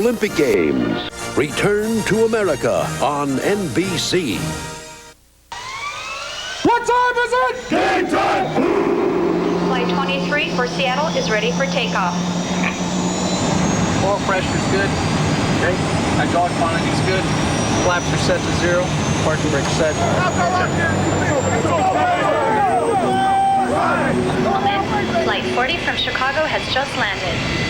Olympic Games return to America on NBC. What time is it? Game time! Flight 23 for Seattle is ready for takeoff. Oil pressure's good. Okay. Hydraulic quantity's good. Flaps are set to 0. Parking brake set. Flight 40 from Chicago has just landed.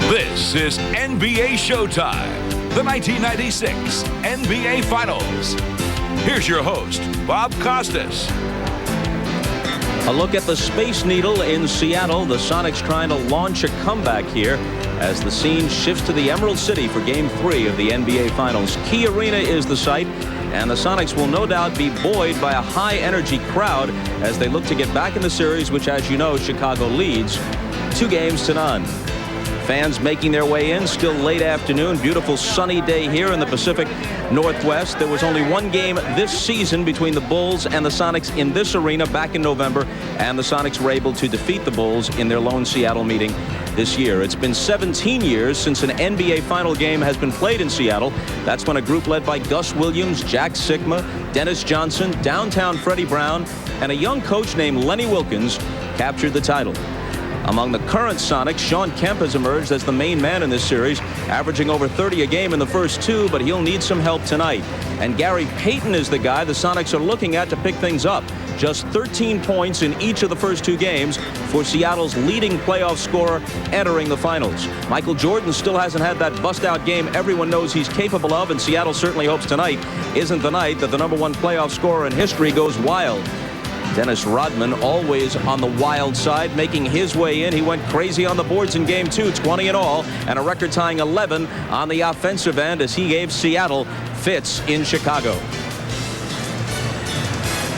This is NBA Showtime, the 1996 NBA Finals. Here's your host, Bob Costas. A look at the Space Needle in Seattle. The Sonics trying to launch a comeback here as the scene shifts to the Emerald City for Game 3 of the NBA Finals. Key Arena is the site, and the Sonics will no doubt be buoyed by a high-energy crowd as they look to get back in the series, which, as you know, Chicago leads 2-0. Fans making their way in, still late afternoon. Beautiful sunny day here in the Pacific Northwest. There was only one game this season between the Bulls and the Sonics in this arena back in November, and the Sonics were able to defeat the Bulls in their lone Seattle meeting this year. It's been 17 years since an NBA final game has been played in Seattle. That's when a group led by Gus Williams, Jack Sikma, Dennis Johnson, downtown Freddie Brown, and a young coach named Lenny Wilkins captured the title. Among the current Sonics, Shawn Kemp has emerged as the main man in this series, averaging over 30 a game in the first 2, but he'll need some help tonight. And Gary Payton is the guy the Sonics are looking at to pick things up. Just 13 points in each of the first 2 games for Seattle's leading playoff scorer entering the finals. Michael Jordan still hasn't had that bust-out game everyone knows he's capable of, and Seattle certainly hopes tonight isn't the night that the #1 playoff scorer in history goes wild. Dennis Rodman, always on the wild side, making his way in. He went crazy on the boards in Game 2, 20 in all, and a record-tying 11 on the offensive end as he gave Seattle fits in Chicago.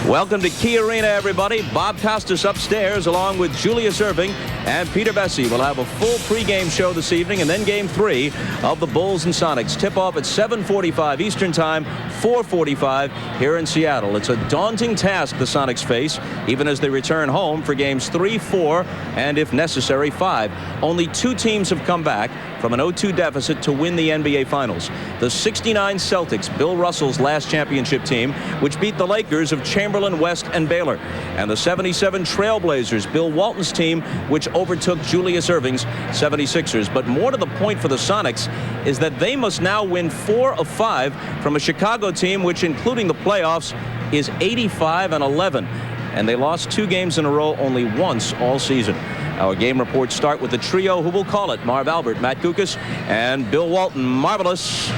Welcome to Key Arena, everybody. Bob Costas upstairs along with Julius Erving and Peter Bessie. We'll have a full pregame show this evening, and then Game 3 of the Bulls and Sonics. Tip-off at 7:45 Eastern Time, 4:45 here in Seattle. It's a daunting task the Sonics face, even as they return home for Games 3, 4, and if necessary, 5. Only 2 teams have come back from an 0-2 deficit to win the NBA Finals. The 69 Celtics, Bill Russell's last championship team, which beat the Lakers of Chamberlain, West, and Baylor. And the 77 Trailblazers, Bill Walton's team, which overtook Julius Erving's 76ers. But more to the point for the Sonics is that they must now win 4 of 5 from a Chicago team which, including the playoffs, is 85-11. And they lost 2 games in a row only once all season. Our game reports start with the trio who will call it. Marv Albert, Matt Kukas, and Bill Walton. Marvelous.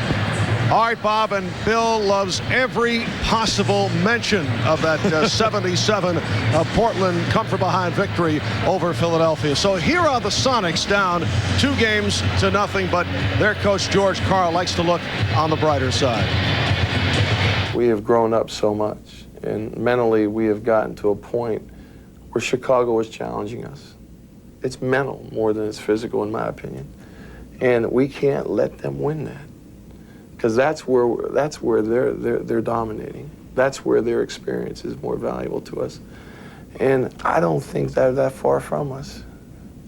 All right, Bob, and Bill loves every possible mention of that 77 Portland come-from-behind victory over Philadelphia. So here are the Sonics down 2-0, but their coach, George Karl, likes to look on the brighter side. We have grown up so much, and mentally we have gotten to a point where Chicago is challenging us. It's mental more than it's physical, in my opinion. And we can't let them win that. Because that's where they're dominating. That's where their experience is more valuable to us. And I don't think they're that far from us.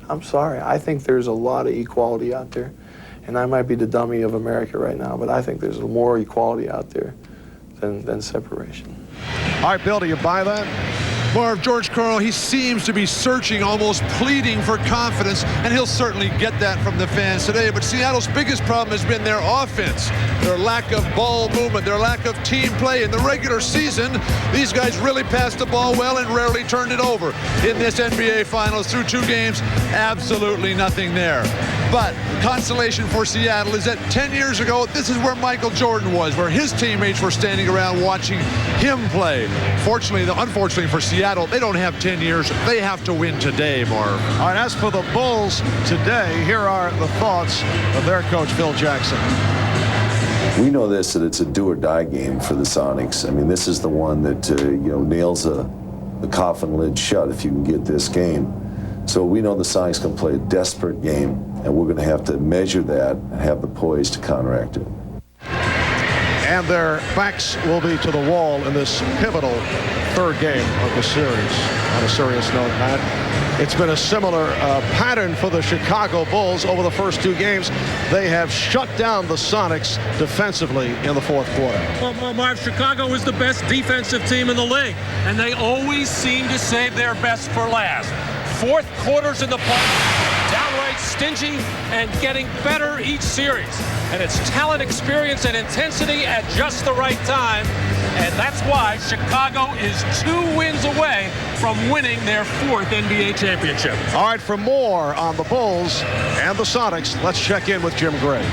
I'm sorry. I think there's a lot of equality out there. And I might be the dummy of America right now, but I think there's more equality out there than separation. All right, Bill, do you buy that? Marv, George Karl, he seems to be searching, almost pleading for confidence, and he'll certainly get that from the fans today. But Seattle's biggest problem has been their offense, their lack of ball movement, their lack of team play. In the regular season, these guys really passed the ball well and rarely turned it over. In this NBA Finals, through 2 games, absolutely nothing there. But consolation for Seattle is that 10 years ago, this is where Michael Jordan was, where his teammates were standing around watching him play. Fortunately, unfortunately for Seattle, they don't have 10 years. They have to win today, Marv. All right, as for the Bulls today, here are the thoughts of their coach, Phil Jackson. We know this, that it's a do-or-die game for the Sonics. I mean, this is the one that, nails the coffin lid shut if you can get this game. So we know the Sonics can play a desperate game, and we're going to have to measure that and have the poise to counteract it. And their backs will be to the wall in this pivotal 3rd game of the series. On a serious note, Matt, it's been a similar pattern for the Chicago Bulls over the first 2 games. They have shut down the Sonics defensively in the 4th quarter. Well, Marv, Chicago is the best defensive team in the league, and they always seem to save their best for last. 4th quarters in the playoffs, downright stingy and getting better each series. And it's talent, experience, and intensity at just the right time. And that's why Chicago is 2 wins away from winning their 4th NBA championship. All right, for more on the Bulls and the Sonics, let's check in with Jim Gray.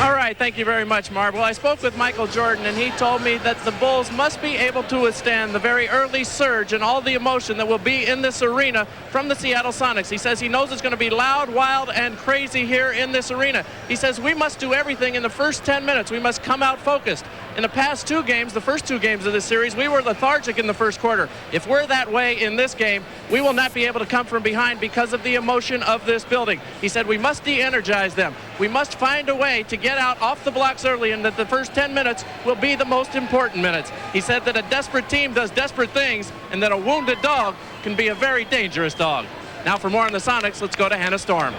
All right, thank you very much, Marv. Well, I spoke with Michael Jordan, and he told me that the Bulls must be able to withstand the very early surge and all the emotion that will be in this arena from the Seattle Sonics. He says he knows it's going to be loud, wild, and crazy here in this arena. He says we must do everything in the first 10 minutes. We must come out focused. In the past 2 games, the first 2 games of this series, we were lethargic in the first quarter. If we're that way in this game, we will not be able to come from behind because of the emotion of this building. He said we must de-energize them. We must find a way to get out off the blocks early, and that the first 10 minutes will be the most important minutes. He said that a desperate team does desperate things, and that a wounded dog can be a very dangerous dog. Now for more on the Sonics, let's go to Hannah Storm.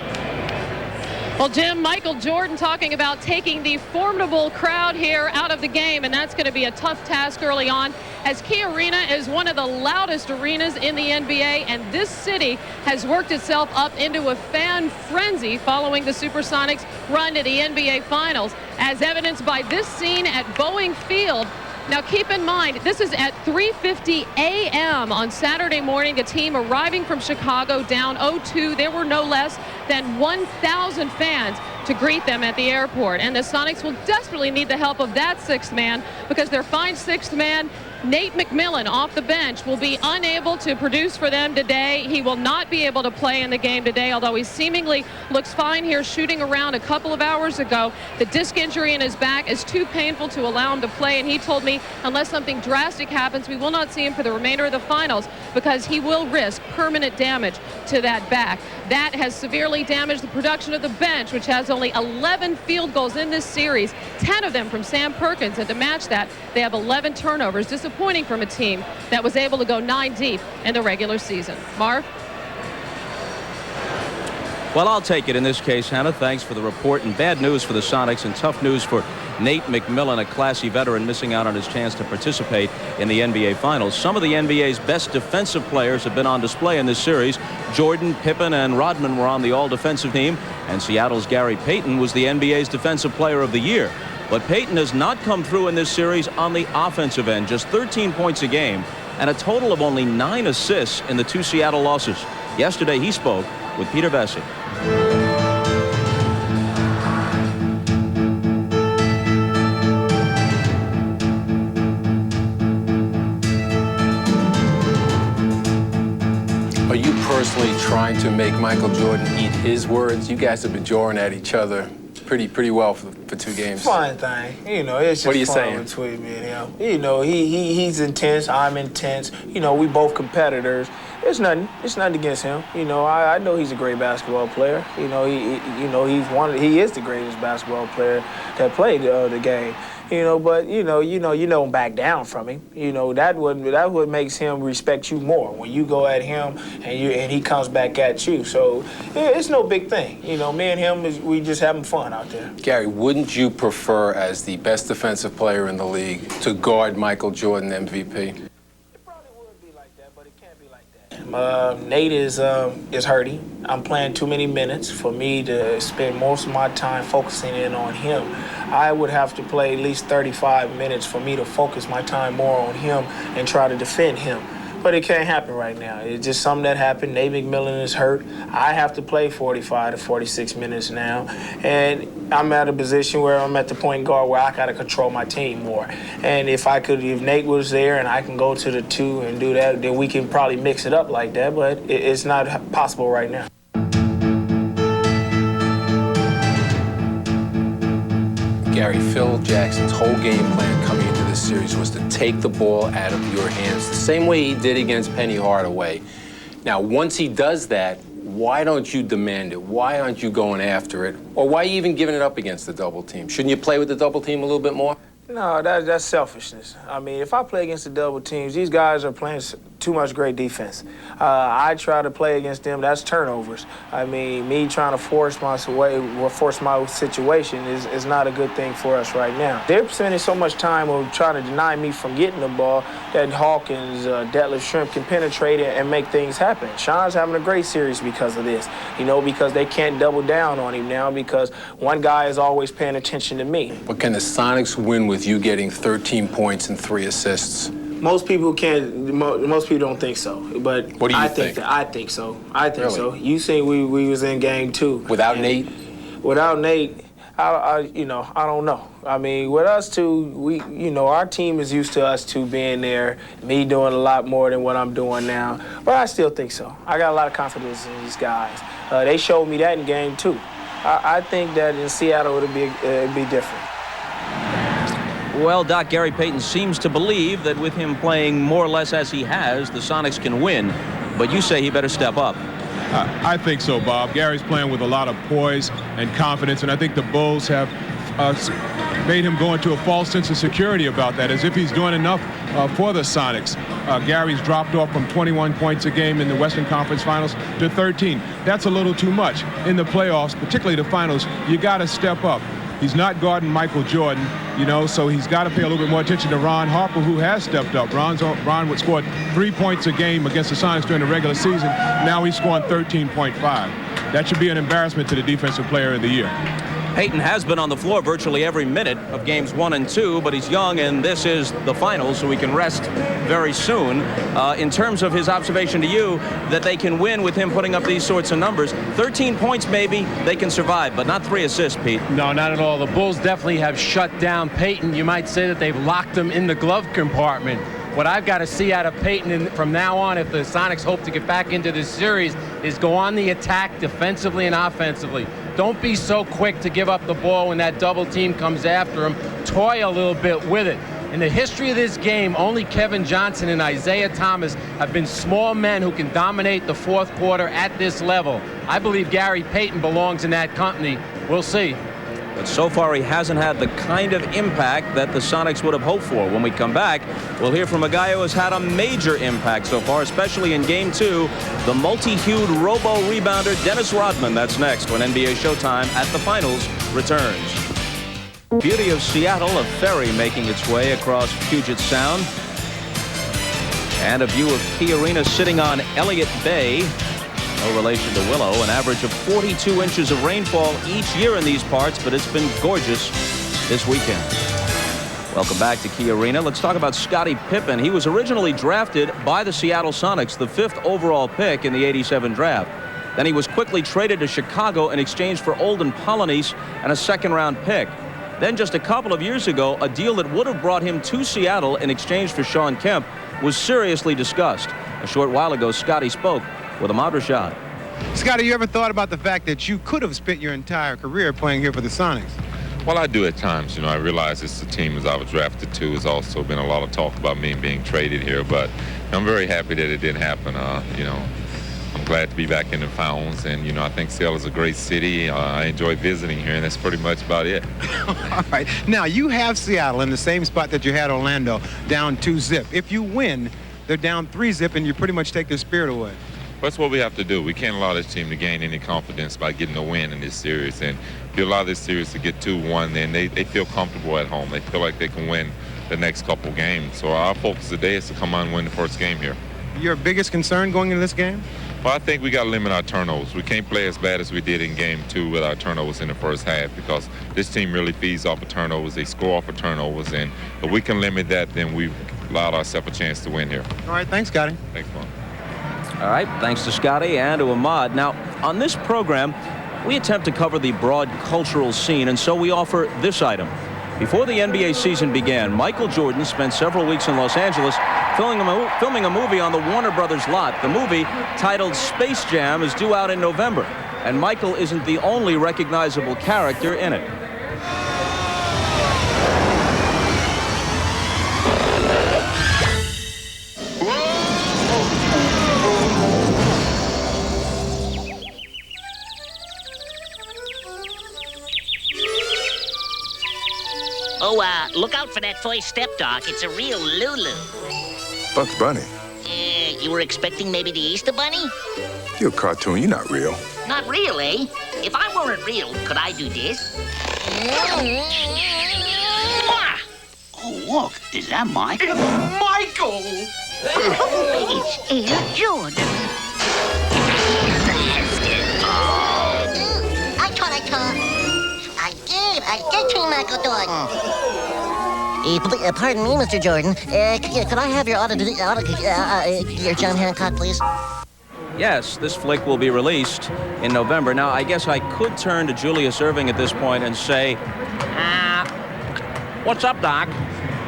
Well, Jim, Michael Jordan talking about taking the formidable crowd here out of the game, and that's going to be a tough task early on, as Key Arena is one of the loudest arenas in the NBA, and this city has worked itself up into a fan frenzy following the Supersonics' run to the NBA Finals, as evidenced by this scene at Boeing Field. Now, keep in mind, this is at 3:50 a.m. on Saturday morning. The team arriving from Chicago down 0-2. There were no less than 1,000 fans to greet them at the airport. And the Sonics will desperately need the help of that 6th man, because their fine 6th man, Nate McMillan, off the bench, will be unable to produce for them today. He will not be able to play in the game today, although he seemingly looks fine here shooting around a couple of hours ago. The disc injury in his back is too painful to allow him to play, and he told me unless something drastic happens, we will not see him for the remainder of the finals, because he will risk permanent damage to that back. That has severely damaged the production of the bench, which has only 11 field goals in this series, 10 of them from Sam Perkins, and to match that, they have 11 turnovers. Disappointing from a team that was able to go 9 deep in the regular season. Marv? Well, I'll take it in this case, Hannah. Thanks for the report. And bad news for the Sonics, and tough news for Nate McMillan, a classy veteran, missing out on his chance to participate in the NBA Finals. Some of the NBA's best defensive players have been on display in this series. Jordan, Pippen, and Rodman were on the all-defensive team, and Seattle's Gary Payton was the NBA's Defensive Player of the Year. But Payton has not come through in this series on the offensive end, just 13 points a game, and a total of only 9 assists in the 2 Seattle losses. Yesterday, he spoke with Peter Vesey. Are you personally trying to make Michael Jordan eat his words? You guys have been jawing at each other pretty well for 2 games. Fun thing, it's just what are you fun saying? between me and him. He's intense, I'm intense. We both competitors. It's nothing against him. I know he's a great basketball player. He is the greatest basketball player that played the game. But you don't back down from him. That what makes him respect you more, when you go at him and he comes back at you. So it's no big thing. Me and him we just having fun out there. Gary, wouldn't you prefer, as the best defensive player in the league, to guard Michael Jordan MVP? It probably would be like that, but Nate is hurting. I'm playing too many minutes for me to spend most of my time focusing in on him. I would have to play at least 35 minutes for me to focus my time more on him and try to defend him. But it can't happen right now. It's just something that happened. Nate McMillan is hurt. I have to play 45 to 46 minutes now. And I'm at a position where I'm at the point guard where I got to control my team more. And if Nate was there and I can go to the 2 and do that, then we can probably mix it up like that. But it's not possible right now. Gary, Phil Jackson's whole game plan coming into this series was to take the ball out of your hands, the same way he did against Penny Hardaway. Now, once he does that, why don't you demand it? Why aren't you going after it? Or why are you even giving it up against the double team? Shouldn't you play with the double team a little bit more? No, that's selfishness. I mean, if I play against the double teams, these guys are playing too much great defense. I try to play against them, that's turnovers. I mean, me trying to force my situation is not a good thing for us right now. They're spending so much time on trying to deny me from getting the ball that Hawkins, Detlef Schrempf can penetrate it and make things happen. Shawn's having a great series because of this, because they can't double down on him now because one guy is always paying attention to me. But can the Sonics win with you getting 13 points and 3 assists? Most people can't. Most people don't think so. But what do you think? I think so. I think really? so. You seen we was in game 2 without Nate. Without Nate, I don't know. I mean, with us two, our team is used to us two being there. Me doing a lot more than what I'm doing now. But I still think so. I got a lot of confidence in these guys. They showed me that in game 2. I think that in Seattle it'd be different. Well, Doc, Gary Payton seems to believe that with him playing more or less as he has, the Sonics can win. But you say he better step up. I think so, Bob. Gary's playing with a lot of poise and confidence, and I think the Bulls have made him go into a false sense of security about that, as if he's doing enough for the Sonics. Gary's dropped off from 21 points a game in the Western Conference Finals to 13. That's a little too much. In the playoffs, particularly the finals, you got to step up. He's not guarding Michael Jordan, so he's got to pay a little bit more attention to Ron Harper, who has stepped up. Ron would score 3 points a game against the Sonics during the regular season. Now he's scoring 13.5. That should be an embarrassment to the Defensive Player of the Year. Payton has been on the floor virtually every minute of games 1 and 2, but he's young, and this is the finals, so he can rest very soon. In terms of his observation to you, that they can win with him putting up these sorts of numbers. 13 points, maybe, they can survive, but not 3 assists, Pete. No, not at all. The Bulls definitely have shut down Payton. You might say that they've locked him in the glove compartment. What I've got to see out of Payton from now on, if the Sonics hope to get back into this series, is go on the attack defensively and offensively. Don't be so quick to give up the ball when that double team comes after him. Toy a little bit with it. In the history of this game, only Kevin Johnson and Isaiah Thomas have been small men who can dominate the fourth quarter at this level. I believe Gary Payton belongs in that company. We'll see. But so far, he hasn't had the kind of impact that the Sonics would have hoped for. When we come back, we'll hear from a guy who has had a major impact so far, especially in Game 2, the multi-hued robo-rebounder Dennis Rodman. That's next when NBA Showtime at the Finals returns. Beauty of Seattle, a ferry making its way across Puget Sound. And a view of Key Arena sitting on Elliott Bay. No relation to Willow. An average of 42 inches of rainfall each year in these parts, but it's been gorgeous this weekend. Welcome back to Key Arena. Let's talk about Scottie Pippen. He was originally drafted by the Seattle Sonics, the 5th overall pick in the '87 draft. Then he was quickly traded to Chicago in exchange for Olden Polynice and a second-round pick. Then just a couple of years ago, a deal that would have brought him to Seattle in exchange for Shawn Kemp was seriously discussed. A short while ago, Scottie spoke with Ahmad Rashad. Scottie, you ever thought about the fact that you could have spent your entire career playing here for the Sonics? Well, I do at times. I realize it's the team as I was drafted to. There's also been a lot of talk about me being traded here, but I'm very happy that it didn't happen. I'm glad to be back in the Fountains, and, I think Seattle is a great city. I enjoy visiting here, and that's pretty much about it. All right. Now, you have Seattle in the same spot that you had Orlando, down 2-0. If you win, they're down 3-0, and you pretty much take their spirit away. That's what we have to do. We can't allow this team to gain any confidence by getting a win in this series. And if you allow this series to get 2-1, then they feel comfortable at home. They feel like they can win the next couple games. So our focus today is to come out and win the first game here. your biggest concern going into this game? Well, I think we got to limit our turnovers. We can't play as bad as we did in Game 2 with our turnovers in the first half because this team really feeds off of turnovers. They score off of turnovers, and if we can limit that, then we've allowed ourselves a chance to win here. All right, thanks, Scottie. Thanks, Mom. All right, thanks to Scottie and to Ahmad. Now, on this program, we attempt to cover the broad cultural scene, and so we offer this item. Before the NBA season began, Michael Jordan spent several weeks in Los Angeles filming a movie on the Warner Brothers lot. The movie, titled Space Jam, is due out in November, and Michael isn't the only recognizable character in it. Oh, look out for that first step, Doc. It's a real Lulu. Bugs Bunny? You were expecting maybe the Easter Bunny? You're a cartoon. You're not real. Not real, eh? If I weren't real, could I do this? Oh, look. Is that Mike? Michael! It's Air Jordan. I did see Michael Jordan. Pardon me, Mr. Jordan. Could I have your your John Hancock, please? Yes, this flick will be released in November. Now, I guess I could turn to Julius Erving at this point and say, what's up, Doc?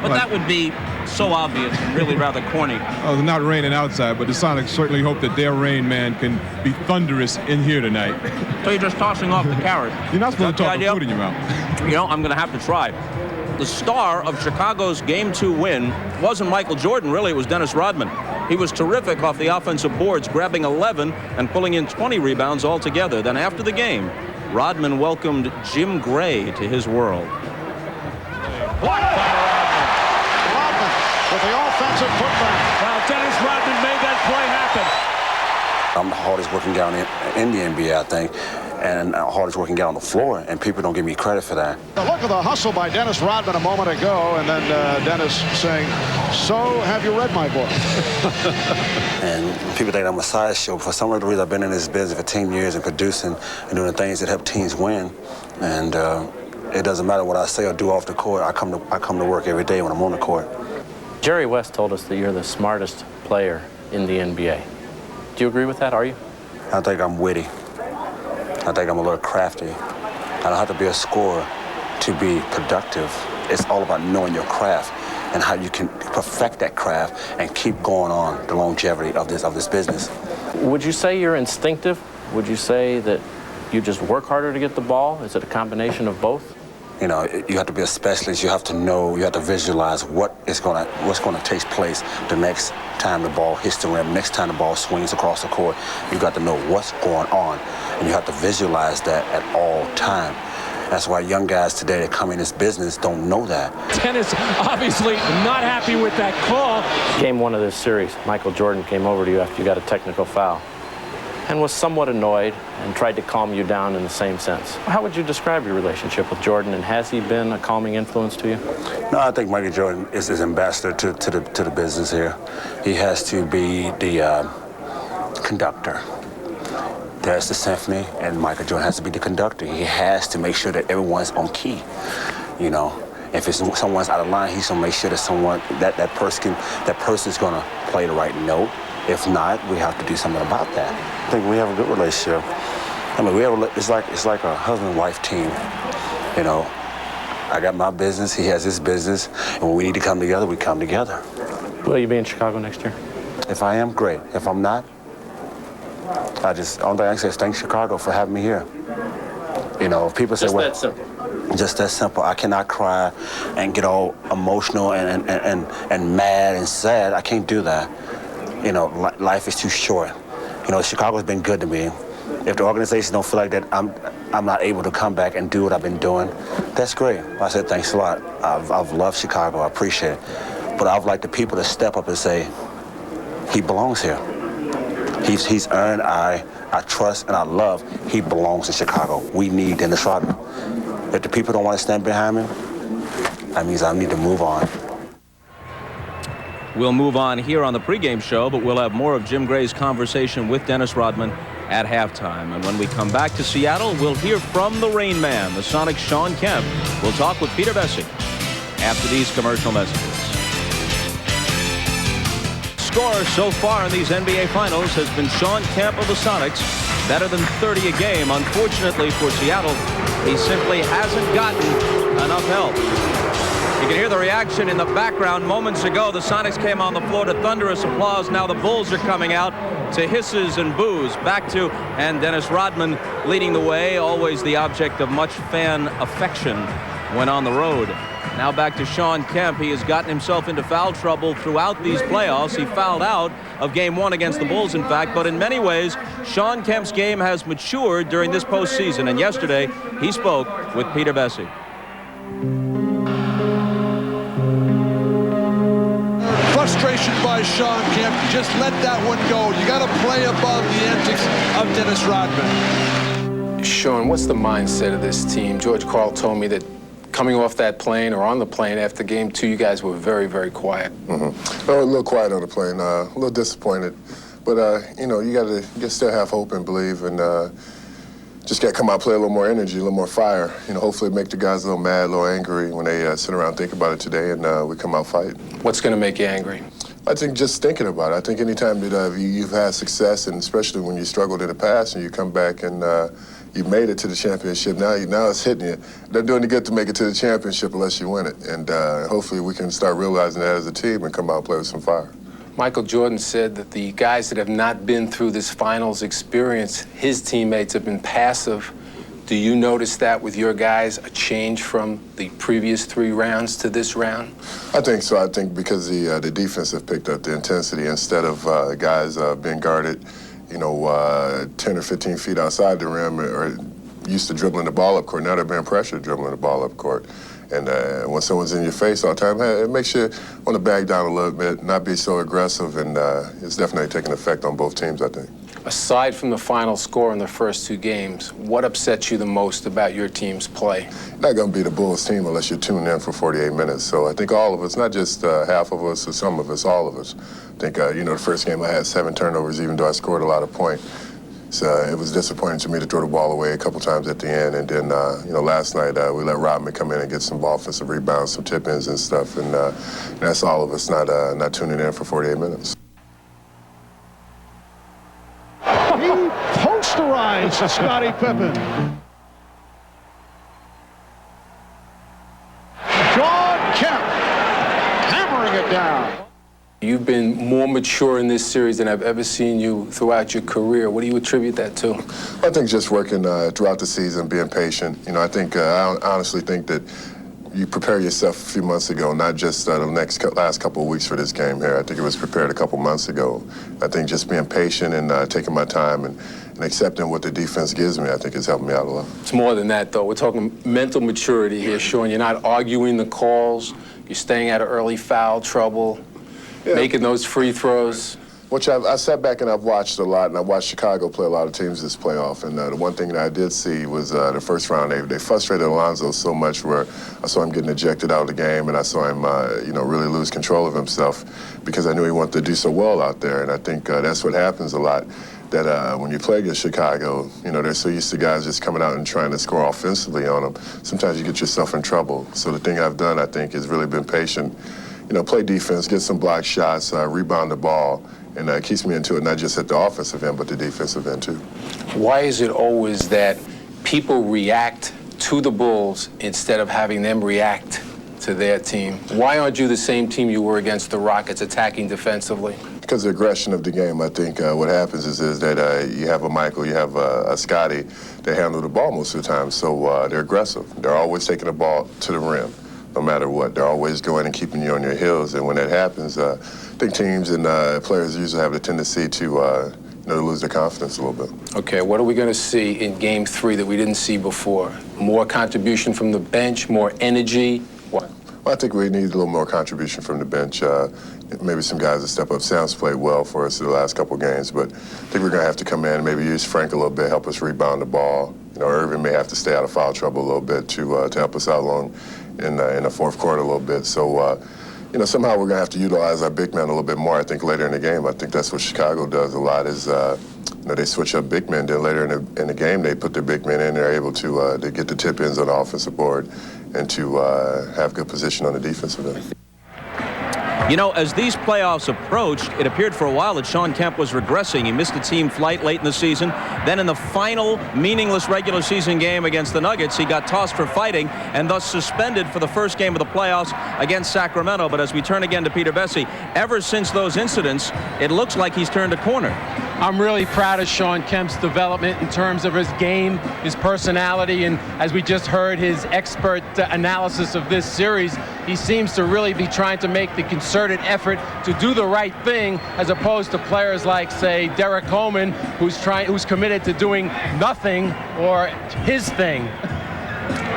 But that would be so obvious and really rather corny. Oh, it's not raining outside, but the Sonics certainly hope that their Rain Man can be thunderous in here tonight. So you're just tossing off the carrot. You're not supposed to talk with food in your mouth. You know, I'm going to have to try. The star of Chicago's Game 2 win wasn't Michael Jordan, really. It was Dennis Rodman. He was terrific off the offensive boards, grabbing 11 and pulling in 20 rebounds altogether. Then after the game, Rodman welcomed Jim Gray to his world. Rodman with the offensive putback. Well, Dennis Rodman made that play happen. I'm the hardest working guy in the NBA, I think, and the hardest working guy on the floor, and people don't give me credit for that. The look of the hustle by Dennis Rodman a moment ago, and then Dennis saying, so have you read my book? And people think I'm a sideshow. For some reason, I've been in this business for 10 years and producing and doing the things that help teams win. And it doesn't matter what I say or do off the court. I come to work every day when I'm on the court. Jerry West told us that you're the smartest player in the NBA. Do you agree with that, are you? I think I'm witty. I think I'm a little crafty. I don't have to be a scorer to be productive. It's all about knowing your craft and how you can perfect that craft and keep going on the longevity of this business. Would you say you're instinctive? Would you say that you just work harder to get the ball? Is it a combination of both? You know, you have to be a specialist. You have to know, you have to visualize what's going to take place the next time the ball hits the rim, next time the ball swings across the court. You got to know what's going on, and you have to visualize that at all time. That's why young guys today that come in this business don't know that. Dennis obviously not happy with that call. Game 1 of this series, Michael Jordan came over to you after you got a technical foul and was somewhat annoyed and tried to calm you down in the same sense. How would you describe your relationship with Jordan, and has he been a calming influence to you? No, I think Michael Jordan is his ambassador to the business here. He has to be the conductor. There's the symphony, and Michael Jordan has to be the conductor. He has to make sure that everyone's on key. You know, if someone's out of line, he's gonna make sure that that person's gonna play the right note. If not, we have to do something about that. I think we have a good relationship. I mean, it's like a husband-wife team. You know, I got my business, he has his business, and when we need to come together, we come together. Will you be in Chicago next year? If I am, great. If I'm not, only thing I can say is thank Chicago for having me here. You know, if people say, that simple. Just that simple. I cannot cry and get all emotional and mad and sad. I can't do that. You know, life is too short. You know, Chicago's been good to me. If the organization don't feel like that I'm not able to come back and do what I've been doing, that's great. I said thanks a lot. I've loved Chicago. I appreciate it. But I'd like the people to step up and say, he belongs here. He's earned I trust and I love. He belongs in Chicago. We need Dennis Rodman. If the people don't want to stand behind me, that means I need to move on. We'll move on here on the pregame show, but we'll have more of Jim Gray's conversation with Dennis Rodman at halftime. And when we come back to Seattle, we'll hear from the Rain Man, the Sonics' Shawn Kemp. We'll talk with Peter Bessie after these commercial messages. Scorer so far in these NBA Finals has been Shawn Kemp of the Sonics, better than 30 a game. Unfortunately for Seattle, he simply hasn't gotten enough help. You can hear the reaction in the background. Moments ago, the Sonics came on the floor to thunderous applause. Now the Bulls are coming out to hisses and boos. Back to, and Dennis Rodman leading the way, always the object of much fan affection when on the road. Now back to Shawn Kemp. He has gotten himself into foul trouble throughout these playoffs. He fouled out of Game 1 against the Bulls, in fact, but in many ways, Shawn Kemp's game has matured during this postseason, and yesterday he spoke with Peter Bessie. Frustration by Shawn Kemp. Just let that one go. You got to play above the antics of Dennis Rodman. Shawn, what's the mindset of this team? George Karl told me that coming off that plane or on the plane after Game 2, you guys were very, very quiet. Mm-hmm. Oh, a little quiet on the plane, a little disappointed. But, you know, you still have hope and believe, and just got to come out, play a little more energy, a little more fire. You know, hopefully make the guys a little mad, a little angry when they sit around and think about it today, and we come out fighting. What's going to make you angry? I think just thinking about it. I think anytime that you've had success, and especially when you struggled in the past and you come back and you made it to the championship, now it's hitting you. They're doing it good to make it to the championship unless you win it. And hopefully we can start realizing that as a team and come out and play with some fire. Michael Jordan said that the guys that have not been through this finals experience, his teammates have been passive. Do you notice that with your guys, a change from the previous 3 rounds to this round? I think so. I think because the defense have picked up the intensity instead of guys being guarded, you know, 10 or 15 feet outside the rim or used to dribbling the ball up court. Now they're being pressured dribbling the ball up court. And when someone's in your face all the time, it makes you want to back down a little bit, not be so aggressive, and it's definitely taking effect on both teams, I think. Aside from the final score in the first 2 games, what upsets you the most about your team's play? Not going to be the Bulls team unless you're tuned in for 48 minutes. So I think all of us, not just half of us or some of us, all of us. I think, you know, the first game I had 7 turnovers, even though I scored a lot of points. So it was disappointing to me to throw the ball away a couple times at the end. And then, you know, last night we let Rodman come in and get some offensive rebounds, some tip-ins and stuff. And that's all of us not tuning in for 48 minutes. He posterized Scottie Pippen. Shawn Kemp hammering it down. You've been more mature in this series than I've ever seen you throughout your career. What do you attribute that to? I think just working throughout the season, being patient. You know, I think I honestly think that you prepare yourself a few months ago, not just the last couple of weeks for this game here. I think it was prepared a couple months ago. I think just being patient and taking my time and accepting what the defense gives me, I think has helped me out a lot. It's more than that, though. We're talking mental maturity here, Shawn. You're not arguing the calls. You're staying out of early foul trouble. Yeah. Making those free throws. Which I sat back and I've watched a lot, and I watched Chicago play a lot of teams this playoff. And the one thing that I did see was the first round, they frustrated Alonzo so much where I saw him getting ejected out of the game, and I saw him, you know, really lose control of himself because I knew he wanted to do so well out there. And I think that's what happens a lot. That when you play against Chicago, you know, they're so used to guys just coming out and trying to score offensively on them. Sometimes you get yourself in trouble. So the thing I've done, I think, is really been patient. You know, play defense, get some block shots, rebound the ball, and it keeps me into it, not just at the offensive end, but the defensive end, too. Why is it always that people react to the Bulls instead of having them react to their team? Why aren't you the same team you were against the Rockets, attacking defensively? Because of the aggression of the game. I think what happens is that you have a Michael, you have a Scottie, they handle the ball most of the time, so they're aggressive. They're always taking the ball to the rim. No matter what, they're always going and keeping you on your heels, and when that happens, I think teams and players usually have the tendency to, you know, to lose their confidence a little bit. Okay, what are we going to see in Game 3 that we didn't see before? More contribution from the bench, more energy? What? Well, I think we need a little more contribution from the bench. Maybe some guys that step up. Sam's played well for us in the last couple of games, but I think we're going to have to come in and maybe use Frank a little bit, help us rebound the ball. You know, Irvin may have to stay out of foul trouble a little bit to help us out along in the fourth quarter a little bit. So, you know, somehow we're going to have to utilize our big men a little bit more, I think, later in the game. I think that's what Chicago does a lot is, you know, they switch up big men, then later in the game they put their big men in, they're able to get the tip-ins on the offensive board and to have good position on the defensive end. You know, as these playoffs approached, it appeared for a while that Shawn Kemp was regressing. He missed a team flight late in the season. Then in the final meaningless regular season game against the Nuggets, he got tossed for fighting and thus suspended for the first game of the playoffs against Sacramento. But as we turn again to Peter Bessie, ever since those incidents, it looks like he's turned a corner. I'm really proud of Shawn Kemp's development in terms of his game, his personality, and as we just heard, his expert analysis of this series. He seems to really be trying to make the concerted effort to do the right thing, as opposed to players like, say, Derek Coleman, who's committed to doing nothing or his thing.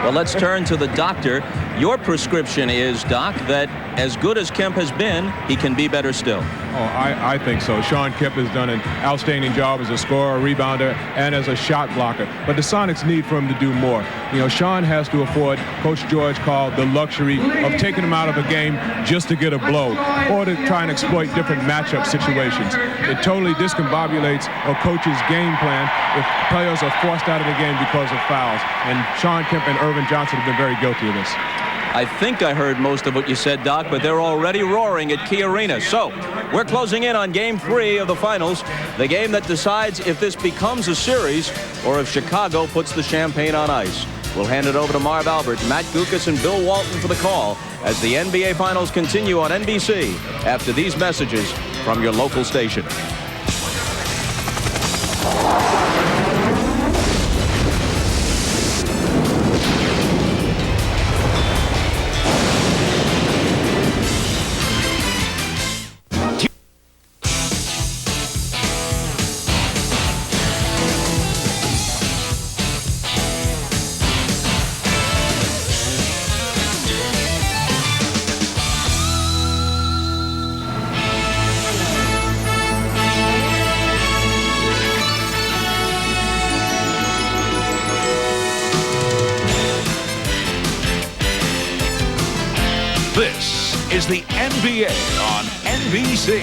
Well, let's turn to the doctor. Your prescription is, Doc, that as good as Kemp has been, he can be better still. Oh, I think so. Shawn Kemp has done an outstanding job as a scorer, rebounder, and as a shot blocker. But the Sonics need for him to do more. You know, Shawn has to afford Coach George Karl the luxury of taking him out of a game just to get a blow or to try and exploit different matchup situations. It totally discombobulates a coach's game plan if players are forced out of the game because of fouls. And Shawn Kemp and Irvin Johnson have been very guilty of this. I think I heard most of what you said, Doc, but they're already roaring at Key Arena. So we're closing in on Game 3 of the finals, the game that decides if this becomes a series or if Chicago puts the champagne on ice. We'll hand it over to Marv Albert, Matt Guokas, and Bill Walton for the call as the NBA Finals continue on NBC after these messages from your local station. This is the NBA on NBC.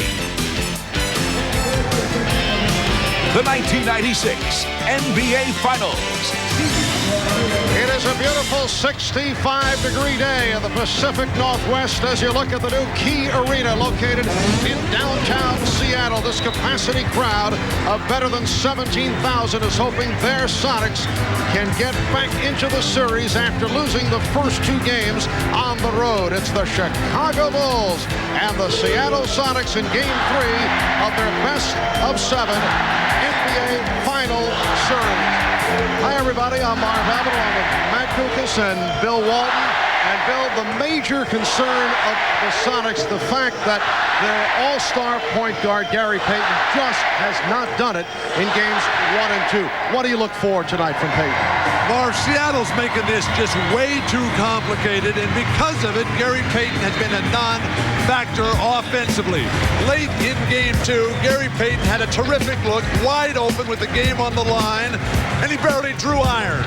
The 1996 NBA Finals. It is a beautiful 65-degree day in the Pacific Northwest as you look at the new Key Arena located in downtown Seattle. This capacity crowd of better than 17,000 is hoping their Sonics can get back into the series after losing the first two games on the road. It's the Chicago Bulls and the Seattle Sonics in Game 3 of their best of 7 NBA Final Series. Hi, everybody. I'm Marv Albert along with Matt Guokas and Bill Walton. And, Bill, the major concern of the Sonics, the fact that their all-star point guard, Gary Payton, just has not done it in games 1 and 2. What do you look for tonight from Payton? Marv, Seattle's making this just way too complicated, and because of it, Gary Payton has been a non-factor offensively. Late in Game 2, Gary Payton had a terrific look, wide open with the game on the line, and he barely drew iron.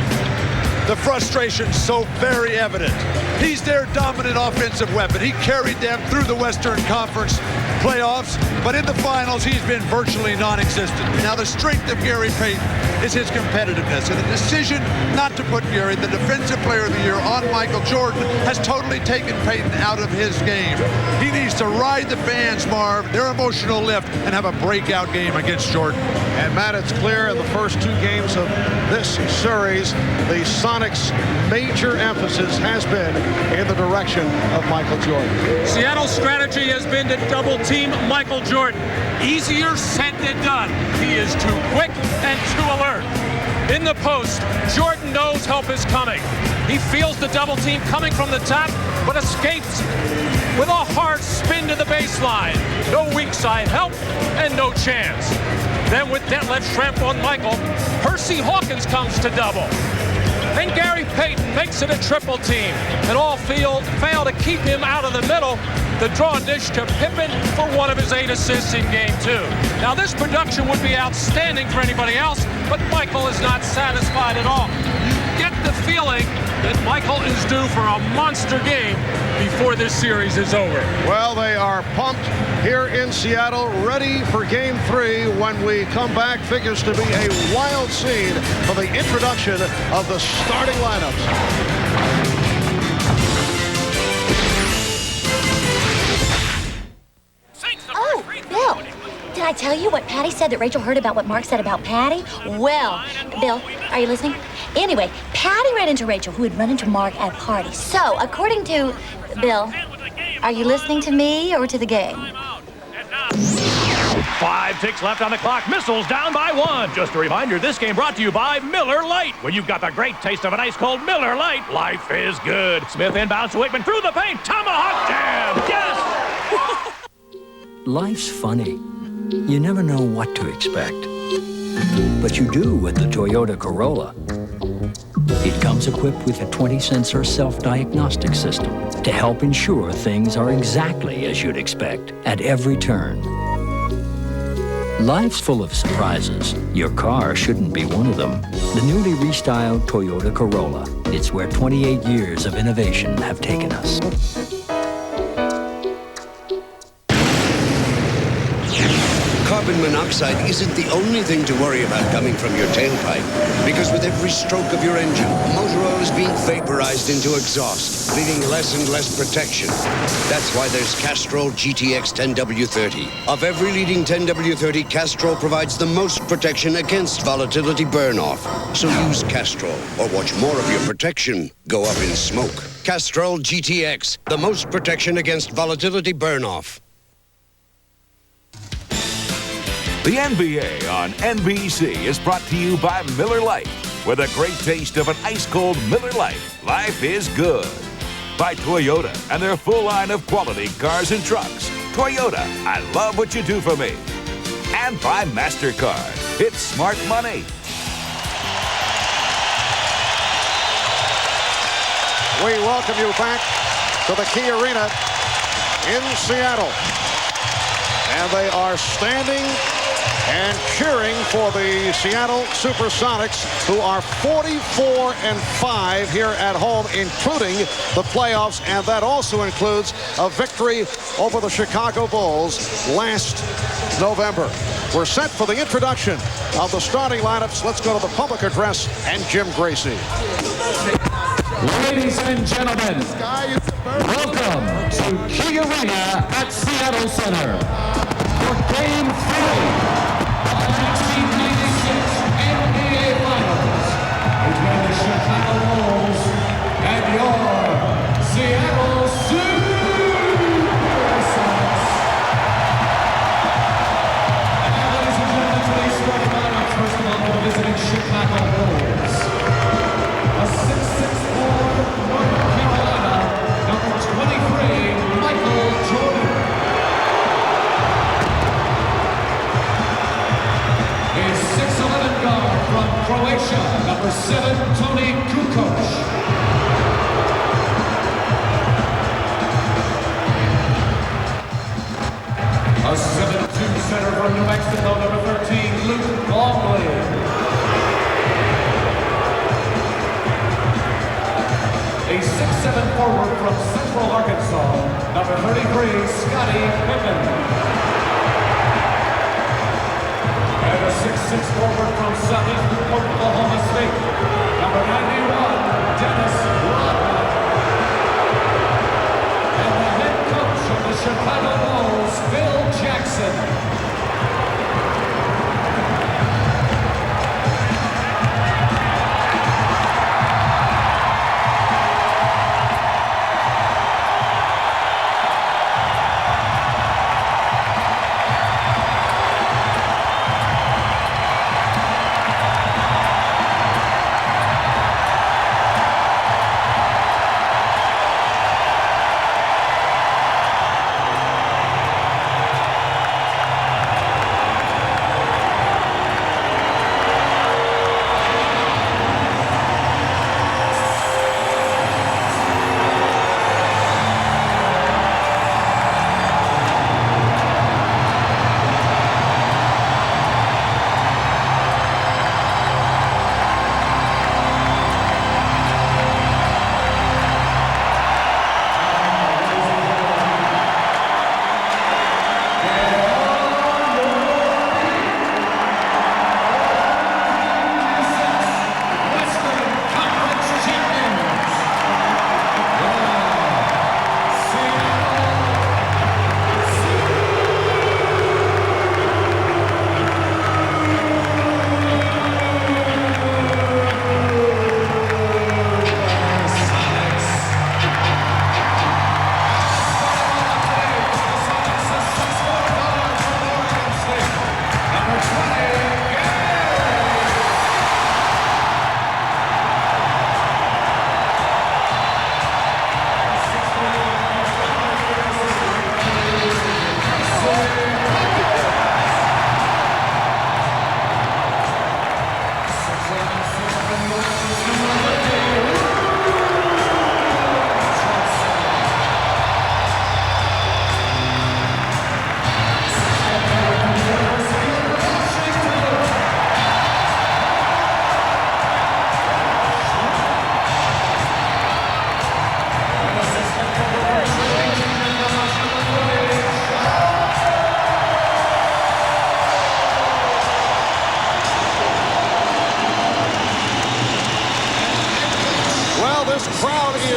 The frustration's so very evident. He's their dominant offensive weapon. He carried them through the Western Conference playoffs, but in the finals, he's been virtually non-existent. Now, the strength of Gary Payton is his competitiveness, and the decision not to put Gary, the Defensive Player of the Year, on Michael Jordan has totally taken Payton out of his game. He needs to ride the fans, Marv, their emotional lift, and have a breakout game against Jordan. And, Matt, it's clear in the first two games of this series, the Sonics' major emphasis has been in the direction of Michael Jordan. Seattle's strategy has been to double-team Michael Jordan. Easier said than done. He is too quick and too alert. In the post, Jordan knows help is coming. He feels the double team coming from the top, but escapes with a hard spin to the baseline. No weak side help and no chance. Then with that left shrimp on Michael, Hersey Hawkins comes to double. Then Gary Payton makes it a triple team, and all fail to keep him out of the middle. The draw dish to Pippen for one of his 8 assists in Game 2. Now this production would be outstanding for anybody else, but Michael is not satisfied at all. You get the feeling that Michael is due for a monster game before this series is over. Well, they are pumped here in Seattle, ready for Game 3 when we come back. Figures to be a wild scene for the introduction of the starting lineups. Oh, Bill, did I tell you what Patty said that Rachel heard about what Mark said about Patty? Well, Bill, are you listening? Anyway, Patty ran into Rachel, who had run into Mark at a party. So, according to Bill, are you listening to me or to the game? 5 ticks left on the clock. Missiles down by 1. Just a reminder, this game brought to you by Miller Lite. When you've got the great taste of an ice-cold Miller Lite, life is good. Smith inbounds to Wakeman through the paint. Tomahawk jam. Yes! Life's funny. You never know what to expect. But you do with the Toyota Corolla. It comes equipped with a 20-sensor self-diagnostic system to help ensure things are exactly as you'd expect at every turn. Life's full of surprises. Your car shouldn't be one of them. The newly restyled Toyota Corolla. It's where 28 years of innovation have taken us. Carbon monoxide isn't the only thing to worry about coming from your tailpipe, because with every stroke of your engine, motor oil is being vaporized into exhaust, leaving less and less protection. That's why there's Castrol GTX 10W30. Of every leading 10W30, Castrol provides the most protection against volatility burn-off. So use Castrol, or watch more of your protection go up in smoke. Castrol GTX, the most protection against volatility burn-off. The NBA on NBC is brought to you by Miller Lite. With a great taste of an ice-cold Miller Lite, life is good. By Toyota and their full line of quality cars and trucks. Toyota, I love what you do for me. And by MasterCard. It's smart money. We welcome you back to the Key Arena in Seattle. And they are standing and cheering for the Seattle Supersonics, who are 44-5 here at home, including the playoffs, and that also includes a victory over the Chicago Bulls last November. We're set for the introduction of the starting lineups. Let's go to the public address and Jim Gracie. Ladies and gentlemen, welcome to Key Arena at Seattle Center for Game 3 of the 1996 NBA Finals between the Chicago Bulls and your Seattle Supersonics. And ladies and gentlemen, today's starting lineup, first of all, for the visiting Chicago Bulls. A 6'6" North Carolina, number 23, Michael Jordan. His 6'11" guard from Croatia, number 7, Toni Kukoc. A 7'2" center from New Mexico, number 13, Luke Longley. A 6'7" forward from Central Arkansas, number 33, Scottie Pippen. And a 6'6" forward from Southeastern Oklahoma State, number 91, Dennis Rodman. And the head coach of the Chicago Bulls, Phil Jackson.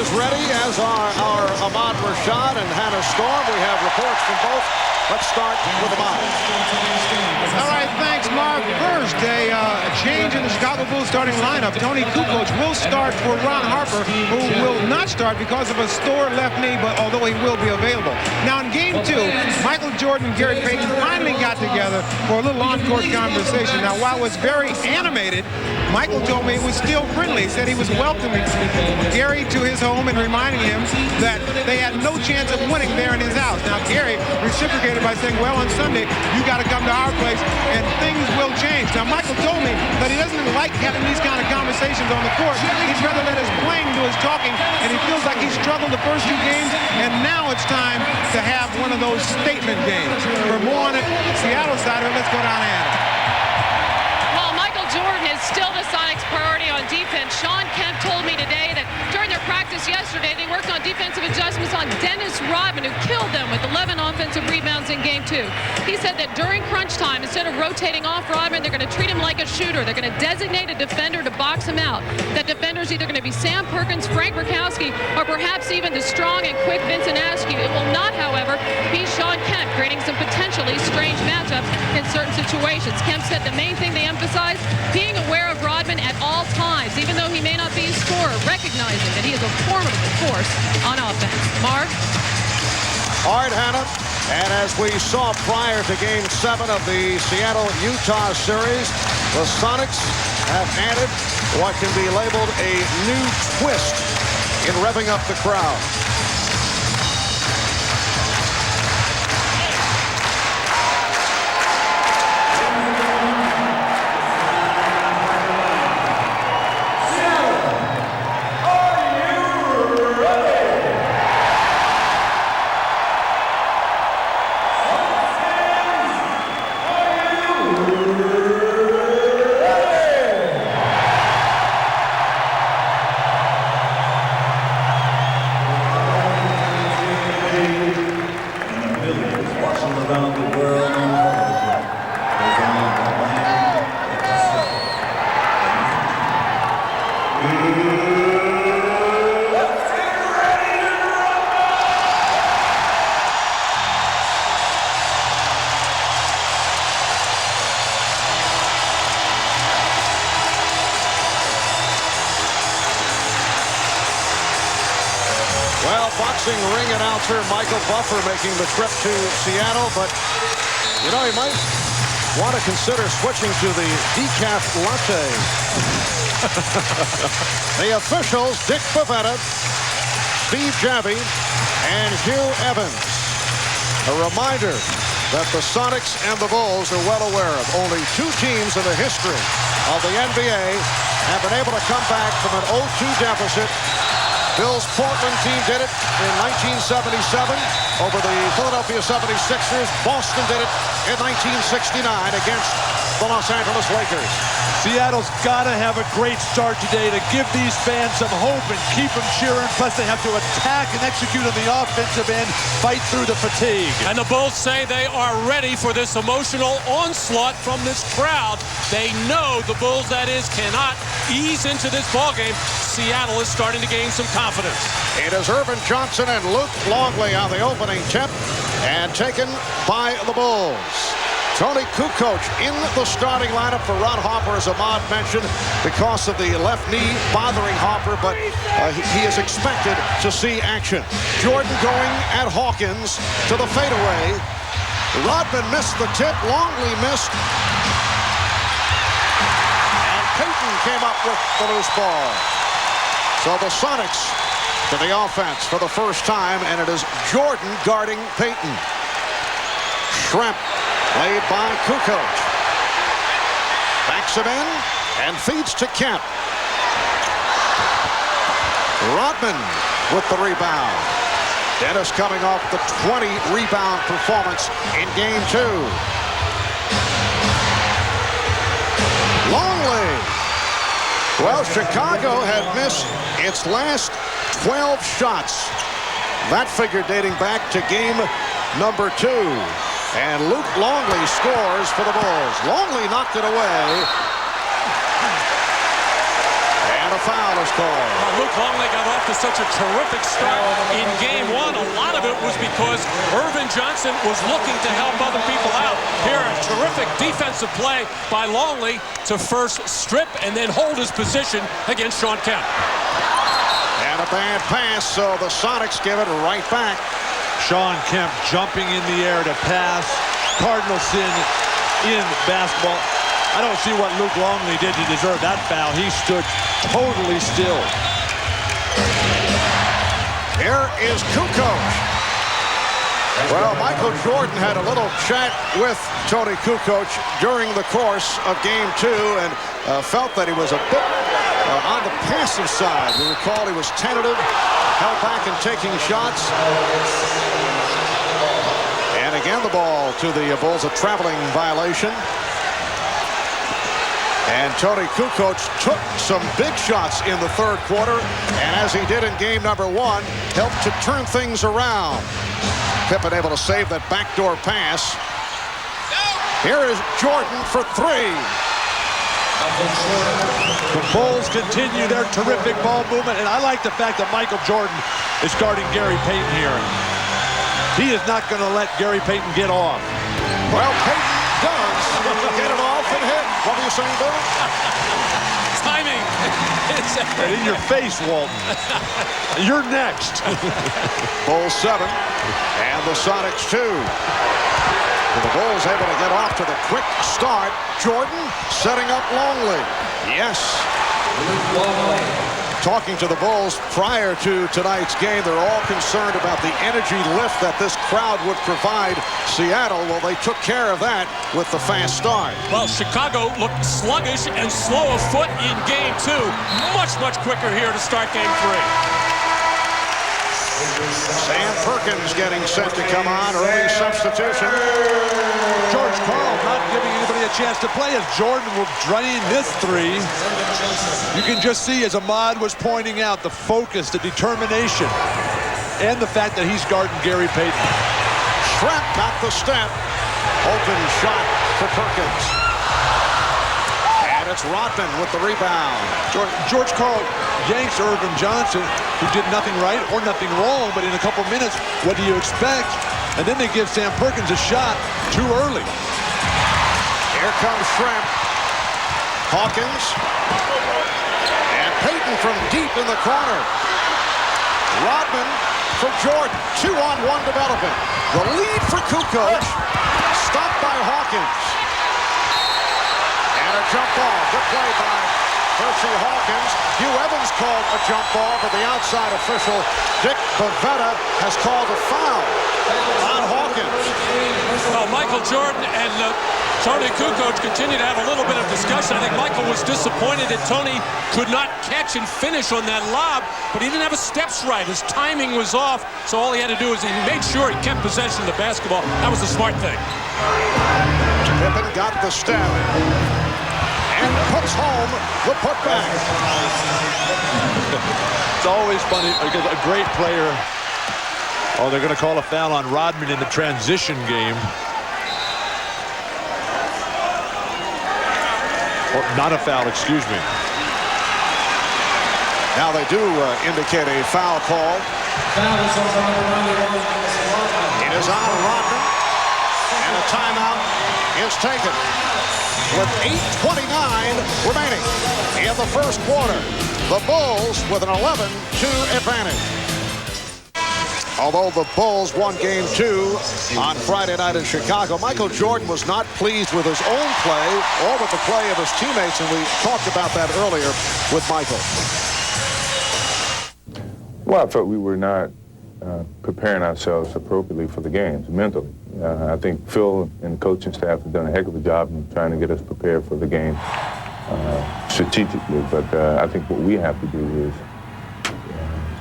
is ready, as are our Ahmad Rashad and Hannah Storm. We have reports from both. Let's start with Ahmad. All right, thanks, Mark. First, a change in the Chicago Bulls starting lineup. Tony Kukoc will start for Ron Harper, who will not start because of a sore left knee, but although he will be available. Now, in Game 2, Michael Jordan and Gary Payton finally got together for a little on-court conversation. Now, while it was very animated, Michael told me it was still friendly. He said he was welcoming Gary to his home and reminding him that they had no chance of winning there in his house. Now, Gary reciprocated by saying, well, on Sunday, you got to come to our place and things will change. Now, Michael told me that he doesn't like having these kind of conversations on the court. He'd rather let his playing do his talking, and he feels like he struggled the first 2 games, and now it's time to have one of those statement games. For more on it, Seattle side of it, let's go down and Well, Michael Jordan is still the Sonics' priority on defense. Shawn Kemp told me today that during their practice yesterday, they worked on defensive adjustments on Dennis Rodman, who killed them with 11 offensive rebounds in Game 2. He said that during crunch time, instead of rotating off Rodman, they're going to treat him like a shooter. They're going to designate a defender to box him out. That defender's either going to be Sam Perkins, Frank Rakowski, or perhaps even the strong and quick Vincent Askew. It will not, however, be Shawn Kemp, creating some potentially strange matchups in certain situations. Kemp said the main thing they emphasize, being aware of Rodman at all times, even though he may not be a scorer, recognizing that he is a formidable force on offense. Mark? All right, Hannah. And as we saw prior to Game 7 of the Seattle-Utah series, the Sonics have added what can be labeled a new twist in revving up the crowd. Ring announcer Michael Buffer making the trip to Seattle, but you know, he might want to consider switching to the decaf latte. The officials, Dick Bavetta, Steve Javy, and Hugh Evans. A reminder that the Sonics and the Bulls are well aware of. Only 2 teams in the history of the NBA have been able to come back from an 0-2 deficit. Bill's Portland team did it in 1977 over the Philadelphia 76ers. Boston did it in 1969 against the Los Angeles Lakers. Seattle's got to have a great start today to give these fans some hope and keep them cheering. Plus, they have to attack and execute on the offensive end, fight through the fatigue. And the Bulls say they are ready for this emotional onslaught from this crowd. They know the Bulls, that is, cannot ease into this ballgame. Seattle is starting to gain some confidence. It is Irvin Johnson and Luke Longley on the opening tip and taken by the Bulls. Tony Kukoc in the starting lineup for Ron Harper, as Ahmad mentioned, because of the left knee bothering Harper, but he is expected to see action. Jordan going at Hawkins to the fadeaway. Rodman missed the tip. Longley missed. And Payton came up with the loose ball. So the Sonics to the offense for the first time, and it is Jordan guarding Payton. Shrimp laid by Kukoc. Backs him in and feeds to Kemp. Rodman with the rebound. Dennis coming off the 20-rebound performance in Game 2. Longley. Well, Chicago had missed its last 12 shots. That figure dating back to Game number 2. And Luke Longley scores for the Bulls. Longley knocked it away. And a foul is called. Luke Longley got off to such a terrific start in game one. A lot of it was because Irvin Johnson was looking to help other people out. Here, a terrific defensive play by Longley to first strip and then hold his position against Shawn Kemp. And a bad pass, so the Sonics give it right back. Shawn Kemp jumping in the air to pass. Cardinal sin in basketball. I don't see what Luke Longley did to deserve that foul. He stood totally still. Here is Kukoc. Well, Michael Jordan had a little chat with Tony Kukoc during the course of game two and felt that he was a bit on the passive side. We recall he was tentative, held back and taking shots. And again, the ball to the Bulls, a traveling violation. And Tony Kukoc took some big shots in the third quarter, and as he did in game number one, helped to turn things around. Pippen able to save that backdoor pass. Here is Jordan for three. The Bulls continue their terrific ball movement, and I like the fact that Michael Jordan is guarding Gary Payton here. He is not going to let Gary Payton get off. Well, Payton does get it off and hit. What were you saying, Bill? Timing. Right in your face, Walton. You're next. Bulls 7 and the Sonics 2. The Bulls able to get off to the quick start. Jordan setting up Longley. Yes. Talking to the Bulls prior to tonight's game, they're all concerned about the energy lift that this crowd would provide Seattle. Well, they took care of that with the fast start. Well, Chicago looked sluggish and slow of foot in game two. Much, much quicker here to start game three. Sam Perkins getting set to come on. Early substitution. George Karl not giving anybody a chance to play as Jordan will drain this three. You can just see, as Ahmad was pointing out, the focus, the determination, and the fact that he's guarding Gary Payton. Shrek got the step. Open shot for Perkins. And it's Rodman with the rebound. George Karl yanks Irvin Johnson, who did nothing right or nothing wrong, but in a couple minutes, what do you expect? And then they give Sam Perkins a shot too early. Here comes Shrimp. Hawkins. And Payton from deep in the corner. Rodman for Jordan. 2-on-1 development. The lead for Kukoc. Stopped by Hawkins. And a jump ball. Good play by Percy Hawkins. Hugh Evans called a jump ball, but the outside official, Dick Bavetta, has called a foul on Hawkins. Well, Michael Jordan and Tony Kukoc continue to have a little bit of discussion. I think Michael was disappointed that Tony could not catch and finish on that lob, but he didn't have his steps right. His timing was off, so all he had to do is he made sure he kept possession of the basketball. That was the smart thing. Pippen got the step and puts home the putback. It's always funny because a great player. Oh, they're going to call a foul on Rodman in the transition game. Oh, not a foul, excuse me. Now they do indicate a foul call. It is on Rodman, and a timeout is taken with 8:29 remaining in the first quarter. The Bulls with an 11-2 advantage. Although the Bulls won game two on Friday night in Chicago, Michael Jordan was not pleased with his own play or with the play of his teammates, and we talked about that earlier with Michael. Well, I felt we were not preparing ourselves appropriately for the games mentally. I think Phil and the coaching staff have done a heck of a job in trying to get us prepared for the game strategically, but I think what we have to do is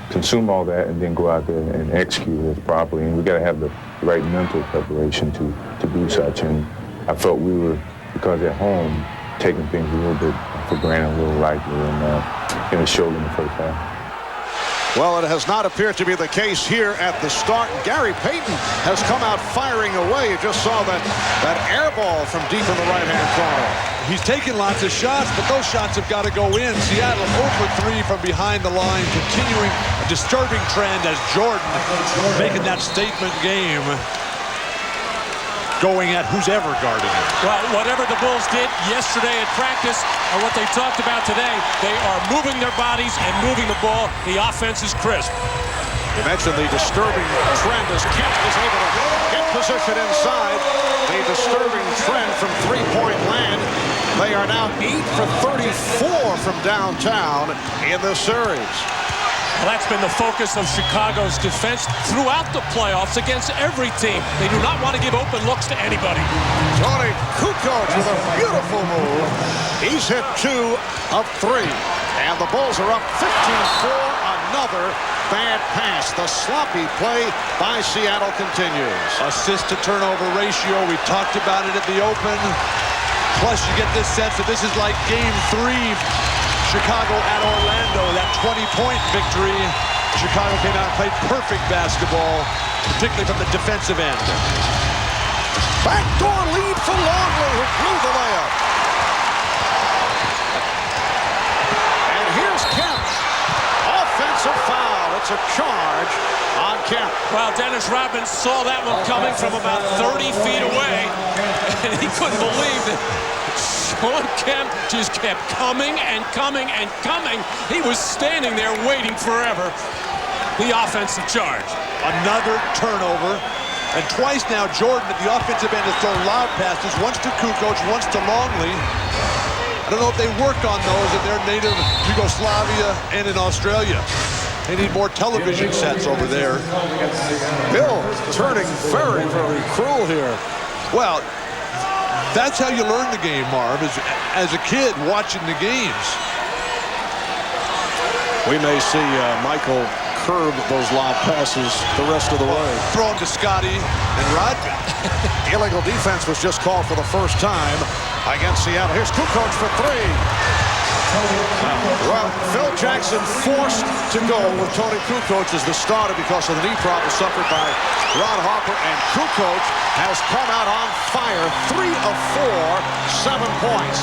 consume all that and then go out there and execute it properly. And we got to have the right mental preparation to do such. And I felt we were, because at home, taking things a little bit for granted, a little lightly, and it showed in the first half. Well, it has not appeared to be the case here at the start. Gary Payton has come out firing away. You just saw that air ball from deep in the right-hand corner. he's taking lots of shots, but those shots have got to go in. Seattle 0 for 3 from behind the line, continuing a disturbing trend as Jordan making that statement game, going at who's ever guarding him. Well, whatever the Bulls did yesterday at practice and what they talked about today, they are moving their bodies and moving the ball. The offense is crisp. You mentioned the disturbing trend as Kemp is able to get position inside. The disturbing trend from three-point land. They are now 8 for 34 from downtown in this series. Well, that's been the focus of Chicago's defense throughout the playoffs against every team. They do not want to give open looks to anybody. Tony Kukoc with a beautiful move. He's hit 2 of 3. And the Bulls are up 15-4. Another bad pass. The sloppy play by Seattle continues. Assist to turnover ratio. We talked about it at the Open. Plus, you get this sense that this is like Game 3, Chicago at Orlando. That 20-point victory. Chicago came out and played perfect basketball, particularly from the defensive end. Backdoor lead for Longley, who blew the layup. And here's Kemp. Offensive foul. It's a charge on Kemp. Well, Dennis Rodman saw that one coming from about 30 feet away, and he couldn't believe that Shawn Kemp just kept coming and coming and coming. He was standing there waiting forever. The offensive charge. Another turnover. And twice now, Jordan at the offensive end has thrown loud passes, once to Kukoc, once to Longley. I don't know if they work on those in their native Yugoslavia and in Australia. They need more television sets over there. Bill turning very, very cruel here. Well, that's how you learn the game, Marv, as a kid watching the games. We may see Michael curb those lob passes the rest of the way. Throw them to Scottie and Rodman. Illegal defense was just called for the first time against Seattle. Here's Kukoc for 3. Well, Phil Jackson forced to go with Tony Kukoc as the starter because of the knee problem suffered by Ron Harper, and Kukoc has come out on fire. 3 of 4, 7 points.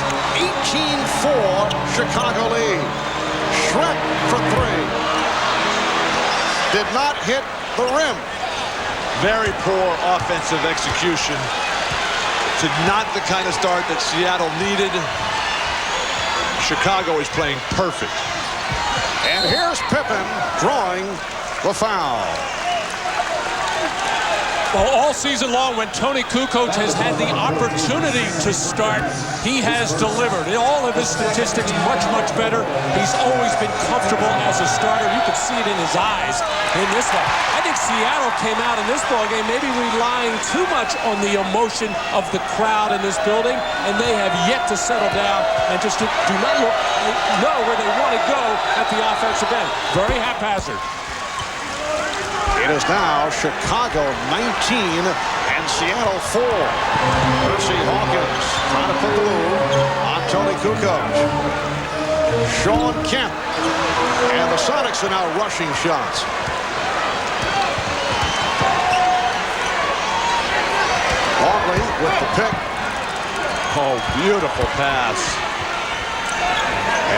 18-4 Chicago lead. Shrimp for 3. Did not hit the rim. Very poor offensive execution. To not the kind of start that Seattle needed. Chicago is playing perfect. And here's Pippen drawing the foul. Well, all season long, when Tony Kukoc has had the opportunity to start, he has delivered. In all of his statistics, much, much better. He's always been comfortable as a starter. You could see it in his eyes in this one. I think Seattle came out in this ballgame maybe relying too much on the emotion of the crowd in this building, and they have yet to settle down and just do not know where they want to go at the offensive end. Very haphazard. It is now Chicago 19 and Seattle 4. Percy Hawkins trying to put the move on Tony Kukoc. Shawn Kemp. And the Sonics are now rushing shots. Longley with the pick. Oh, beautiful pass.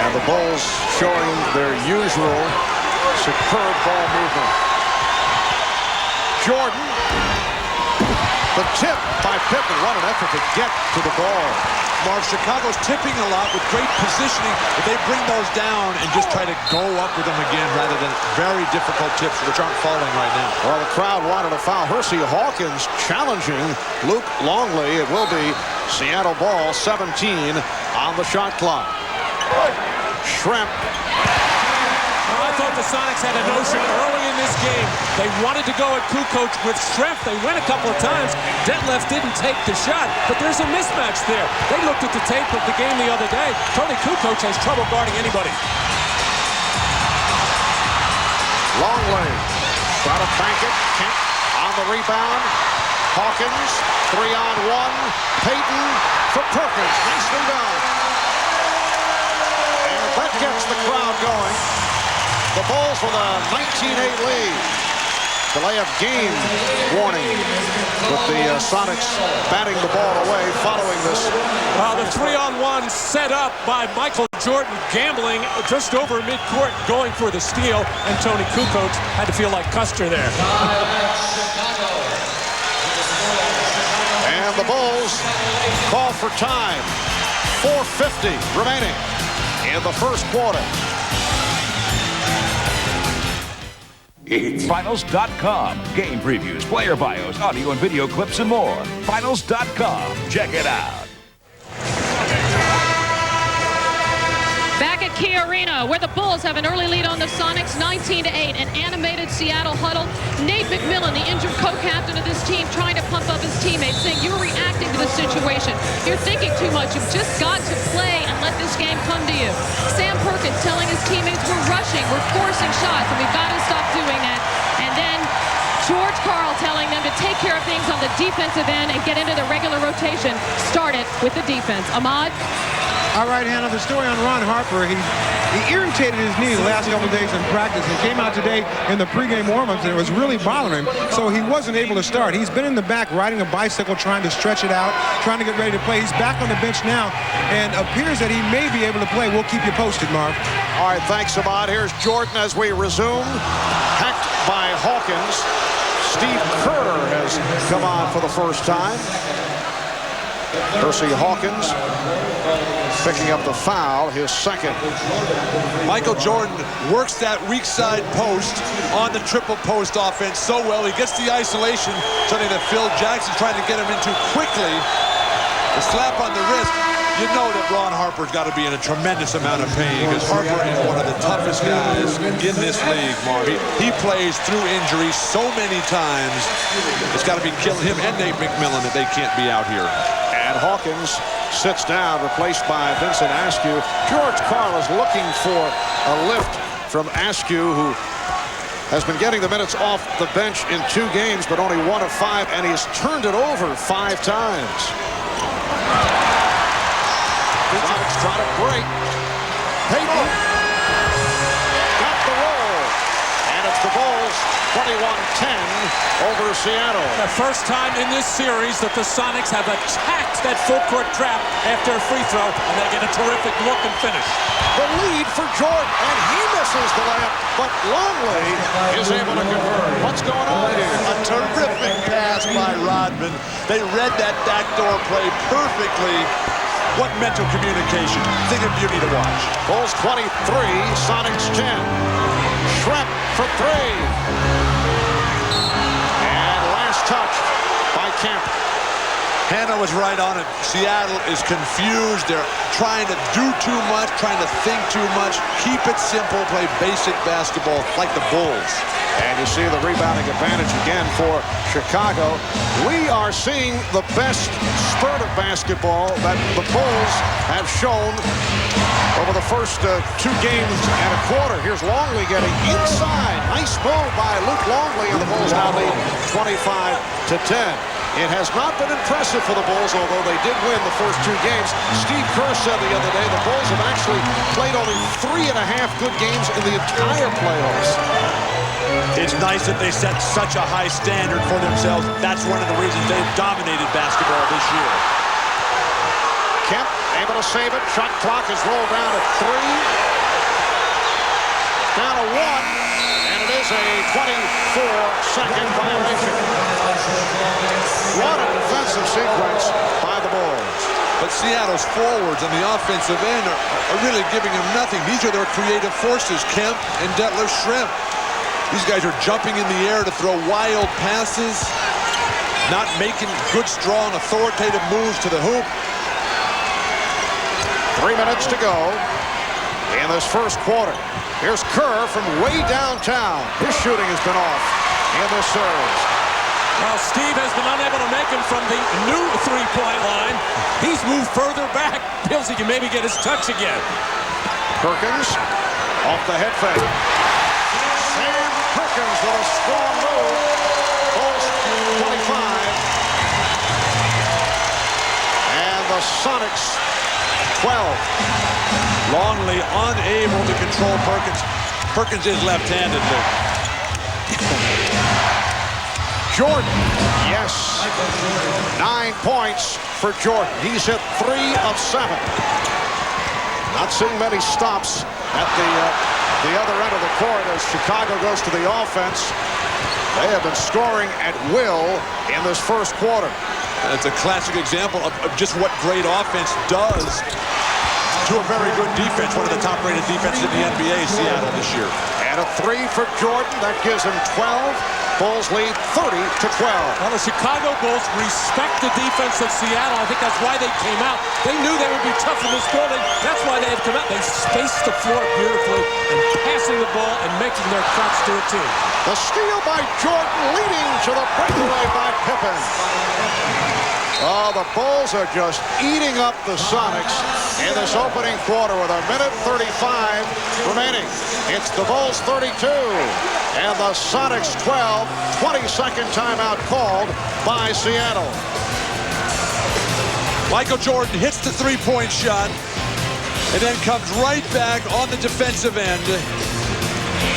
And the Bulls showing their usual superb ball movement. Jordan, the tip by Pippen. What an effort to get to the ball. Marv, Chicago's tipping a lot with great positioning, but they bring those down and just try to go up with them again rather than very difficult tips which aren't falling right now. Well, the crowd wanted a foul. Percy Hawkins challenging Luke Longley. It will be Seattle ball, 17 on the shot clock. Shrimp. I thought the Sonics had a notion early in this game. They wanted to go at Kukoc with strength. They went a couple of times. Detlef didn't take the shot, but there's a mismatch there. They looked at the tape of the game the other day. Tony Kukoc has trouble guarding anybody. Longley. Try to bank it. Kemp on the rebound. Hawkins, 3-on-1. Payton for Perkins. Nicely done. And that gets the crowd going. The Bulls with a 19-8 lead. delay of game warning with the Sonics batting the ball away following this. The 3-on-1 set up by Michael Jordan, gambling just over midcourt, going for the steal, and Tony Kukoc had to feel like Custer there. And the Bulls call for time. 4:50 remaining in the first quarter. Finals.com. Game previews, player bios, audio and video clips, and more. Finals.com. Check it out. Back at Key Arena, where the Bulls have an early lead on the Sonics, 19-8. An animated Seattle huddle. Nate McMillan, the injured co-captain of this team, trying to pump up his teammates, saying, you're reacting to the situation. You're thinking too much. You've just got to play and let this game come to you. Sam Perkins telling his teammates, we're rushing, we're forcing shots, and we've got to stop doing that. And then Karl telling them to take care of things on the defensive end and get into the regular rotation. Start it with the defense. Ahmad? All right, Hannah, the story on Ron Harper, he irritated his knee the last couple of days in practice and came out today in the pregame warm-ups, and it was really bothering him, so he wasn't able to start. He's been in the back riding a bicycle, trying to stretch it out, trying to get ready to play. He's back on the bench now and appears that he may be able to play. We'll keep you posted, Marv. All right, thanks, Ahmad. Here's Jordan as we resume. Hacked by Hawkins. Steve Kerr has come on for the first time. Percy Hawkins picking up the foul, his second. Michael Jordan works that weak side post on the triple post offense so well. He gets the isolation, something that Phil Jackson's trying to get him into quickly. The slap on the wrist. You know that Ron Harper's got to be in a tremendous amount of pain because Harper is one of the toughest guys in this league, Marv. He plays through injuries so many times. It's got to be killing him and Nate McMillan that they can't be out here. And Hawkins sits down, replaced by Vincent Askew. George Karl is looking for a lift from Askew, who has been getting the minutes off the bench in 2 games, but only 1 of 5, and he's turned it over 5 times. Sonics try to break. Payton got the roll, and it's the Bulls 21-10 over Seattle. The first time in this series that the Sonics have attacked that full court trap after a free throw, and they get a terrific look and finish. The lead for Jordan, and he misses the layup, but Longley is able to convert. What's going on here? A terrific pass by Rodman. They read that backdoor play perfectly. What mental communication. Thing of beauty to watch. Bulls 23, Sonics 10. Schrempf for 3. And last touch by Kemp. Hannah was right on it. Seattle is confused. They're trying to do too much, trying to think too much. Keep it simple, play basic basketball like the Bulls. And you see the rebounding advantage again for Chicago. We are seeing the best spurt of basketball that the Bulls have shown over the first 2 games and a quarter. Here's Longley getting inside. Nice move by Luke Longley, and the Bulls now lead 25-10. It has not been impressive for the Bulls, although they did win the first 2 games. Steve Kerr said the other day the Bulls have actually played only 3.5 good games in the entire playoffs. It's nice that they set such a high standard for themselves. That's one of the reasons they've dominated basketball this year. Kemp able to save it. Shot clock is rolled down to 3. Down to 1. And it is a 24-second violation. What a defensive sequence by the Bulls. But Seattle's forwards on the offensive end are really giving them nothing. These are their creative forces, Kemp and Detlef Schrempf. These guys are jumping in the air to throw wild passes, not making good, strong, authoritative moves to the hoop. 3 minutes to go in this first quarter. Here's Kerr from way downtown. His shooting has been off in this series. Well, Steve has been unable to make him from the new 3-point line. He's moved further back. Feels he can maybe get his touch again. Perkins off the head fake. Sam Perkins with a strong move. Bulls 25. And the Sonics 12. Longley unable to control Perkins. Perkins is left-handed, Luke. Jordan. Yes. 9 points for Jordan. He's hit 3 of 7. Not seeing many stops at the other end of the court as Chicago goes to the offense. They have been scoring at will in this first quarter. It's a classic example of just what great offense does to a very good defense. One of the top-rated defenses in the NBA, Seattle, this year. And a 3 for Jordan. That gives him 12. Bulls lead 30-12. Well, the Chicago Bulls respect the defense of Seattle. I think that's why they came out. They knew they would be tough in this building. That's why they had come out. They spaced the floor beautifully and passing the ball and making their cuts to a team. The steal by Jordan, leading to the breakaway by Pippen. Oh, the Bulls are just eating up the Sonics in this opening quarter with 1:35 remaining. It's the Bulls 32 and the Sonics 12. 22nd timeout called by Seattle. Michael Jordan hits the three-point shot and then comes right back on the defensive end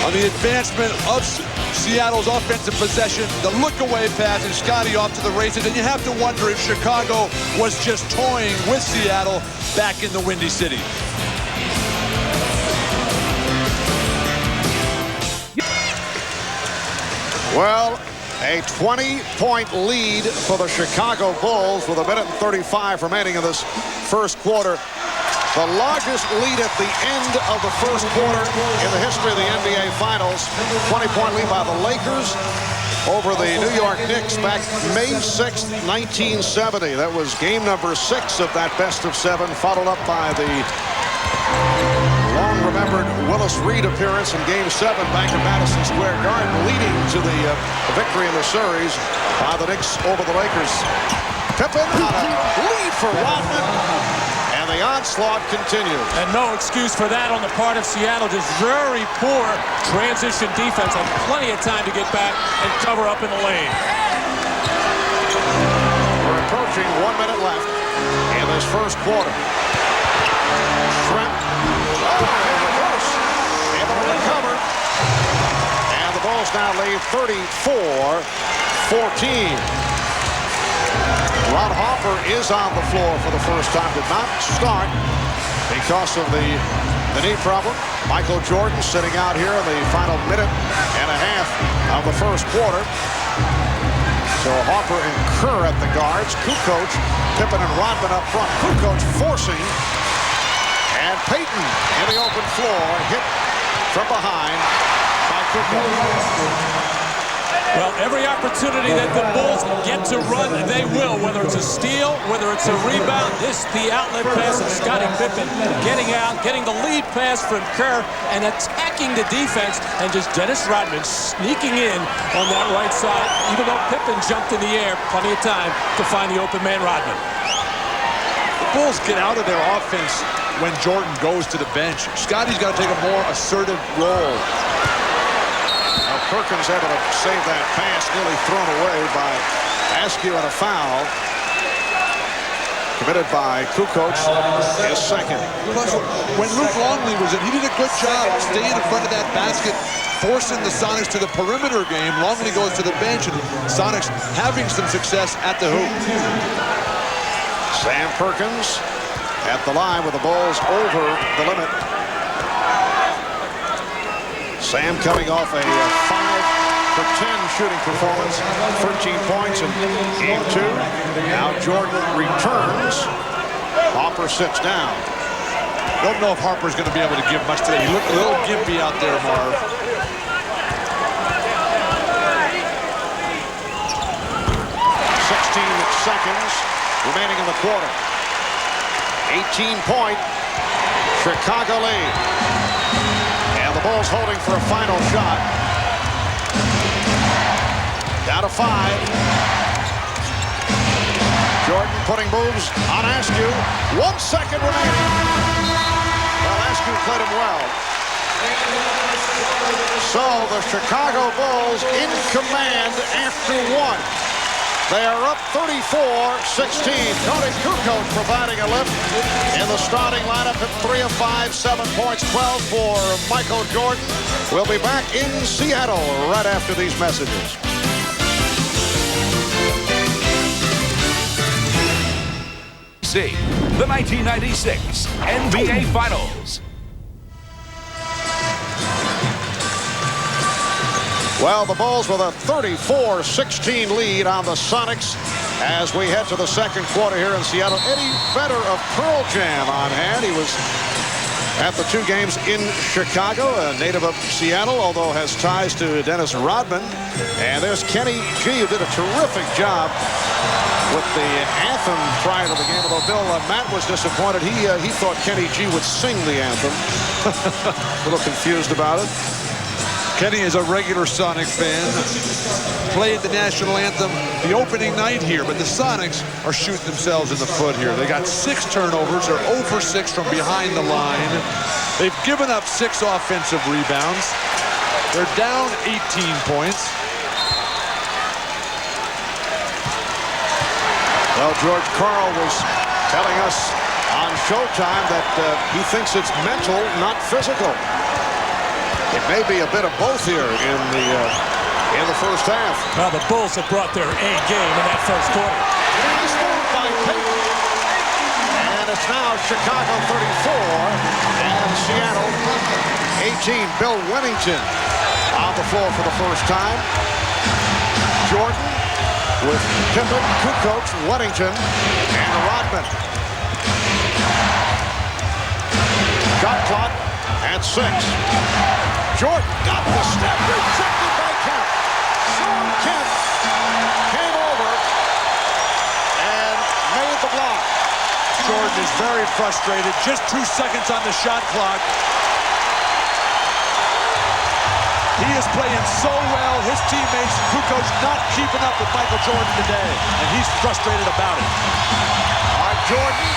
on the advancement of Seattle's offensive possession. The look-away pass and Scottie off to the races. And you have to wonder if Chicago was just toying with Seattle back in the Windy City. Well, a 20-point lead for the Chicago Bulls with 1:35 remaining in this first quarter. The largest lead at the end of the first quarter in the history of the NBA Finals. 20-point lead by the Lakers over the New York Knicks back May 6th, 1970. That was game number 6 of that best-of-7, followed up by the long-remembered Willis Reed appearance in Game 7 back at Madison Square Garden, leading to the victory in the series by the Knicks over the Lakers. Pippen on a lead for Rodman. And the onslaught continues. And no excuse for that on the part of Seattle. Just very poor transition defense. And plenty of time to get back and cover up in the lane. We're approaching 1 minute left in this first quarter. Trent. Reverse. Able to recover. And the Bulls now lead 34-14. Ron Harper is on the floor for the first time. Did not start because of the knee problem. Michael Jordan sitting out here in the final minute and a half of the first quarter. So Harper and Kerr at the guards. Kukoc, Pippen and Rodman up front. Kukoc forcing. And Payton in the open floor. Hit from behind by Kukoc. Well, every opportunity that the Bulls get to run, they will. Whether it's a steal, whether it's a rebound, the outlet pass of Scottie Pippen getting out, getting the lead pass from Kerr, and attacking the defense, and just Dennis Rodman sneaking in on that right side, even though Pippen jumped in the air, plenty of time to find the open man Rodman. The Bulls get out of their offense when Jordan goes to the bench. Scottie's got to take a more assertive role. Perkins able to save that pass, nearly thrown away by Askew, and a foul committed by Kukoc, his second. Plus, when Luke Longley was in, he did a good job staying in front of that basket, forcing the Sonics to the perimeter game. Longley goes to the bench, and Sonics having some success at the hoop. Sam Perkins at the line with the Bulls over the limit. Sam coming off a 5 for 10 shooting performance, 13 points in game 2. Now Jordan returns. Harper sits down. Don't know if Harper's going to be able to give much today. He looked a little gimpy out there, Marv. 16 seconds remaining in the quarter. 18-point Chicago lead. The Bulls holding for a final shot. Down to 5. Jordan putting moves on Askew. 1 second remaining. Well, Askew played him well. So the Chicago Bulls in command after 1. They are up 34-16. Tony Kukoc providing a lift in the starting lineup at 3 of 5, 7 points, 12 for Michael Jordan. We'll be back in Seattle right after these messages. NBC, the 1996 NBA Finals. Well, the Bulls with a 34-16 lead on the Sonics as we head to the second quarter here in Seattle. Eddie Vedder of Pearl Jam on hand. He was at the 2 games in Chicago, a native of Seattle, although has ties to Dennis Rodman. And there's Kenny G, who did a terrific job with the anthem prior to the game, although Bill, Matt was disappointed. He thought Kenny G would sing the anthem. A little confused about it. Kenny is a regular Sonic fan. Played the national anthem the opening night here, but the Sonics are shooting themselves in the foot here. They got 6 turnovers. They're 0 for 6 from behind the line. They've given up 6 offensive rebounds. They're down 18 points. Well, George Karl was telling us on Showtime that he thinks it's mental, not physical. It may be a bit of both here in the first half. Well, the Bulls have brought their A game in that first quarter. By Payton. And it's now Chicago 34 and Seattle 18. Bill Wennington on the floor for the first time. Jordan with Pippen, Kukoc, Wennington, and Rodman. Shot clock at 6. Jordan got the step, rejected by Kemp. Shawn Kemp came over and made the block. Jordan is very frustrated. Just 2 seconds on the shot clock. He is playing so well. His teammates, Kukoc, not keeping up with Michael Jordan today, and he's frustrated about it. All right, Jordan.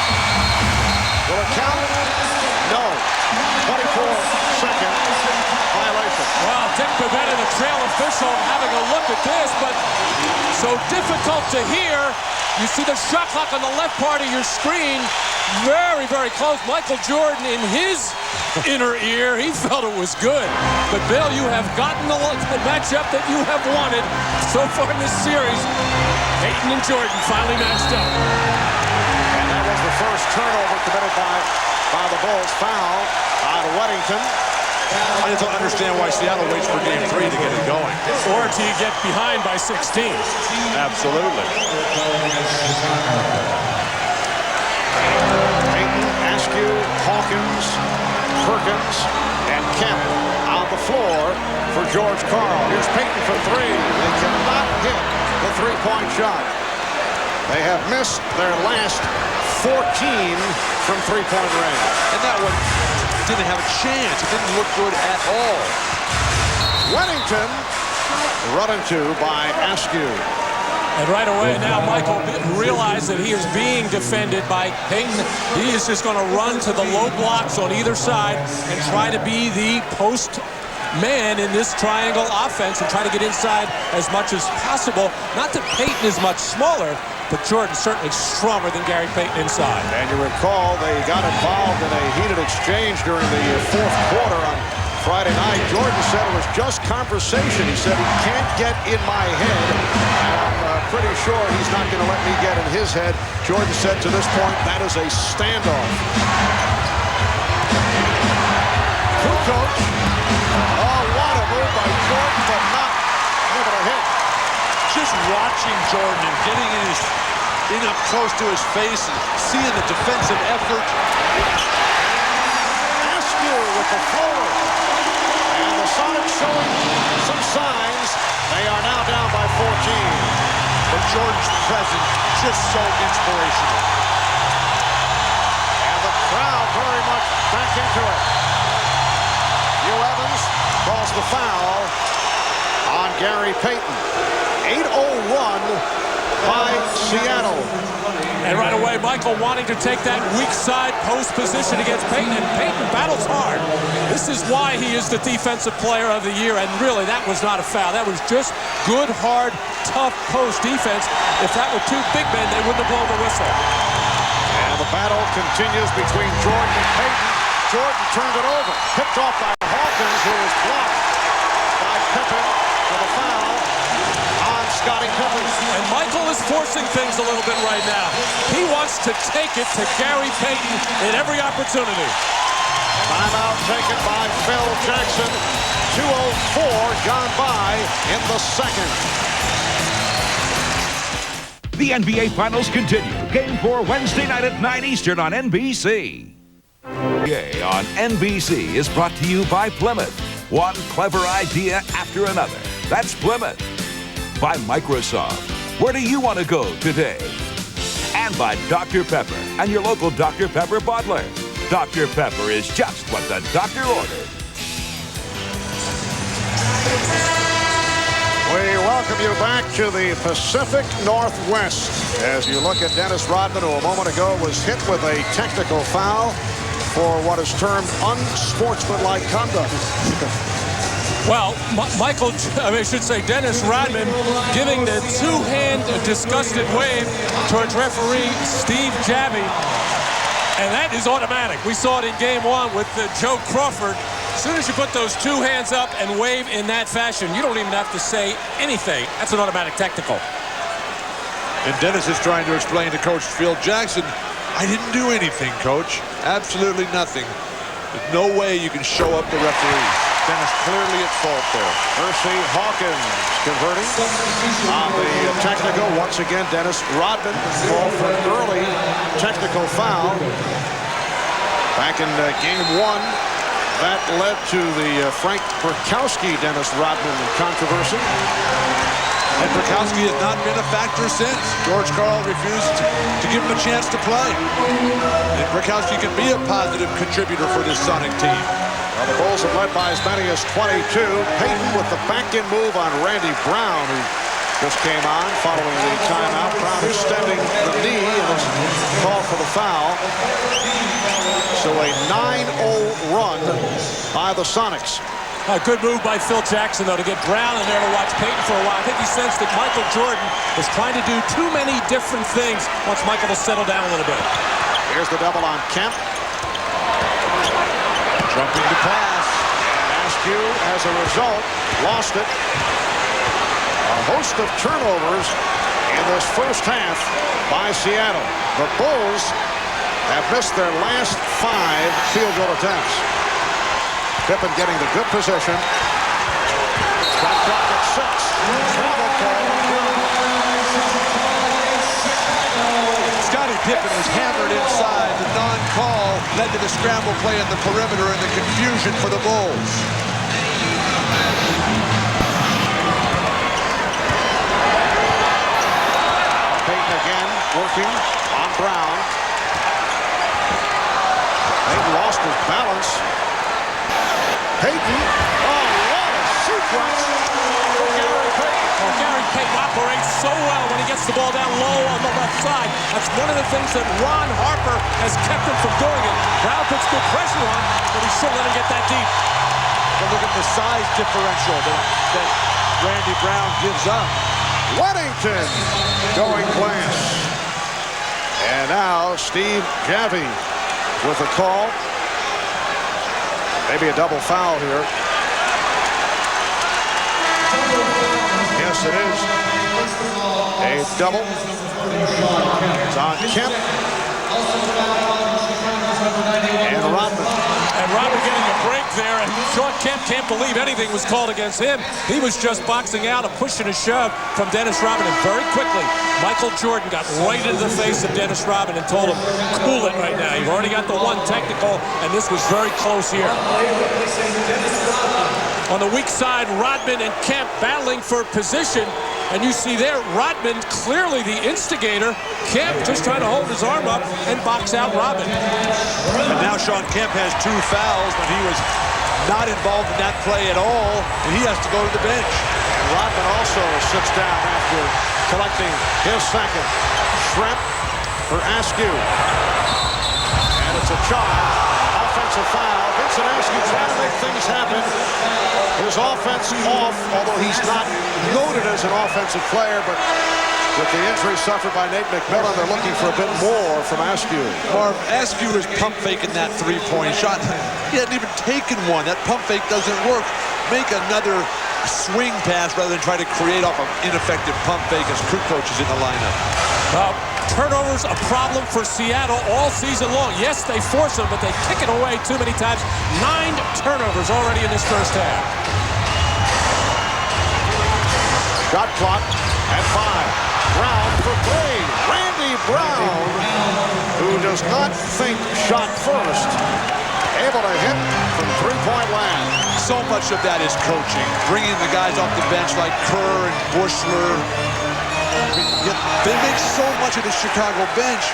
Will it count? No. 24-second violation. Well, Dick Bavetta, the trail official, having a look at this, but so difficult to hear. You see the shot clock on the left part of your screen. Very, very close. Michael Jordan, in his inner ear, he felt it was good. But, Bill, you have gotten the matchup that you have wanted so far in this series. Payton and Jordan finally matched up. And that was the first turnover committed by the Bulls. Foul on Wennington. I just don't understand why Seattle waits for game 3 to get it going. Or to get behind by 16. Absolutely. Payton, Askew, Hawkins, Perkins, and Kemp on the floor for George Karl. Here's Payton for 3. They cannot hit the 3-point shot. They have missed their last 14 from 3-point range. And that one didn't have a chance. It didn't look good at all. Wennington run into by Askew. And right away now Michael realized that he is being defended by Payton. He is just going to run to the low blocks on either side and try to be the post man in this triangle offense and try to get inside as much as possible. Not that Payton is much smaller, but Jordan's certainly stronger than Gary Payton inside. And you recall they got involved in a heated exchange during the fourth quarter on Friday night. Jordan said it was just conversation. He said he can't get in my head, and I'm pretty sure he's not going to let me get in his head. Jordan said to this point, that is a standoff. Kukoc. Oh, what a move by Jordan, but not able to hit. Just watching Jordan and getting in up close to his face and seeing the defensive effort. Askew with the floor. And the Sonics showing some signs. They are now down by 14. But Jordan's presence just so inspirational. And the crowd very much back into it. Hugh Evans calls the foul on Gary Payton. 8:01 by Seattle. And right away, Michael wanting to take that weak side post position against Payton, and Payton battles hard. This is why he is the defensive player of the year, and really, that was not a foul. That was just good, hard, tough post defense. If that were 2 big men, they wouldn't have blown the whistle. And the battle continues between Jordan and Payton. Jordan turned it over, picked off by Hawkins, who was blocked by Pippen for the foul on Scottie Pippen. And Michael is forcing things a little bit right now. He wants to take it to Gary Payton in every opportunity. Timeout taken by Phil Jackson. 2:04 gone by in the second. The NBA Finals continue. Game 4 Wednesday night at 9 Eastern on NBC. On NBC is brought to you by Plymouth. One clever idea after another. That's Plymouth. By Microsoft. Where do you want to go today? And by Dr. Pepper and your local Dr. Pepper bottler. Dr. Pepper is just what the doctor ordered. We welcome you back to the Pacific Northwest as you look at Dennis Rodman, who a moment ago was hit with a technical foul for what is termed unsportsmanlike conduct. Well, I should say Dennis Rodman giving the two-hand disgusted wave towards referee Steve Javie. And that is automatic. We saw it in game 1 with Joe Crawford. As soon as you put those two hands up and wave in that fashion, you don't even have to say anything. That's an automatic technical. And Dennis is trying to explain to Coach Phil Jackson, I didn't do anything, Coach. Absolutely nothing. There's no way you can show up the referees. Dennis clearly at fault there. Percy Hawkins converting on the technical. Once again, Dennis Rodman called for an early technical foul. Back in game 1, that led to the Frank Burkowski-Dennis Rodman controversy. And Bukowski has not been a factor since. George Karl refused to give him a chance to play. And Bukowski can be a positive contributor for this Sonic team. Well, the Bulls have led by as many as 22. Payton with the back-in move on Randy Brown, who just came on following the timeout. Brown extending the knee and is called for the foul. So a 9-0 run by the Sonics. A good move by Phil Jackson, though, to get Brown in there to watch Payton for a while. I think he sensed that Michael Jordan was trying to do too many different things once Michael will settle down a little bit. Here's the double on Kemp. Jumping to pass. Askew, as a result, lost it. A host of turnovers in this first half by Seattle. The Bulls have missed their last 5 field goal attempts. Pippen getting the good position. Shot clock at 6. Travel call. Scottie Pippen was hammered inside. The non-call led to the scramble play in the perimeter and the confusion for the Bulls. Payton again working on Brown. Payton lost his balance. Payton, oh, what a sequence for Gary Payton. Well, Gary Payton operates so well when he gets the ball down low on the left side. That's one of the things that Ron Harper has kept him from doing it. Brown puts good pressure on, but he shouldn't let him get that deep. But look at the size differential that Randy Brown gives up. Weddington going glass. And now Steve Javie with a call. Maybe a double foul here. Yes, it is. A double. It's on Kemp. And Rodman. And Rodman getting a break there, and Shawn Kemp can't believe anything was called against him. He was just boxing out, a push and a shove from Dennis Rodman, and very quickly, Michael Jordan got right into the face of Dennis Rodman and told him, cool it right now. You've already got the one technical, and this was very close here. On the weak side, Rodman and Kemp battling for position. And you see there, Rodman clearly the instigator. Kemp just trying to hold his arm up and box out Rodman. And now Shawn Kemp has 2 fouls when he was not involved in that play at all, and he has to go to the bench. Rodman also sits down after collecting his second. Shrimp for Askew. And it's a charge. Offensive foul. Vincent Askew trying to make things happen. His offense off, although he's not noted as an offensive player, but with the injury suffered by Nate McMillan, they're looking for a bit more from Askew. Marv, Askew is pump faking that 3-point shot. He hadn't even taken one. That pump fake doesn't work. Make another swing pass rather than try to create off an ineffective pump fake as Kukoc is in the lineup. Turnovers a problem for Seattle all season long. Yes, they force them, but they kick it away too many times. 9 turnovers already in this first half. Shot clock at 5. Brown for 3. Randy Brown, who does not think shot first, able to hit from 3-point land. So much of that is coaching, bringing the guys off the bench like Kerr and Bushler. They make so much of the Chicago bench,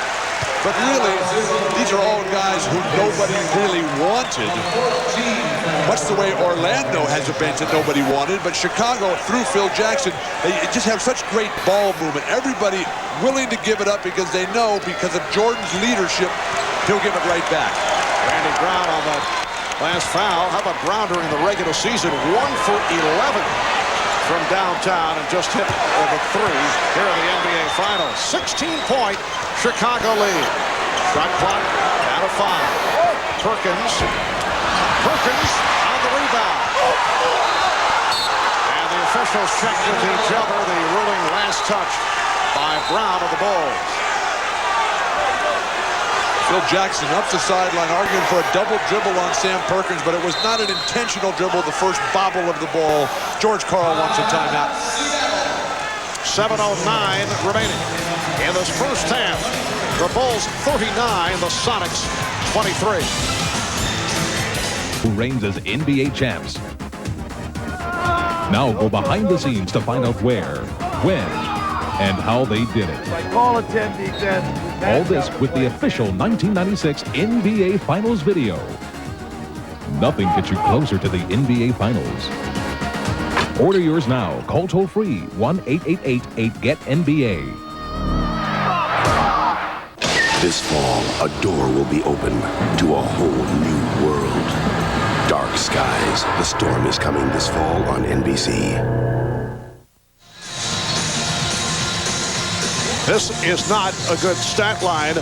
but really, these are all guys who nobody really wanted. Much the way Orlando has a bench that nobody wanted, but Chicago, through Phil Jackson, they just have such great ball movement. Everybody willing to give it up because they know, because of Jordan's leadership, he'll give it right back. Randy Brown on that last foul. How about Brown during the regular season? 1 for 11 from downtown and just hit the 3 here in the NBA Finals. 16-point Chicago lead. Shot clock down to 5. Perkins on the rebound. And the officials check with each other. The ruling last touch by Brown of the Bulls. Phil Jackson up the sideline arguing for a double dribble on Sam Perkins, but it was not an intentional dribble, the first bobble of the ball. George Karl wants a timeout. 7:09 remaining in this first half. The Bulls 39, the Sonics 23. Who reigns as NBA champs. Now go behind the scenes to find out where, when, and how they did it. Call a 10 defense. All this with the official 1996 NBA Finals video. Nothing gets you closer to the NBA Finals. Order yours now. Call toll-free 1-888-8-GET-NBA. This fall, a door will be open to a whole new world. Dark Skies. The Storm is coming this fall on NBC. This is not a good stat line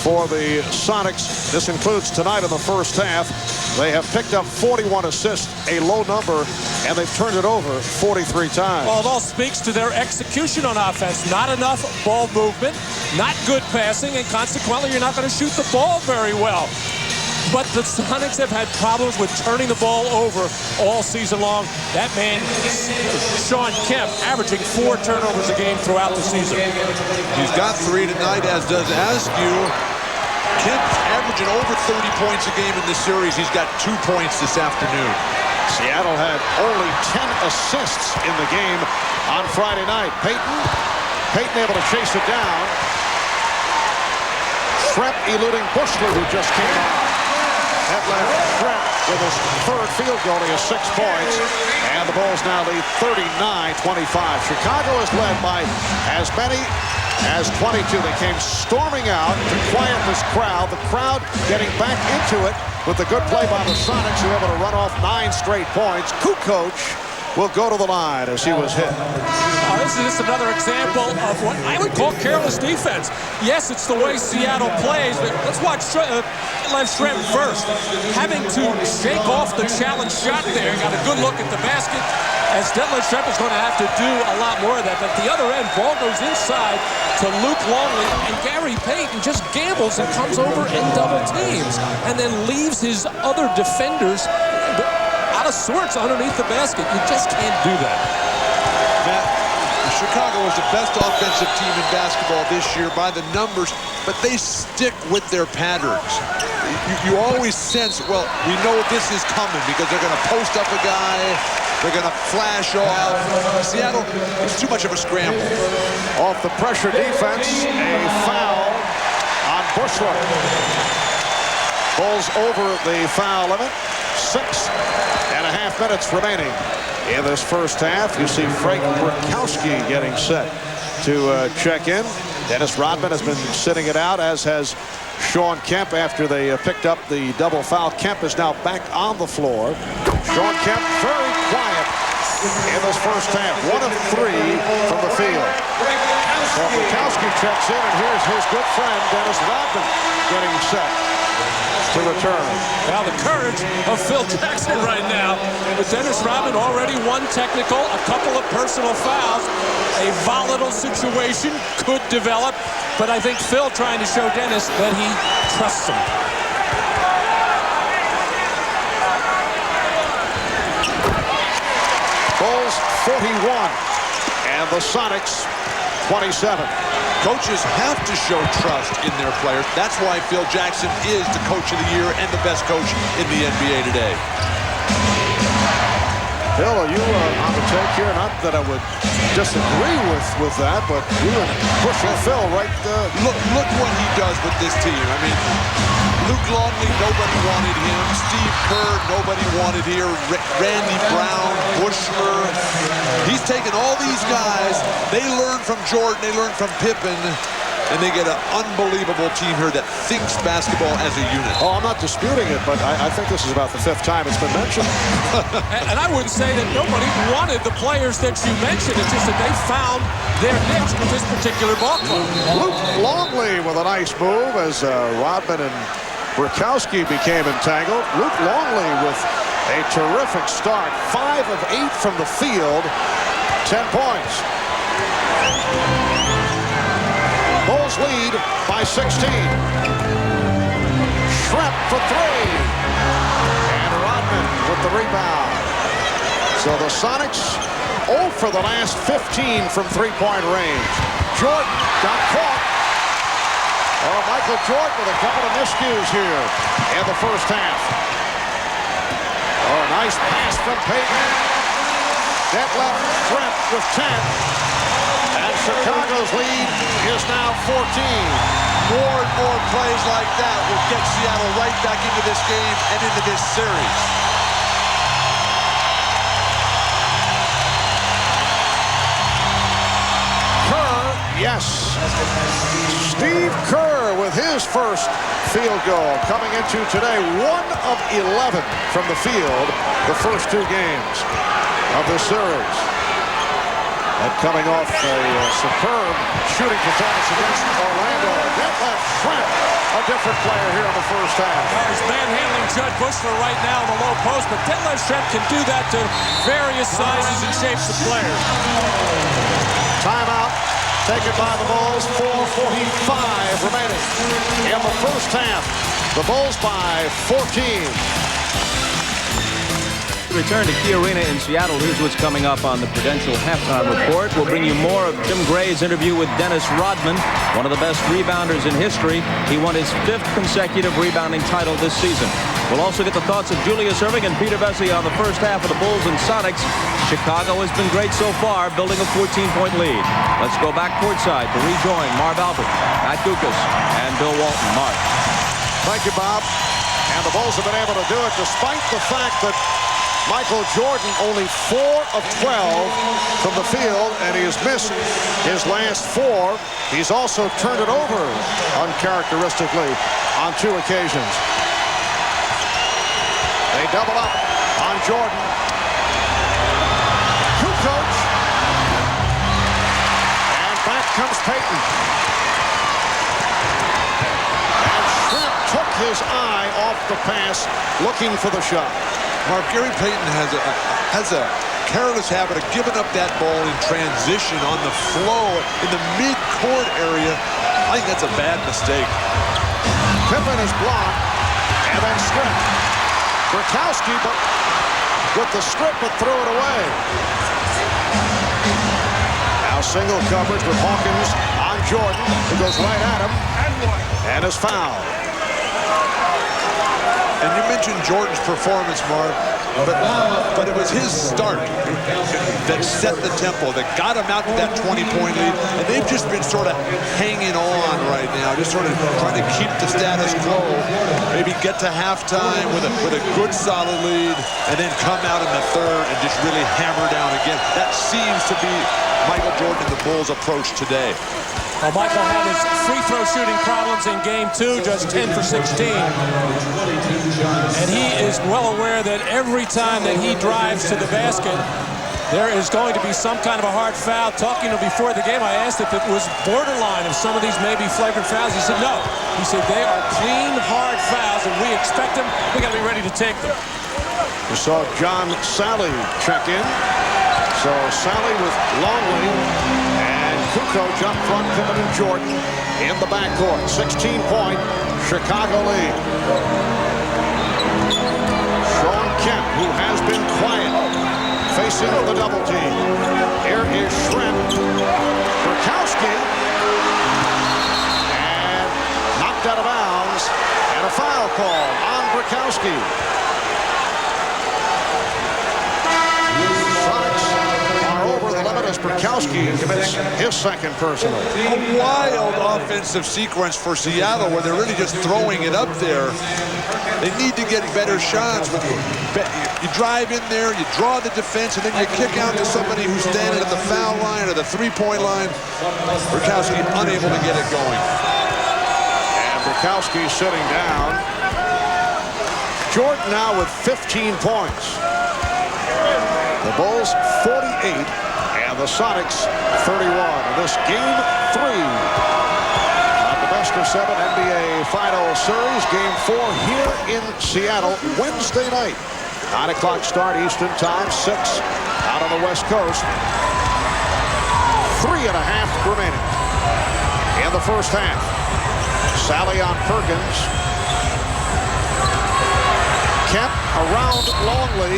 for the Sonics. This includes tonight in the first half. They have picked up 41 assists, a low number, and they've turned it over 43 times. Well, it all speaks to their execution on offense. Not enough ball movement, not good passing, and consequently, you're not going to shoot the ball very well. But the Sonics have had problems with turning the ball over all season long. That man, Shawn Kemp, averaging 4 turnovers a game throughout the season. He's got 3 tonight, as does Askew. Kemp averaging over 30 points a game in this series. He's got 2 points this afternoon. Seattle had only 10 assists in the game on Friday night. Payton able to chase it down. Shrimp eluding Bushler, who just came out. That left Shrimp with his 3rd field goal. He has 6 points. And the Bulls now lead 39-25. Chicago is led by as many as 22. They came storming out to quiet this crowd. The crowd getting back into it with the good play by the Sonics, who were able to run off 9 straight points. Kukoc will go to the line as he was hit. This is just another example of what I would call careless defense. Yes, it's the way Seattle plays, but let's watch Shrimp first. Having to shake off the challenge shot there, got a good look at the basket, as Shrimp is going to have to do a lot more of that. But at the other end, ball goes inside to Luke Longley, and Gary Payton just gambles and comes over and double teams, and then leaves his other defenders out of sorts underneath the basket. You just can't do that. Matt, Chicago is the best offensive team in basketball this year by the numbers, but they stick with their patterns. You always sense, well, we know this is coming because they're going to post up a guy, they're going to flash off. Seattle, it's too much of a scramble. Off the pressure defense, a foul on Bushler. Bulls over the foul limit. 6.5 minutes remaining in this first half. You see Frank Burkowski getting set to check in. Dennis Rodman has been sitting it out, as has Shawn Kemp after they picked up the double foul. Kemp is now back on the floor. Shawn Kemp very quiet in this first half. 1 of 3 from the field. So Burkowski checks in, and here's his good friend Dennis Rodman getting set. to return. Now the courage of Phil Jackson right now. But Dennis Rodman already one technical, a couple of personal fouls. A volatile situation could develop. But I think Phil trying to show Dennis that he trusts him. Bulls 41 and the Sonics 27. Coaches have to show trust in their players. That's why Phil Jackson is the coach of the year and the best coach in the NBA today. Phil, are you on the take here? Not that I would disagree with that, but you were pushing Phil right. Look what he does with this team. I mean, Luke Longley, nobody wanted him. Steve Kerr, nobody wanted here. Randy Brown, Bushler. He's taken all these guys. They learn from Jordan. They learn from Pippen. And they get an unbelievable team here that thinks basketball as a unit. Oh, I'm not disputing it, but I think this is about the 5th time it's been mentioned. And I wouldn't say that nobody wanted the players that you mentioned. It's just that they found their niche with this particular ball club. Luke Longley with a nice move as Rodman and Burkowski became entangled. Luke Longley with a terrific start. 5 of 8 from the field. 10 points. Bulls lead by 16. Schrempf for 3. And Rodman with the rebound. So the Sonics 0 for the last 15 from three-point range. Jordan got caught. Oh, Michael Jordan with a couple of miscues here in the first half. Oh, nice pass from Payton. That left Schrempf with 10. And Chicago's lead is now 14. More and more plays like that will get Seattle right back into this game and into this series. Kerr, yes. Steve Kerr with his first field goal coming into today. 1 of 11 from the field the first 2 games of this series. And coming off a superb shooting performance against Orlando. That left Schrempf, a different player here in the first half. There's manhandling Judd Bushler right now in the low post, but Detlef Schrempf can do that to various sizes and shapes of players. Timeout taken by the Bulls. 4:45 remaining in the first half. The Bulls by 14. Return to Key Arena in Seattle. Here's what's coming up on the Prudential Halftime Report. We'll bring you more of Jim Gray's interview with Dennis Rodman, one of the best rebounders in history. He won his 5th consecutive rebounding title this season. We'll also get the thoughts of Julius Erving and Peter Vesey on the first half of the Bulls and Sonics. Chicago has been great so far, building a 14-point lead. Let's go back courtside to rejoin Marv Albert, Matt Dukas, and Bill Walton. Marv. Thank you, Bob. And the Bulls have been able to do it despite the fact that Michael Jordan only 4 of 12 from the field, and he has missed his last 4. He's also turned it over uncharacteristically on 2 occasions. They double up on Jordan. Kukoc. And back comes Payton. And Schrempf took his eye off the pass, looking for the shot. Mark, Gary Payton has a careless habit of giving up that ball in transition on the flow in the mid-court area. I think that's a bad mistake. Pippen is blocked, and then Schrempf. Burkowski, but with the strip, but threw it away. Now single coverage with Hawkins on Jordan, who goes right at him, and is fouled. And you mentioned Jordan's performance, Mark, but it was his start that set the tempo, that got him out to that 20-point lead. And they've just been sort of hanging on right now, just sort of trying to keep the status quo. Maybe get to halftime with a good solid lead, and then come out in the third and just really hammer down again. That seems to be Michael Jordan and the Bulls' approach today. Well, Michael had his free throw shooting problems in game 2, just 10 for 16. And he is well aware that every time that he drives to the basket, there is going to be some kind of a hard foul. Talking to him before the game, I asked if it was borderline of some of these maybe flagrant fouls. He said no. He said they are clean, hard fouls, and we expect them. We got to be ready to take them. We saw John Sally check in. So Sally with Longley and Kukoc up front, Pippen and Jordan in the backcourt. 16-point Chicago lead. Shawn Kemp, who has been quiet, facing the double team. Here is Shrimp. Burkowski. And knocked out of bounds. And a foul call on Burkowski. As Burkowski commits his second personal. A wild offensive sequence for Seattle where they're really just throwing it up there. They need to get better shots. You drive in there, you draw the defense, and then you kick out to somebody who's standing at the foul line or the three-point line. Burkowski unable to get it going. And Burkowski sitting down. Jordan now with 15 points. The Bulls 48. And the Sonics 31. This game 3 of the best of 7 NBA Final Series. Game 4 here in Seattle Wednesday night. 9 o'clock start Eastern Time. 6 out on the West Coast. 3.5 remaining in the first half. Sally on Perkins. Kemp around Longley.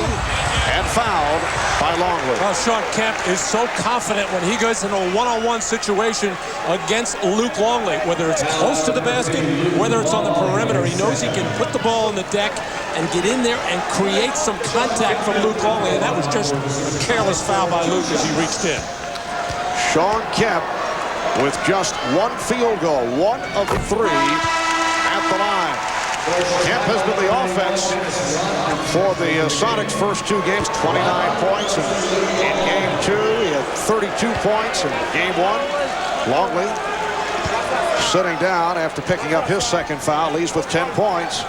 And fouled by Longley. Well, Shawn Kemp is so confident when he goes into a one-on-one situation against Luke Longley, whether it's close to the basket, whether it's on the perimeter. He knows he can put the ball on the deck and get in there and create some contact from Luke Longley, and that was just a careless foul by Luke as he reached in. Shawn Kemp with just 1 field goal, 1 of 3 at the line. Kemp has been the offense for the Sonics' first 2 games, 29 points. And in game 2, he had 32 points in game 1. Longley sitting down after picking up his second foul, leaves with 10 points.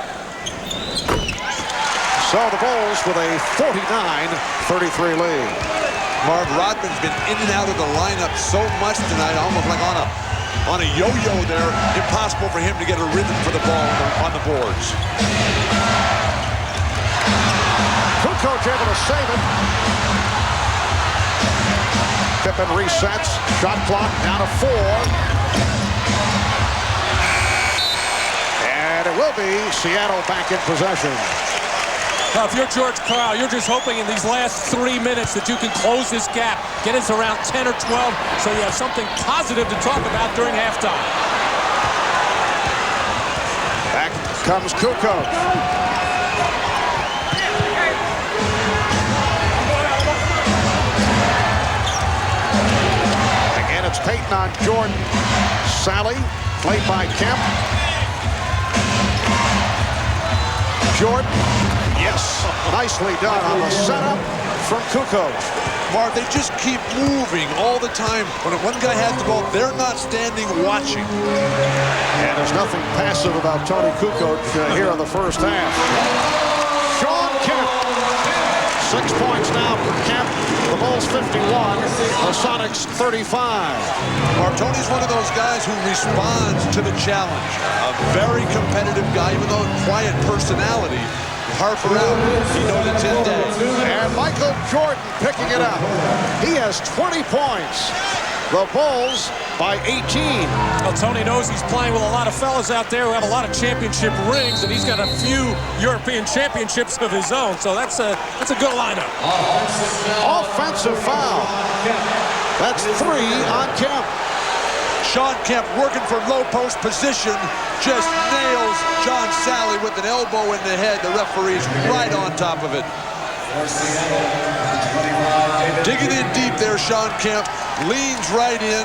So the Bulls with a 49-33 lead. Marv, Rodman's been in and out of the lineup so much tonight, almost like on a yo-yo there. Impossible for him to get a rhythm for the ball on the boards. Kukoc able to save it. Pippen resets. Shot clock down to 4. And it will be Seattle back in possession. Now, if you're George Karl, you're just hoping in these last 3 minutes that you can close this gap, get us around 10 or 12, so you have something positive to talk about during halftime. Back comes Kukoc. Again, it's Payton on Jordan. Sally, played by Kemp. Jordan. Yes, nicely done on the setup from Kukoc. Marv, they just keep moving all the time. When one guy has the ball, they're not standing watching. And there's nothing passive about Tony Kukoc here in the first half. Shawn Kemp. 6 points now for Kemp. The Bulls 51, the Sonics 35. Marv, Tony's one of those guys who responds to the challenge. A very competitive guy, even though quiet personality. Harper out. He knows it's his day. And Michael Jordan picking it up. He has 20 points. The Bulls by 18. Well, Tony knows he's playing with a lot of fellas out there who have a lot of championship rings, and he's got a few European championships of his own. So that's a good lineup. Offensive foul. That's 3 on Kemp. Shawn Kemp working for low post position, just nails John Sally with an elbow in the head. The referee's right on top of it. Digging in deep there, Shawn Kemp leans right in.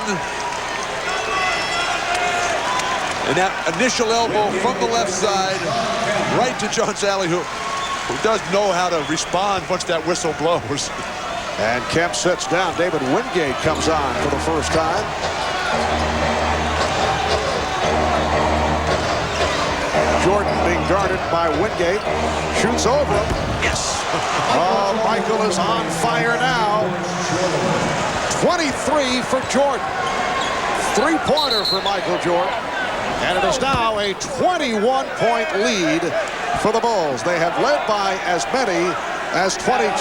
And that initial elbow from the left side, right to John Sally, who does know how to respond once that whistle blows. And Kemp sits down. David Wingate comes on for the first time. Jordan being guarded by Wingate. Shoots over him. Yes. Oh, Michael is on fire now. 23 for Jordan. Three-pointer for Michael Jordan. And it is now a 21-point lead for the Bulls. They have led by as many as 22.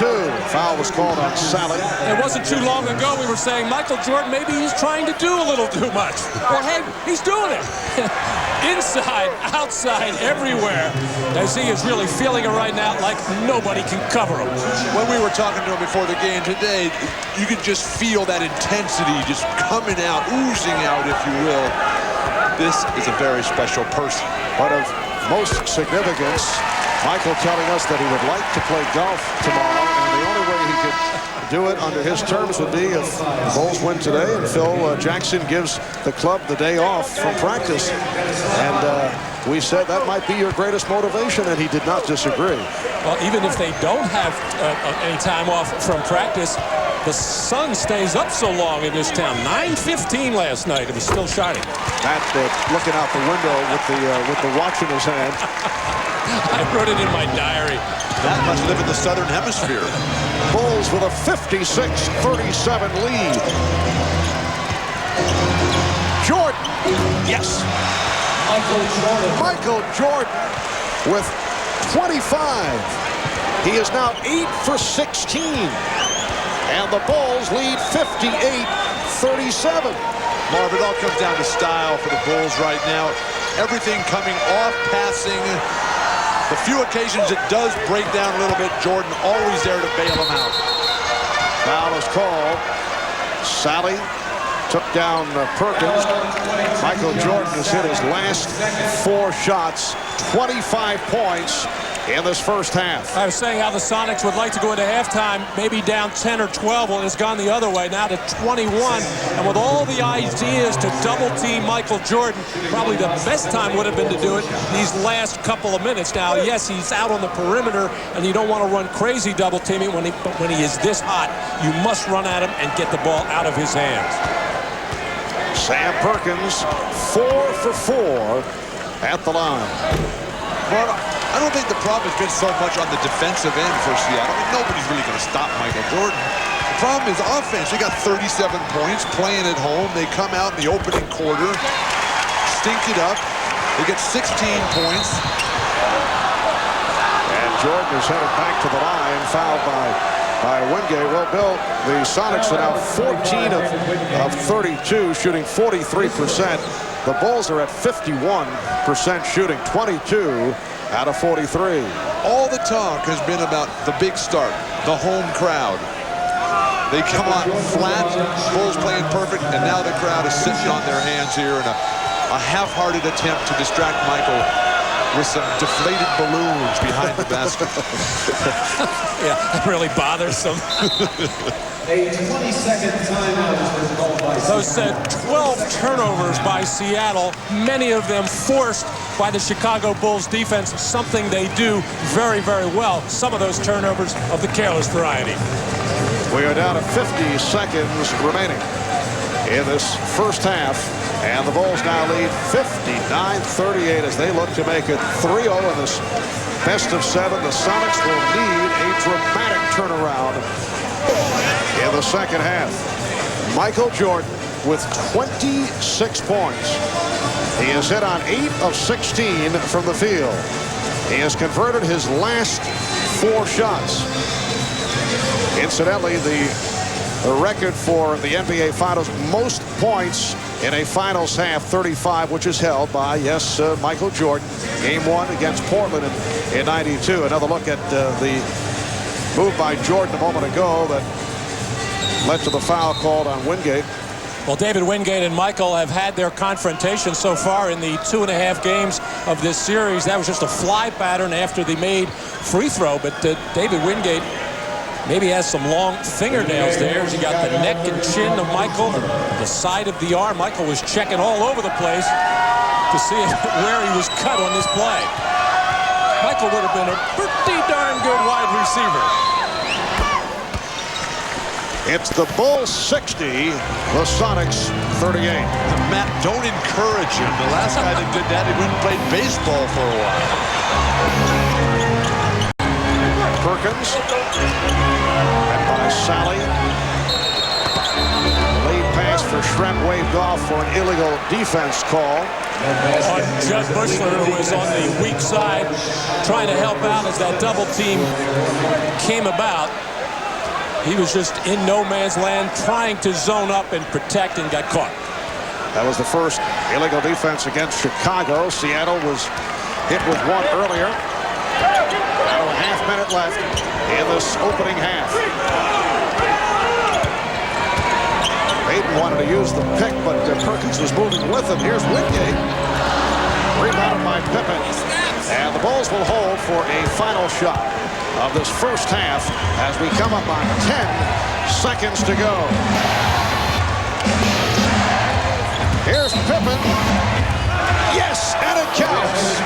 Foul was called on Sally. It wasn't too long ago we were saying Michael Jordan, maybe he's trying to do a little too much. Well, hey, he's doing it. Inside, outside, everywhere. As he is really feeling it right now like nobody can cover him. When we were talking to him before the game today, you could just feel that intensity just coming out, oozing out, if you will. This is a very special person. But of most significance, Michael telling us that he would like to play golf tomorrow, and the only way he could do it under his terms would be if the Bulls win today and Phil Jackson gives the club the day off from practice. And we said that might be your greatest motivation, and he did not disagree. Well, even if they don't have any time off from practice, the sun stays up so long in this town. 9:15 last night. It was still shining. Matt looking out the window with the watch in his hand. I wrote it in my diary. That must live in the southern hemisphere. Bulls with a 56-37 lead. Jordan. Yes. Michael Jordan with 25. He is now 8 for 16. And the Bulls lead 58-37. Marv, it all comes down to style for the Bulls right now. Everything coming off, passing. The few occasions it does break down a little bit, Jordan always there to bail him out. Foul is called. Sally took down Perkins. Michael Jordan has hit his last 4 shots, 25 points in this first half. I was saying how the Sonics would like to go into halftime, maybe down 10 or 12. Well, it's gone the other way, now to 21. And with all the ideas to double-team Michael Jordan, probably the best time would have been to do it these last couple of minutes. Now, yes, he's out on the perimeter, and you don't want to run crazy double-teaming but when he is this hot, you must run at him and get the ball out of his hands. Sam Perkins, 4 for 4 at the line. Well, I don't think the problem has been so much on the defensive end for Seattle. I mean, nobody's really going to stop Michael Jordan. The problem is offense. They got 37 points playing at home. They come out in the opening quarter, stink it up. They get 16 points. And Jordan is headed back to the line, fouled by Wingate. Well, Bill, the Sonics are now 14 of 32, shooting 43%. The Bulls are at 51% shooting, 22 out of 43. All the talk has been about the big start, the home crowd. They come on flat, Bulls playing perfect, and now the crowd is sitting on their hands here in a half-hearted attempt to distract Michael with some deflated balloons behind the basket. Yeah, that really bothersome. A 20-second timeout has been called by those 12 turnovers by Seattle, many of them forced by the Chicago Bulls defense, something they do very, very well. Some of those turnovers of the careless variety. We are down to 50 seconds remaining in this first half, and the Bulls now lead 59-38 as they look to make it 3-0 in this best of 7. The Sonics will need a dramatic turnaround in the second half. Michael Jordan with 26 points. He has hit on 8 of 16 from the field. He has converted his last 4 shots. Incidentally, the record for the NBA Finals most points in a finals half, 35, which is held by, yes, Michael Jordan. Game 1 against Portland in 92. Another look at the move by Jordan a moment ago that led to the foul called on Wingate. Well, David Wingate and Michael have had their confrontation so far in the 2.5 games of this series. That was just a fly pattern after the made free throw, but David Wingate maybe has some long fingernails there. He got the neck and chin of Michael, the side of the arm. Michael was checking all over the place to see where he was cut on this play. Michael would have been a pretty darn good wide receiver. It's the Bulls 60, the Sonics 38. Matt, don't encourage him. The last guy that did that, he went and played baseball for a while. Perkins, and by Sally. Lead pass for Schrempf waved off for an illegal defense call. On Jud Bushler, who was on the weak side, trying to help out as that double team came about. He was just in no man's land, trying to zone up and protect, and got caught. That was the first illegal defense against Chicago. Seattle was hit with one earlier. Now a half minute left in this opening half. Payton wanted to use the pick, but Perkins was moving with him. Here's Wingate. Rebounded by Pippen. And the Bulls will hold for a final shot of this first half as we come up on 10 seconds to go. Here's Pippen. Yes, and it counts.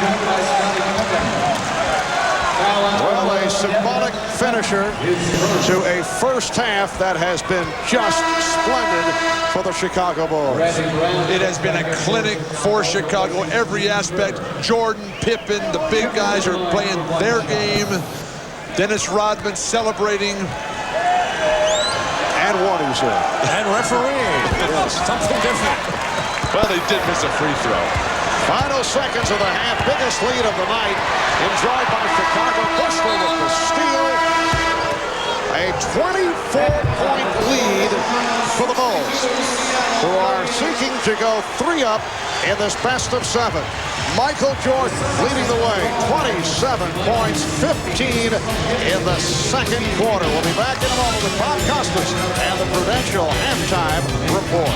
Well, a symbolic finisher to a first half that has been just splendid for the Chicago Bulls. It has been a clinic for Chicago. Every aspect. Jordan, Pippen, the big guys are playing their game. Dennis Rodman celebrating. And Warney's here. And refereeing. Yes. Something different. Well, they did miss a free throw. Final seconds of the half. Biggest lead of the night. Enjoyed by Chicago. Bushler with the steal. A 24-point lead for the Bulls, who are seeking to go 3 up in this best of 7. Michael Jordan leading the way. 27 points, 15 in the second quarter. We'll be back in a moment with Bob Costas and the Prudential halftime report.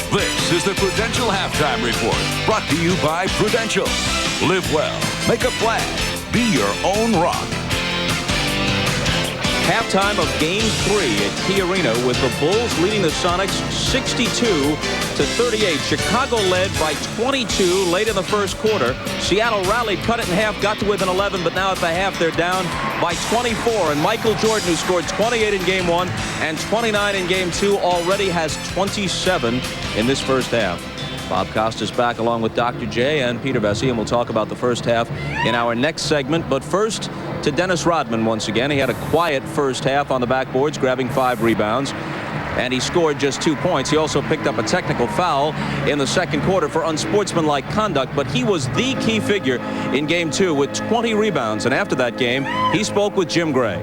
This is the Prudential Halftime Report, brought to you by Prudential. Live well, make a plan, be your own rock. Halftime of Game 3 at Key Arena with the Bulls leading the Sonics 62-38. Chicago led by 22 late in the first quarter. Seattle rallied, cut it in half, got to within 11, but now at the half they're down by 24. And Michael Jordan, who scored 28 in Game 1 and 29 in Game 2, already has 27 in this first half. Bob Costas back along with Dr. J and Peter Vesey, and we'll talk about the first half in our next segment. But first, to Dennis Rodman once again. He had a quiet first half on the backboards, grabbing 5 rebounds, and he scored just 2 points. He also picked up a technical foul in the second quarter for unsportsmanlike conduct, but he was the key figure in Game 2 with 20 rebounds. And after that game, he spoke with Jim Gray.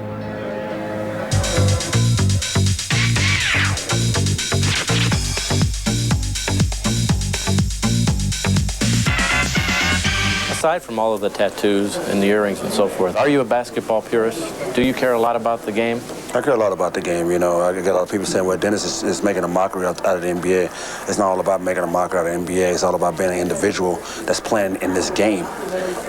Aside from all of the tattoos and the earrings and so forth, are you a basketball purist? Do you care a lot about the game? I care a lot about the game, you know. I get a lot of people saying, well, Dennis is making a mockery out of the NBA. It's not all about making a mockery out of the NBA. It's all about being an individual that's playing in this game.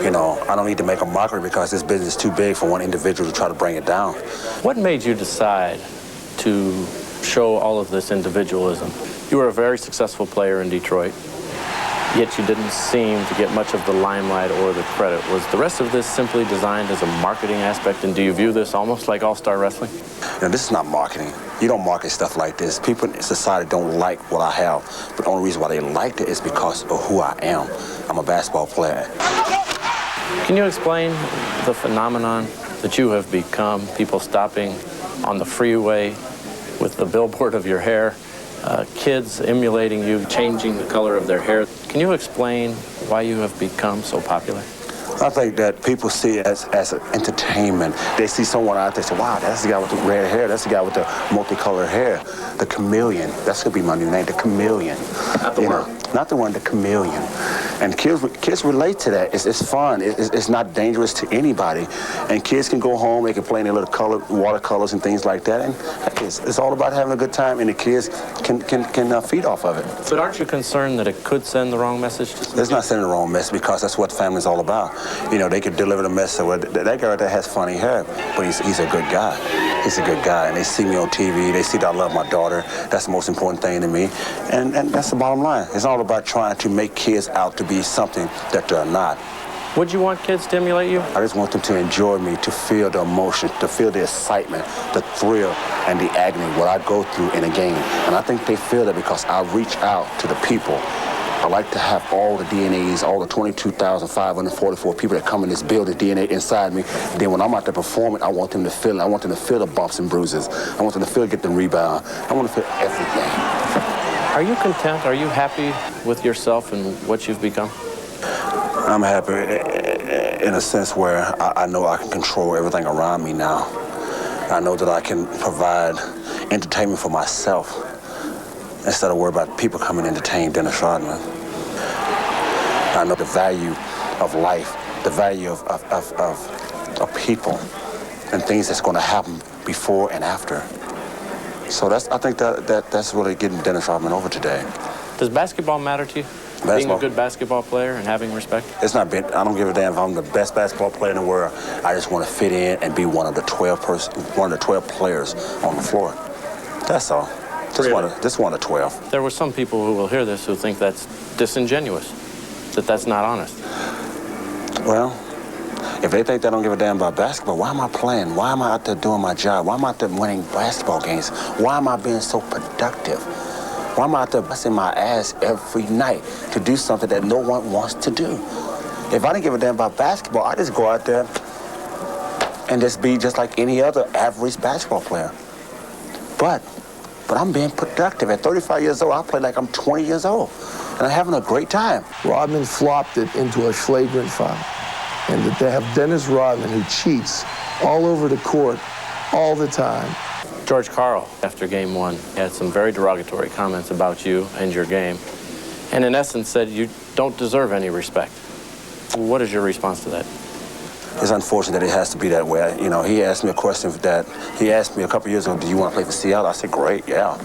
You know, I don't need to make a mockery because this business is too big for one individual to try to bring it down. What made you decide to show all of this individualism? You were a very successful player in Detroit, yet you didn't seem to get much of the limelight or the credit. Was the rest of this simply designed as a marketing aspect, and do you view this almost like All-Star Wrestling? You know, this is not marketing. You don't market stuff like this. People in society don't like what I have, but the only reason why they liked it is because of who I am. I'm a basketball player. Can you explain the phenomenon that you have become, people stopping on the freeway with the billboard of your hair, kids emulating you, changing the color of their hair? Can you explain why you have become so popular? I think that people see it as an entertainment. They see someone out there say, wow, that's the guy with the red hair. That's the guy with the multicolored hair. The chameleon. That's going to be my new name, the chameleon. Not the one. Not the one, the chameleon. And kids relate to that. It's fun. It's not dangerous to anybody. And kids can go home. They can play in their little watercolors and things like that. And it's all about having a good time, and the kids can feed off of it. But aren't you concerned that it could send the wrong message? It's not sending the wrong message because that's what family's all about. You know, they could deliver the message. Well, that guy right there has funny hair, but he's a good guy. He's a good guy, and they see me on TV. They see that I love my daughter. That's the most important thing to me, and that's the bottom line. It's all about trying to make kids out to be something that they're not. Would you want kids to emulate you? I just want them to enjoy me, to feel the emotion, to feel the excitement, the thrill, and the agony, what I go through in a game. And I think they feel that because I reach out to the people. I like to have all the DNAs, all the 22,544 people that come in this building, DNA inside me. Then when I'm out there performing, I want them to feel it. I want them to feel the bumps and bruises. I want them to feel, get the rebound. I want to feel everything. Are you content? Are you happy with yourself and what you've become? I'm happy in a sense where I know I can control everything around me now. I know that I can provide entertainment for myself instead of worry about people coming to entertain Dennis Rodman. I know the value of life, the value of people and things that's going to happen before and after. So I think that's really getting Dennis Rodman over today. Does basketball matter to you? Being a good basketball player and having respect? It's not big. I don't give a damn if I'm the best basketball player in the world. I just want to fit in and be one of the 12 players on the floor. That's all. Just one of 12. There were some people who will hear this who think that's disingenuous, that's not honest. Well, if they think they don't give a damn about basketball, why am I playing? Why am I out there doing my job? Why am I out there winning basketball games? Why am I being so productive? Why am I out there busting my ass every night to do something that no one wants to do? If I didn't give a damn about basketball, I'd just go out there and just be just like any other average basketball player. But I'm being productive. At 35 years old, I play like I'm 20 years old, and I'm having a great time. Rodman flopped it into a flagrant foul. And that they have Dennis Rodman, who cheats all over the court all the time. George Karl, after game one, had some very derogatory comments about you and your game, and in essence said you don't deserve any respect. What is your response to that? It's unfortunate that it has to be that way. You know, he asked me a question that he asked me a couple years ago, do you want to play for Seattle? I said, great, yeah,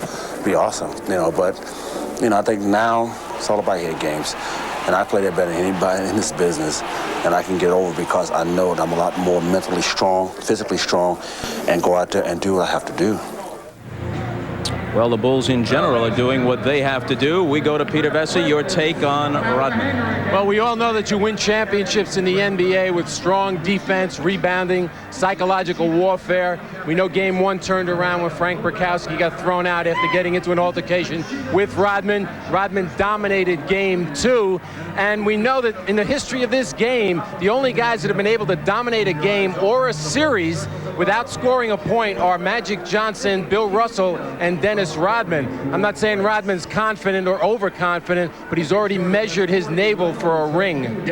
be awesome. You know, but, you know, I think now it's all about head games. And I play that better than anybody in this business. And I can get over because I know that I'm a lot more mentally strong, physically strong, and go out there and do what I have to do. Well, the Bulls in general are doing what they have to do. We go to Peter Vesey. Your take on Rodman. Well, we all know that you win championships in the NBA with strong defense, rebounding, psychological warfare. We know game one turned around when Frank Burkowski got thrown out after getting into an altercation with Rodman. Rodman dominated game two. And we know that in the history of this game, the only guys that have been able to dominate a game or a series without scoring a point are Magic Johnson, Bill Russell, and Dennis Rodman. I'm not saying Rodman's confident or overconfident, but he's already measured his navel for a ring.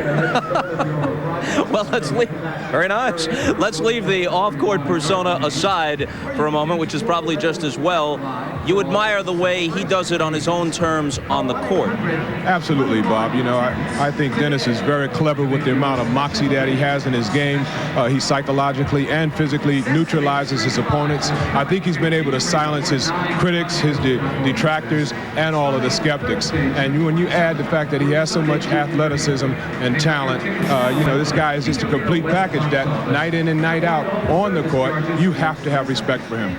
Well, let's leave. Very nice. Let's leave the off-court persona aside for a moment, which is probably just as well. You admire the way he does it on his own terms on the court. Absolutely, Bob. You know, I think Dennis is very clever with the amount of moxie that he has in his game. He psychologically and physically neutralizes his opponents. I think he's been able to silence his critics, his detractors, and all of the skeptics. And when you add the fact that he has so much athleticism and talent, you know, this guy is just a complete package that night in and night out on the court, you have to have respect for him.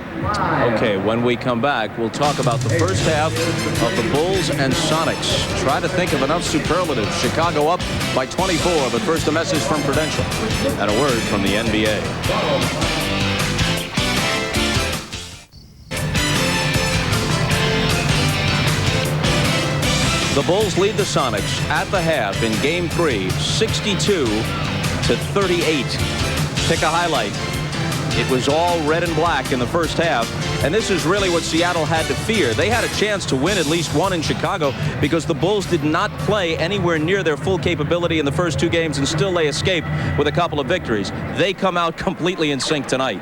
Okay, when we come back, we'll talk about the first half of the Bulls and Sonics. Try to think of enough superlatives. Chicago up by 24, but first a message from Prudential and a word from the NBA. The Bulls lead the Sonics at the half in Game 3, 62-38. Pick a highlight. It was all red and black in the first half, and this is really what Seattle had to fear. They had a chance to win at least one in Chicago because the Bulls did not play anywhere near their full capability in the first two games, and still they escaped with a couple of victories. They come out completely in sync tonight.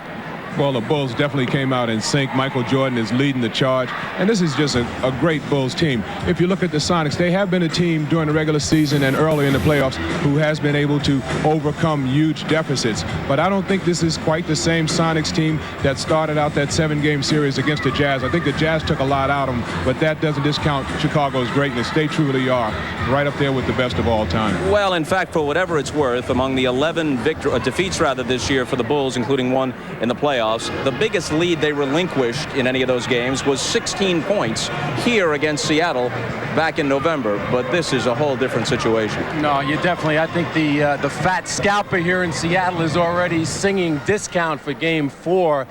Well, the Bulls definitely came out in sync. Michael Jordan is leading the charge, and this is just a great Bulls team. If you look at the Sonics, they have been a team during the regular season and early in the playoffs who has been able to overcome huge deficits. But I don't think this is quite the same Sonics team that started out that 7-game series against the Jazz. I think the Jazz took a lot out of them, but that doesn't discount Chicago's greatness. They truly are right up there with the best of all time. Well, in fact, for whatever it's worth, among the 11 defeats this year for the Bulls, including one in the playoffs, playoffs, the biggest lead they relinquished in any of those games was 16 points here against Seattle back in November. But this is a whole different situation. No, you definitely. I think the fat scalper here in Seattle is already singing discount for Game 4.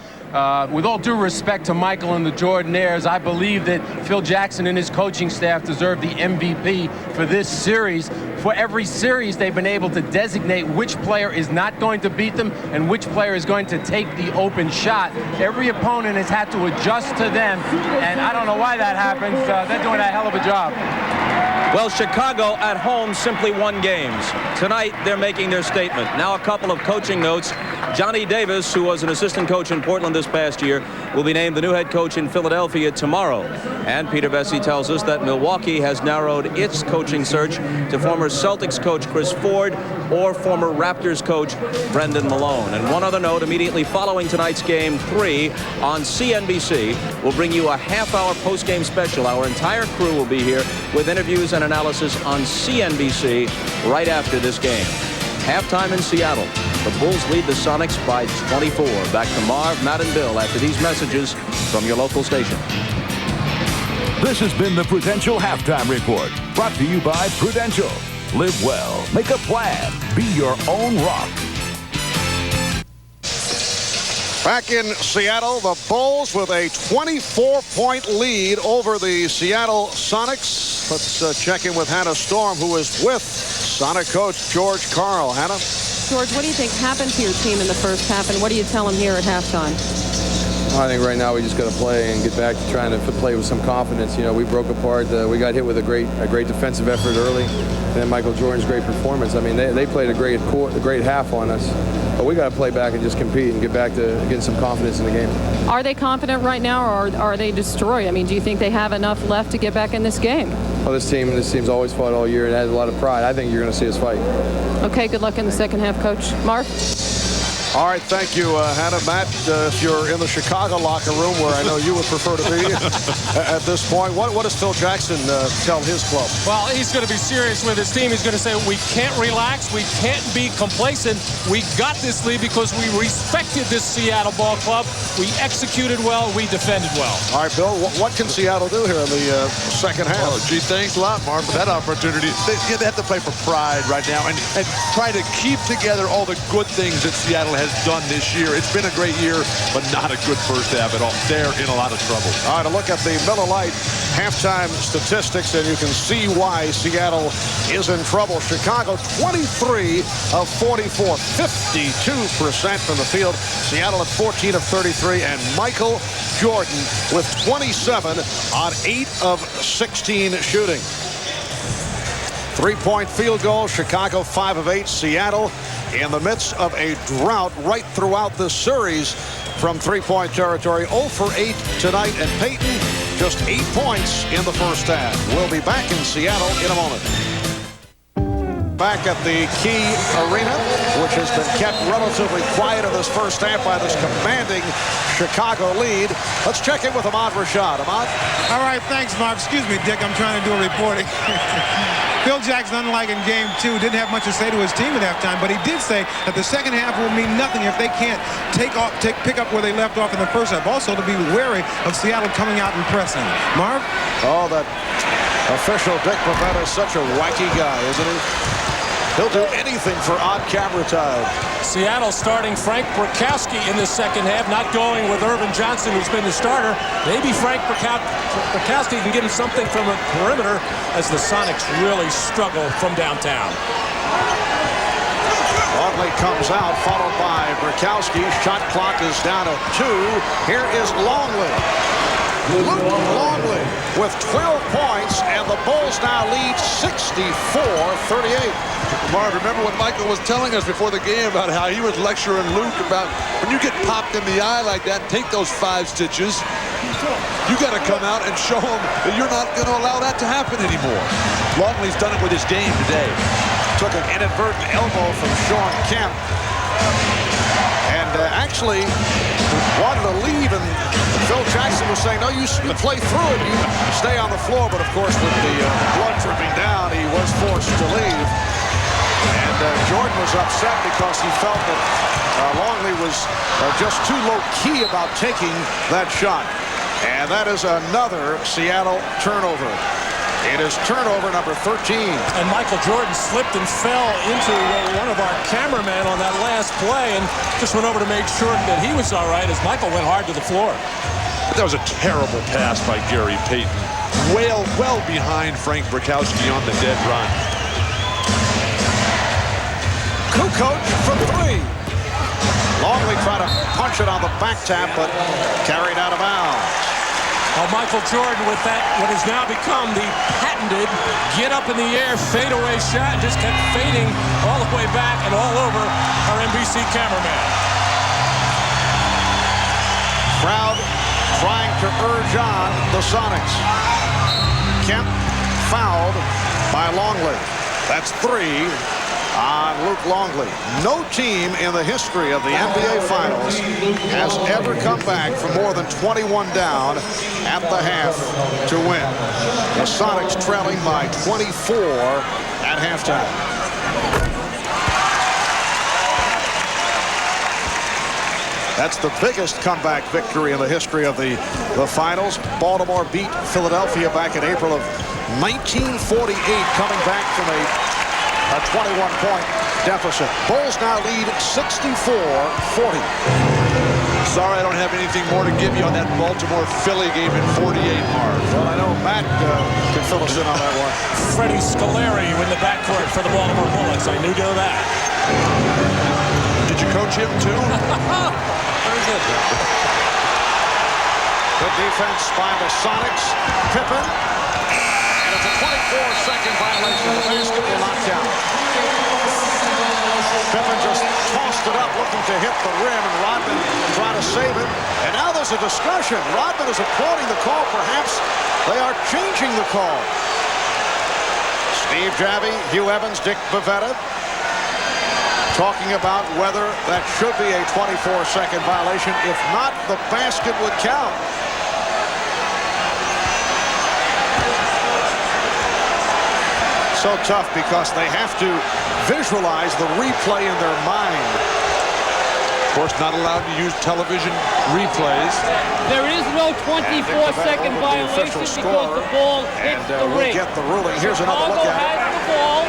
With all due respect to Michael and the Jordanaires, I believe that Phil Jackson and his coaching staff deserve the MVP for this series. For every series, they've been able to designate which player is not going to beat them and which player is going to take the open shot. Every opponent has had to adjust to them, and I don't know why that happens. They're doing a hell of a job. Well, Chicago at home simply won games. Tonight, they're making their statement. Now a couple of coaching notes. Johnny Davis, who was an assistant coach in Portland this past year, will be named the new head coach in Philadelphia tomorrow. And Peter Vesey tells us that Milwaukee has narrowed its coaching search to former Celtics coach Chris Ford or former Raptors coach Brendan Malone. And one other note, immediately following tonight's Game 3 on CNBC, we'll bring you a half-hour post-game special. Our entire crew will be here with interviews and analysis on CNBC right after this game. Halftime in Seattle. The Bulls lead the Sonics by 24. Back to Marv, Matt, and Bill after these messages from your local station. This has been the Prudential Halftime Report, brought to you by Prudential. Live well, make a plan, be your own rock. Back in Seattle, the Bulls with a 24-point lead over the Seattle Sonics. Let's check in with Hannah Storm, who is with Sonic coach George Karl. Hannah? George, what do you think happened to your team in the first half, and what do you tell them here at halftime? I think right now we just got to play and get back to trying to play with some confidence. You know, we broke apart. We got hit with a great defensive effort early. And then Michael Jordan's great performance. I mean, they played a great half on us. But we got to play back and just compete and get back to getting some confidence in the game. Are they confident right now, or are they destroyed? I mean, do you think they have enough left to get back in this game? Well, this team's always fought all year and has a lot of pride. I think you're going to see us fight. Okay, good luck in the second half, Coach. Mark? All right, thank you, Hannah. Matt, if you're in the Chicago locker room, where I know you would prefer to be at this point, what does Phil Jackson tell his club? Well, he's going to be serious with his team. He's going to say, we can't relax. We can't be complacent. We got this lead because we respected this Seattle ball club. We executed well. We defended well. All right, Bill, what can Seattle do here in the second half? Oh, gee, thanks a lot, Mark, for that opportunity. They have to play for pride right now and try to keep together all the good things that Seattle has done this year. It's been a great year, but not a good first half at all. They're in a lot of trouble. All right, a look at the Miller Lite halftime statistics, and you can see why Seattle is in trouble. Chicago, 23 of 44, 52% from the field. Seattle at 14 of 33, and Michael Jordan with 27 on 8 of 16 shooting. Three-point field goal, Chicago 5 of 8. Seattle in the midst of a drought right throughout this series from three-point territory. 0 for 8 tonight, and Payton just 8 points in the first half. We'll be back in Seattle in a moment. Back at the Key Arena, which has been kept relatively quiet in this first half by this commanding Chicago lead. Let's check in with Ahmad Rashad. Ahmad? All right, thanks, Mark. Excuse me, Dick. I'm trying to do a reporting. Phil Jackson, unlike in Game 2, didn't have much to say to his team at halftime, but he did say that the second half will mean nothing if they can't pick up where they left off in the first half. Also, to be wary of Seattle coming out and pressing. Marv? Oh, that official Dick Pavetta is such a wacky guy, isn't he? He'll do anything for on-camera time. Seattle starting Frank Brakowski in the second half, not going with Irvin Johnson, who's been the starter. Maybe Frank Brakowski can give him something from a perimeter as the Sonics really struggle from downtown. Longley comes out, followed by Brakowski. Shot clock is down at 2. Here is Longley. Luke Longley with 12 points, and the Bulls now lead 64-38. Marv, remember what Michael was telling us before the game about how he was lecturing Luke about when you get popped in the eye like that, take those 5 stitches. You got to come out and show him that you're not going to allow that to happen anymore. Longley's done it with his game today. Took an inadvertent elbow from Shawn Kemp. And actually wanted to leave, and Phil Jackson was saying, no, you play through it. You stay on the floor. But, of course, with the blood dripping down, he was forced to leave. And Jordan was upset because he felt that Longley was just too low-key about taking that shot. And that is another Seattle turnover. It is turnover number 13. And Michael Jordan slipped and fell into one of our cameramen on that last play and just went over to make sure that he was all right as Michael went hard to the floor. That was a terrible pass by Gary Payton. Well behind Frank Brakowski on the dead run. Kukoc from 3. Longley tried to punch it on the back tap, but carried out of bounds. Well, Michael Jordan with that, what has now become the patented get up in the air, fade away shot, just kept fading all the way back and all over our NBC cameraman. Crowd trying to urge on the Sonics. Kemp fouled by Longley. That's 3 on Luke Longley. No team in the history of the NBA Finals has ever come back from more than 21 down at the half to win. The Sonics trailing by 24 at halftime. That's the biggest comeback victory in the history of the finals. Baltimore beat Philadelphia back in April of 1948, coming back from a 21-point deficit. Bulls now lead 64-40. Sorry, I don't have anything more to give you on that Baltimore-Philly game in 48, Marv. Well, I know Matt can fill us in on that one. Freddie Scolari in the backcourt for the Baltimore Bullets. I knew that. Did you coach him too? Very good. Good defense by the Sonics. Pippen. And it's a 24-second violation. The basket will not count. Pippen just tossed it up looking to hit the rim, and Rodman trying to save it. And now there's a discussion. Rodman is applauding the call. Perhaps they are changing the call. Steve Javie, Hugh Evans, Dick Bavetta talking about whether that should be a 24-second violation. If not, the basket would count. So tough because they have to visualize the replay in their mind. Of course, not allowed to use television replays. There is no 24-second violation because the ball hits the ring. We'll get the ruling. Here's another look at it. The ball.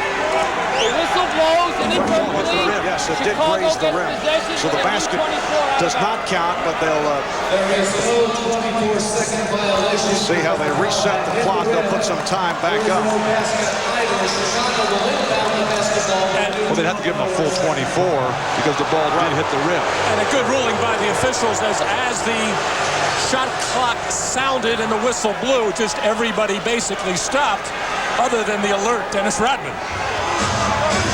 The whistle blows and it goes the rim. Yes, it did graze the rim. So the basket does not count, but they'll There is no 24-second violation. see how they reset the clock. They'll put some time back up. Well, they'd have to give him a full 24 because the ball did hit the rim. And a good ruling by the officials as the shot clock sounded and the whistle blew. Just everybody basically stopped other than the alert Dennis Rodman.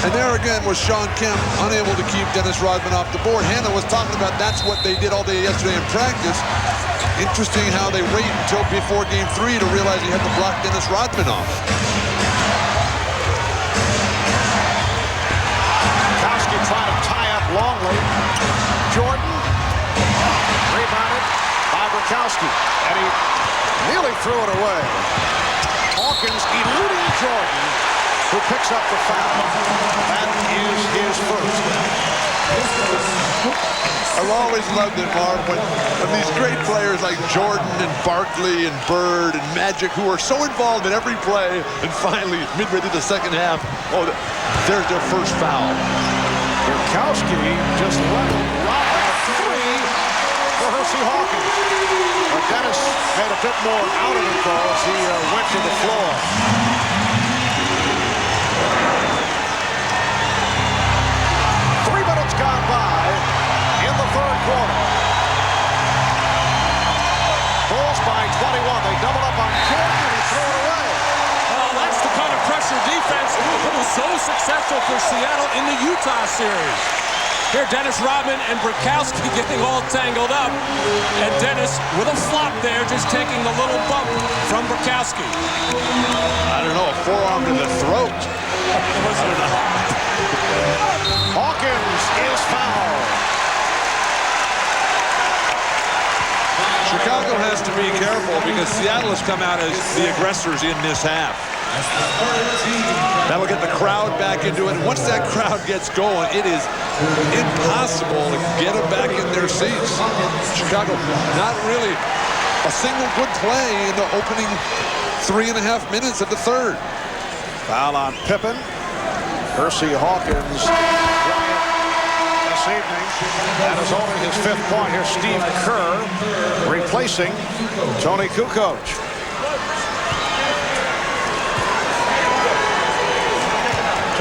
And there again was Shawn Kemp unable to keep Dennis Rodman off the board. Hannah was talking about that's what they did all day yesterday in practice. Interesting how they wait until before game 3 to realize he had to block Dennis Rodman off. Kowski trying to tie up Longley. Jordan rebounded by Brakowski, and he nearly threw it away. Hawkins eluding Jordan, who picks up the foul. That is his first. I've always loved it, Marv, when these great players like Jordan and Barkley and Bird and Magic, who are so involved in every play, and finally, midway through the second half, oh, there's their first foul. Kowski just leveled Rodman a 3 for Hersey Hawkins. But Dennis made a bit more out of it, though, as he went to the floor. 3 minutes gone by in the third quarter. Bulls by 21. They double up on Jordan, and he threw it away. Well, that's the kind of pressure defense that was so successful for Seattle in the Utah series. Here, Dennis Rodman and Brakowski getting all tangled up. And Dennis, with a flop there, just taking the little bump from Brakowski. I don't know, a forearm to the throat. Hawkins is fouled. Chicago has to be careful because Seattle has come out as the aggressors in this half. That'll get the crowd back into it. Once that crowd gets going, it is impossible to get them back in their seats. Chicago, not really a single good play in the opening 3.5 minutes of the third. Foul on Pippen. Percy Hawkins this evening. That is only his 5th point. Here's Steve Kerr replacing Tony Kukoc.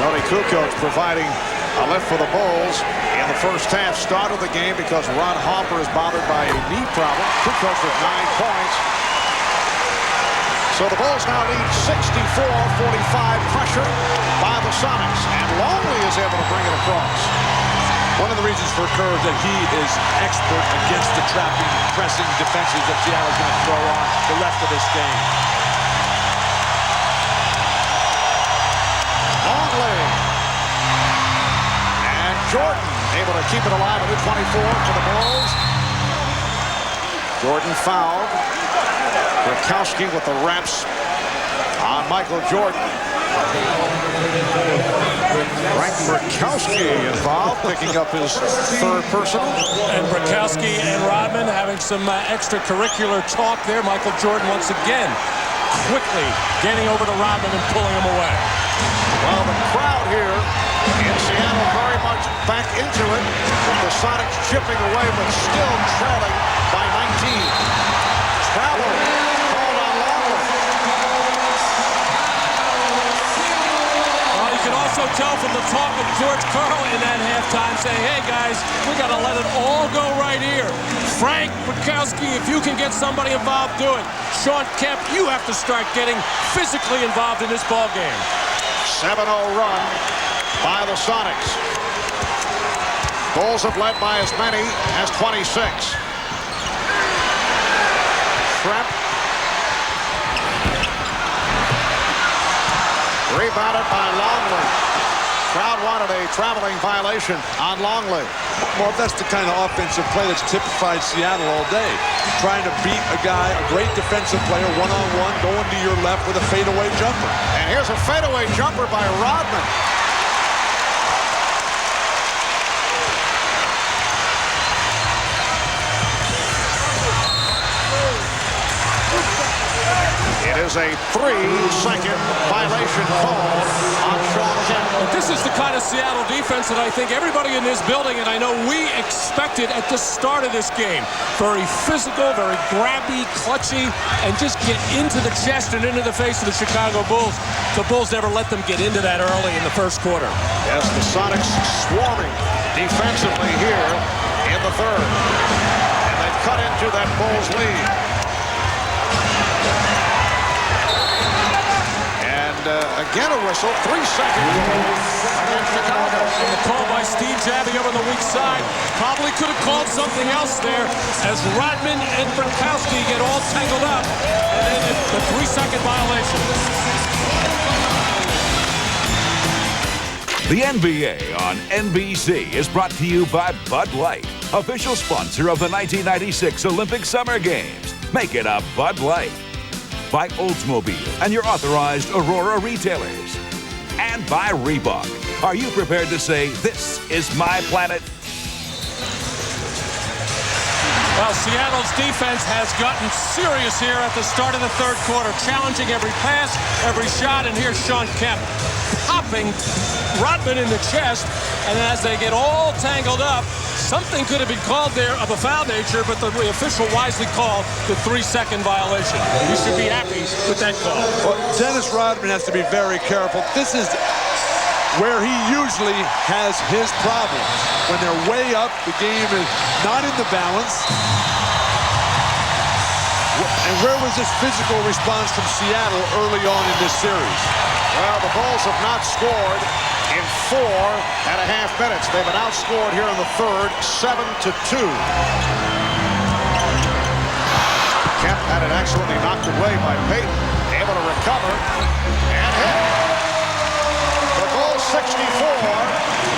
Tony Kukoc providing a lift for the Bulls in the first half. Started the game because Ron Harper is bothered by a knee problem. Kukoc with 9 points. So the Bulls now lead 64-45, pressure by the Sonics, and Longley is able to bring it across. One of the reasons for Kerr is that he is expert against the trapping, pressing defenses that Seattle's going to throw on the rest of this game. Longley. And Jordan able to keep it alive at 24 for the Bulls. Jordan fouled. Rakowski with the reps on Michael Jordan. Frank Rakowski involved, picking up his 3rd personal. And Rakowski and Rodman having some extracurricular talk there. Michael Jordan once again quickly getting over to Rodman and pulling him away. Well, the crowd here in Seattle very much back into it, with the Sonics chipping away but still trailing by 19. Travel. You can also tell from the talk of George Karl in that halftime saying, hey guys, we got to let it all go right here. Frank Rakowski, if you can get somebody involved, do it. Shawn Kemp, you have to start getting physically involved in this ball game. 7-0 run by the Sonics. Bulls have led by as many as 26. Shrimp. Rebounded by Longley. Crowd wanted a traveling violation on Longley. Well, that's the kind of offensive play that's typified Seattle all day. Trying to beat a guy, a great defensive player, one-on-one, going to your left with a fadeaway jumper. And here's a fadeaway jumper by Rodman. It is a 3-second violation call on Shawn Kemp. But this is the kind of Seattle defense that I think everybody in this building, and I know we expected at the start of this game. Very physical, very grabby, clutchy, and just get into the chest and into the face of the Chicago Bulls. The Bulls never let them get into that early in the first quarter. Yes, the Sonics swarming defensively here in the third. And they've cut into that Bulls lead. Again a whistle, 3 seconds against Chicago. And the call by Steve Javie over the weak side probably could have called something else there as Rodman and Rakowski get all tangled up. And then the 3-second violation. The NBA on NBC is brought to you by Bud Light, official sponsor of the 1996 Olympic Summer Games. Make it a Bud Light. By Oldsmobile and your authorized Aurora retailers. And by Reebok. Are you prepared to say, this is my planet? Well, Seattle's defense has gotten serious here at the start of the third quarter, challenging every pass, every shot, and here's Shawn Kemp popping Rodman in the chest, and as they get all tangled up, something could have been called there of a foul nature, but the official wisely called the 3-second violation. You should be happy with that call. Well, Dennis Rodman has to be very careful. This is where he usually has his problems. When they're way up, the game is not in the balance. And where was this physical response from Seattle early on in this series? Well, the Bulls have not scored in 4.5 minutes. They've been outscored here in the third, 7-2. Kemp had it excellently knocked away by Payton, able to recover and hit. The Bulls 64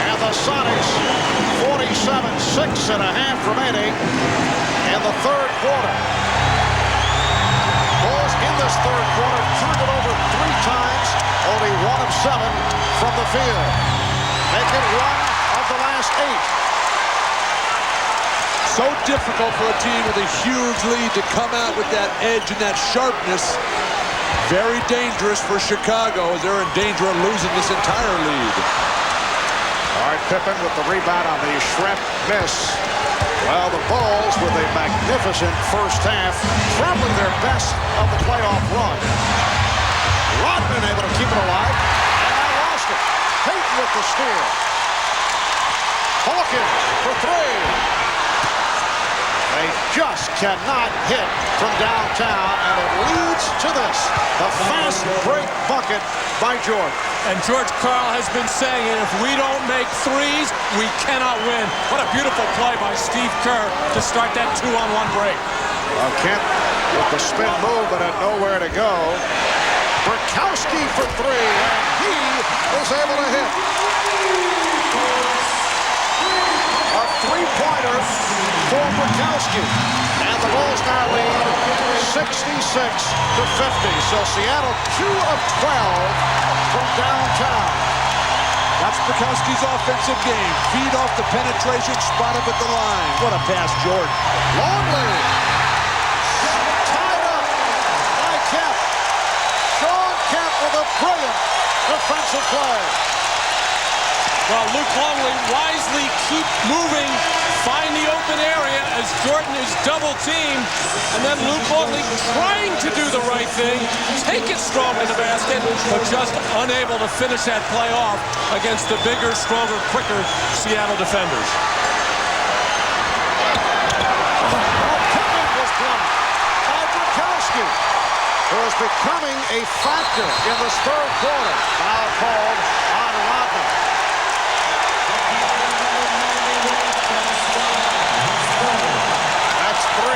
and the Sonics 47, 6.5 remaining in the third quarter. Bulls in the this third quarter. Turned it over 3 times. Only 1 of 7 from the field. Make it 1 of the last 8. So difficult for a team with a huge lead to come out with that edge and that sharpness. Very dangerous for Chicago as they're in danger of losing this entire lead. All right, Pippen with the rebound on the shrimp miss. Well, the Bulls with a magnificent first half, probably their best of the playoff run. Rodman able to keep it alive, and now lost it. Payton with the steal. Hawkins for 3. They just cannot hit from downtown, and it leads to this. The fast break bucket by Jordan. And Karl has been saying it, if we don't make threes, we cannot win. What a beautiful play by Steve Kerr to start that 2-on-1 break. Kemp with the spin move, but had nowhere to go. Brzezowski for 3, and he was able to hit. A 3-pointer for Brzezowski. And the Bulls now lead 66-50. So Seattle 2 of 12 from downtown. That's Brzezowski's offensive game. Feed off the penetration, spot up at the line. What a pass, Jordan. Longley. Tied up by Kemp. Shawn Kemp with a brilliant defensive play. Well, Luke Longley wisely keep moving, find the open area as Jordan is double-teamed, and then Luke Longley trying to do the right thing, take it strong to the basket, but just unable to finish that play off against the bigger, stronger, quicker Seattle defenders. Pippen was blocked by Brzezowski, who is becoming a factor in this third quarter. Foul called on Rodman. That's 3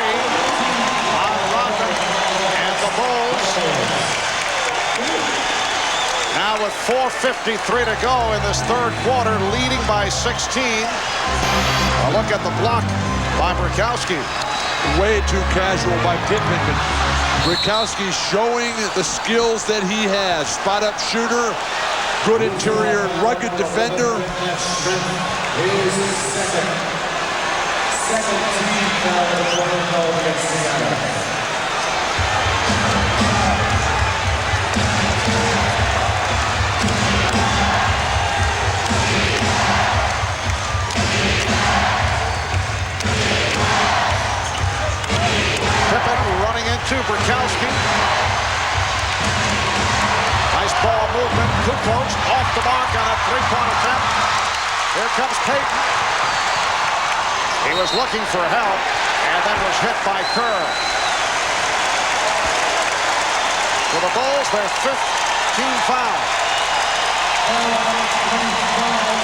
on Rodman, and the Bulls now with 4:53 to go in this third quarter, leading by 16. A look at the block by Brzezowski. Way too casual by Pippen, but Brzezowski showing the skills that he has. Spot-up shooter, good interior, rugged defender. Second team foul against Seattle. Pippen running into Brzezowski. Nice ball movement. Kukoc off the mark on a 3-point attempt. Here comes Payton. He was looking for help and then was hit by Karl. For the Bulls, their 5th team foul.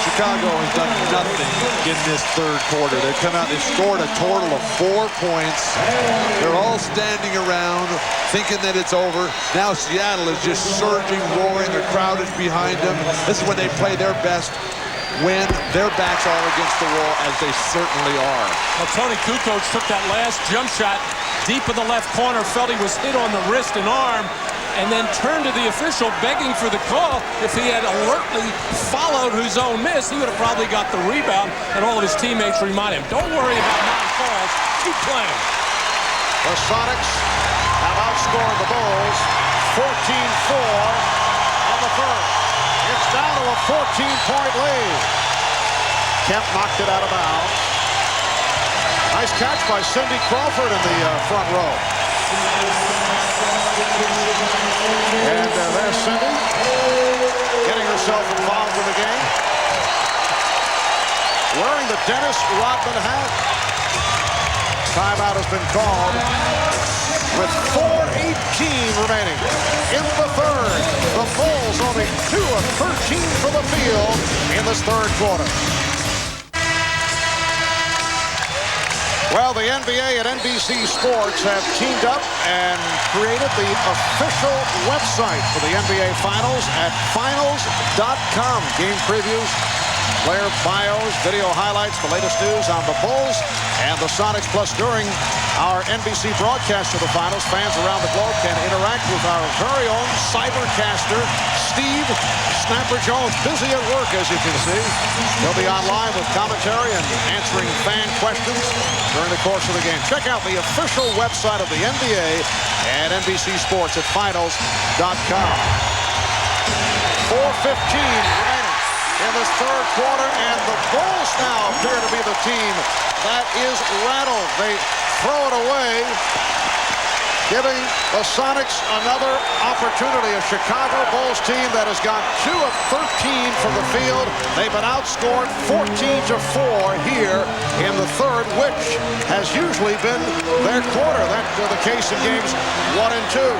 Chicago has done nothing in this third quarter. They've come out, they've scored a total of 4 points. They're all standing around thinking that it's over. Now Seattle is just surging, roaring. The crowd is behind them. This is when they play their best, when their backs are against the wall, as they certainly are. Well, Tony Kukoc took that last jump shot deep in the left corner, felt he was hit on the wrist and arm, and then turned to the official begging for the call. If he had alertly followed his own miss, he would have probably got the rebound, and all of his teammates remind him, don't worry about non-calls, keep playing. The Sonics have outscored the Bulls 14-4 in the first. It's down to a 14-point lead. Kemp knocked it out of bounds. Nice catch by Cindy Crawford in the front row. And there's Cindy getting herself involved in the game. Wearing the Dennis Rodman hat. Timeout has been called with 4:18 remaining in the third. The Bulls only 2 of 13 from the field in this third quarter. Well, the NBA and NBC Sports have teamed up and created the official website for the NBA Finals at finals.com. Game previews Player bios, video highlights, the latest news on the Bulls and the Sonics. Plus, during our NBC broadcast of the finals, fans around the globe can interact with our very own cybercaster, Steve Snapper Jones. Busy at work, as you can see. He'll be online with commentary and answering fan questions during the course of the game. Check out the official website of the NBA at NBC Sports at finals.com. 4:15 remaining in this third quarter, and the Bulls now appear to be the team that is rattled. They throw it away, giving the Sonics another opportunity. A Chicago Bulls team that has gone 2 of 13 from the field. They've been outscored 14-4 here in the third, which has usually been their quarter. That's the case in games 1 and 2.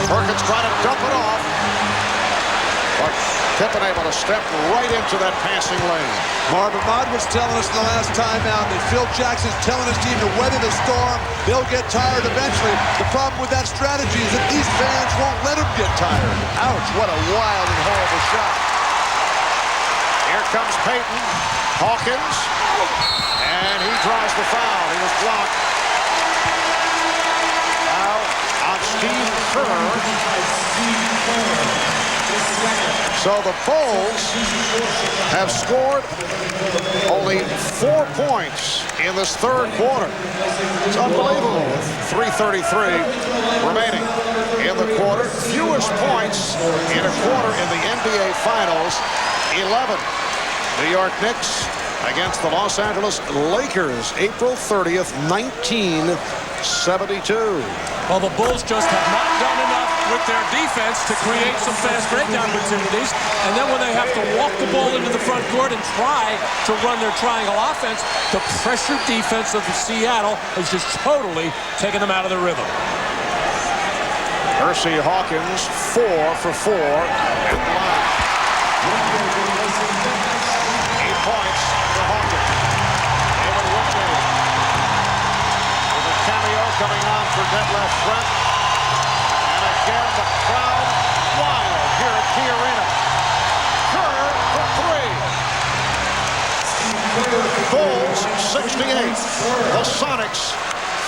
Perkins trying to dump it off, but Pippen able to step right into that passing lane. Marvin Mott was telling us in the last timeout that Phil Jackson's telling his team to weather the storm. They'll get tired eventually. The problem with that strategy is that these fans won't let them get tired. Ouch, what a wild and horrible shot. Here comes Payton. Hawkins. And he draws the foul. He was blocked. Now on Steve Kerr. So the Bulls have scored only 4 points in this third quarter. It's unbelievable. 3:33 remaining in the quarter. Fewest points in a quarter in the NBA Finals, 11. New York Knicks against the Los Angeles Lakers, April 30th, 1972. Well, the Bulls just have not done enough with their defense to create some fast break opportunities. And then when they have to walk the ball into the front court and try to run their triangle offense, the pressure defense of Seattle has just totally taken them out of the rhythm. Hersey Hawkins, 4 for 4 at the line. 8 points for Hawkins. David Whitney with a cameo coming on for Detlef Schrempf. And again, the crowd wild here at Key Arena. Kerr for 3. Bulls 68. The Sonics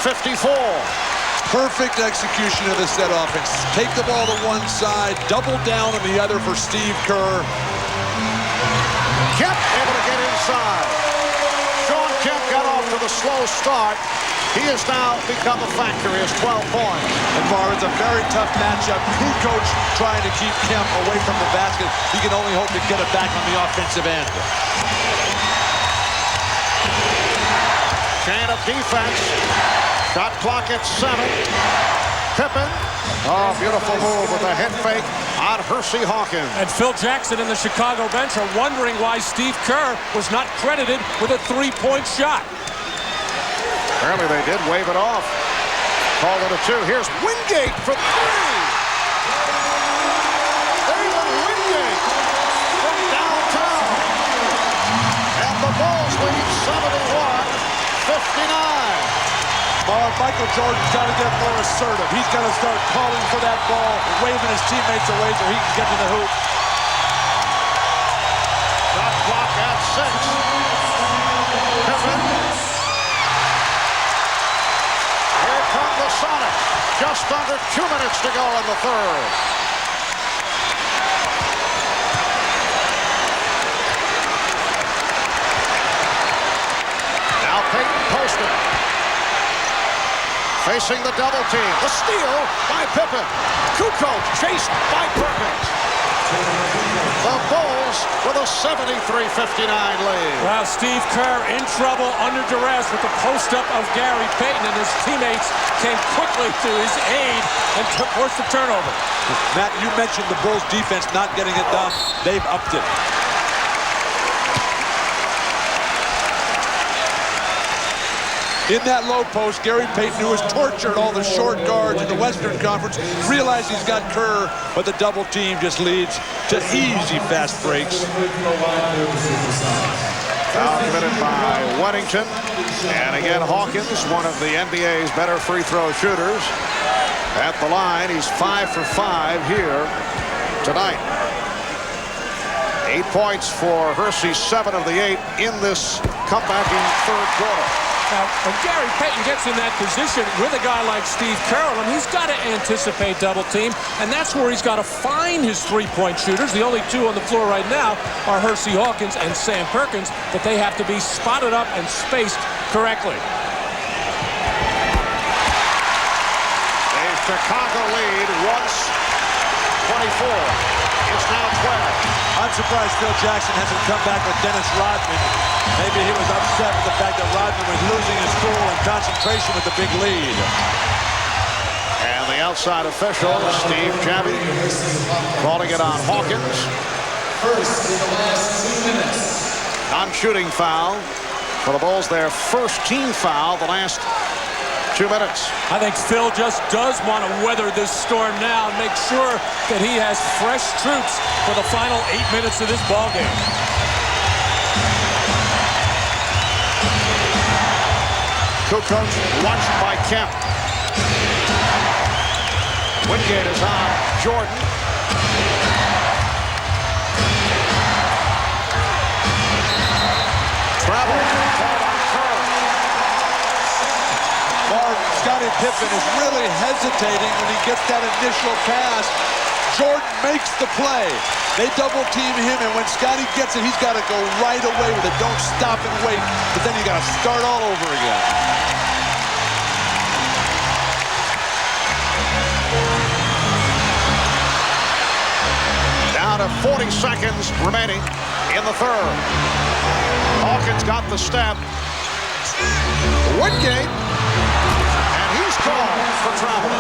54. Perfect execution of the set offense. Take the ball to one side, double down on the other for Steve Kerr. Kemp able to get inside. Shawn Kemp got off to the slow start. He has now become a factor. He has 12 points. And Marvin's a very tough matchup. Kukoc trying to keep Kemp away from the basket. He can only hope to get it back on the offensive end. Chain of defense. Shot clock at 7. Pippen. Oh, beautiful move with a head fake on Hersey Hawkins. And Phil Jackson and the Chicago bench are wondering why Steve Kerr was not credited with a 3-point shot. Apparently they did wave it off. Called it a 2. Here's Wingate for 3. David Wingate from downtown. And the Bulls lead 71-59. Michael Jordan's got to get more assertive. He's got to start calling for that ball, waving his teammates away so he can get to the hoop. Shot clock at 6. Pippen. Here come the Sonics. Just under 2 minutes to go in the third. Now Payton posted. Facing the double team. The steal by Pippen. Kukoc chased by Perkins. The Bulls with a 73-59 lead. Wow, Steve Kerr in trouble under duress with the post-up of Gary Payton, and his teammates came quickly to his aid and forced the turnover. Matt, you mentioned the Bulls defense not getting it done. They've upped it. In that low post, Gary Payton, who has tortured all the short guards in the Western Conference, realized he's got Kerr, but the double team just leads to easy fast breaks. Foul committed by Weddington. And again, Hawkins, one of the NBA's better free throw shooters. At the line, he's 5 for 5 here tonight. 8 points for Hersey, 7 of the 8 in this comebacking third quarter. Now, when Gary Payton gets in that position with a guy like Steve Karl, he's got to anticipate double team, and that's where he's got to find his three-point shooters. The only two on the floor right now are Hersey Hawkins and Sam Perkins, but they have to be spotted up and spaced correctly. A Chicago lead once 24. It's now 12. I'm surprised Phil Jackson hasn't come back with Dennis Rodman. Maybe he was upset with the fact that Rodman was losing his cool and concentration with the big lead. And the outside official, Steve Javy, calling it on Hawkins. First in the last 2 minutes. Non-shooting foul for the Bulls, their first team foul the last 2 minutes. I think Phil just does want to weather this storm now and make sure that he has fresh troops for the final 8 minutes of this ballgame. Kukoc watched by Kemp. Wingate is on Jordan. Travel. Scottie Pippen is really hesitating when he gets that initial pass. Jordan makes the play. They double team him, and when Scottie gets it, he's got to go right away with it. Don't stop and wait, but then you got to start all over again. Down to 40 seconds remaining in the third. Hawkins got the step. Wingate. Called for travel.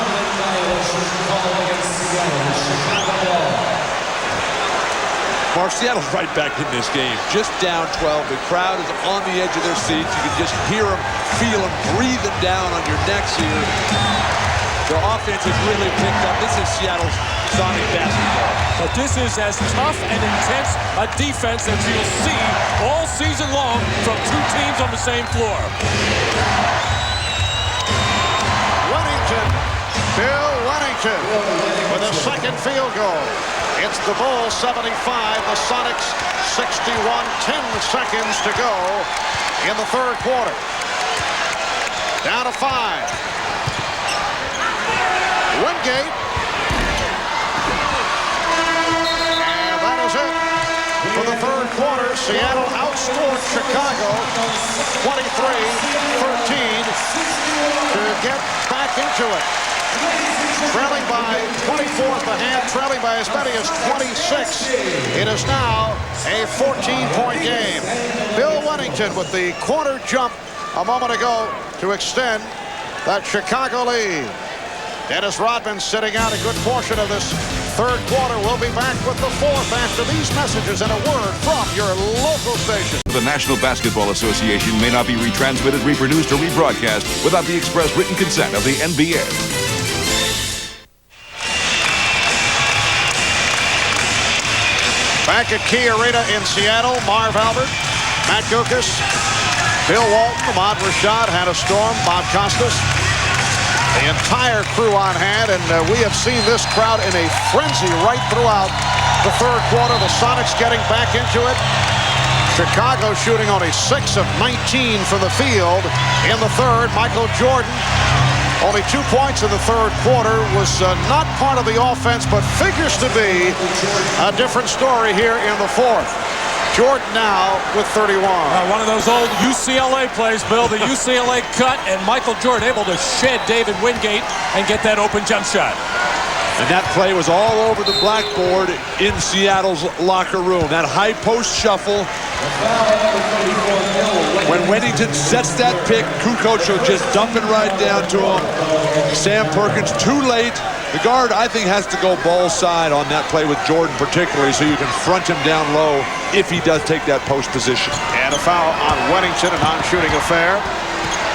Mark, Seattle's right back in this game. Just down 12. The crowd is on the edge of their seats. You can just hear them, feel them breathing down on your necks here. Their offense has really picked up. This is Seattle's Sonic basketball. But this is as tough and intense a defense as you'll see all season long from two teams on the same floor. Bill Wennington with a second field goal. It's the Bulls 75, the Sonics 61. 10 seconds to go in the third quarter. Down to 5. Wingate. And that is it for the third quarter. Seattle outscored Chicago 23-13 to get back into it. Trailing by 24 at the half, trailing by as many as 26. It is now a 14-point game. Bill Wennington with the corner jump a moment ago to extend that Chicago lead. Dennis Rodman sitting out a good portion of this third quarter. We'll be back with the fourth after these messages and a word from your local station. The National Basketball Association may not be retransmitted, reproduced, or rebroadcast without the express written consent of the NBA. Back at Key Arena in Seattle, Marv Albert, Matt Guokas, Bill Walton, Ahmad Rashad, Hannah Storm, Bob Costas. The entire crew on hand, and we have seen this crowd in a frenzy right throughout the third quarter. The Sonics getting back into it. Chicago shooting only 6 of 19 from the field in the third. Michael Jordan, only 2 points in the third quarter, was not part of the offense, but figures to be a different story here in the fourth. Jordan now with 31. One of those old UCLA plays, Bill, the UCLA cut, and Michael Jordan able to shed David Wingate and get that open jump shot. And that play was all over the blackboard in Seattle's locker room. That high post shuffle. When Wennington sets that pick, Kukoc will just dump it right down to him. Sam Perkins too late. The guard, I think, has to go ball side on that play with Jordan particularly, so you can front him down low if he does take that post position. And a foul on Wennington, a non-shooting affair.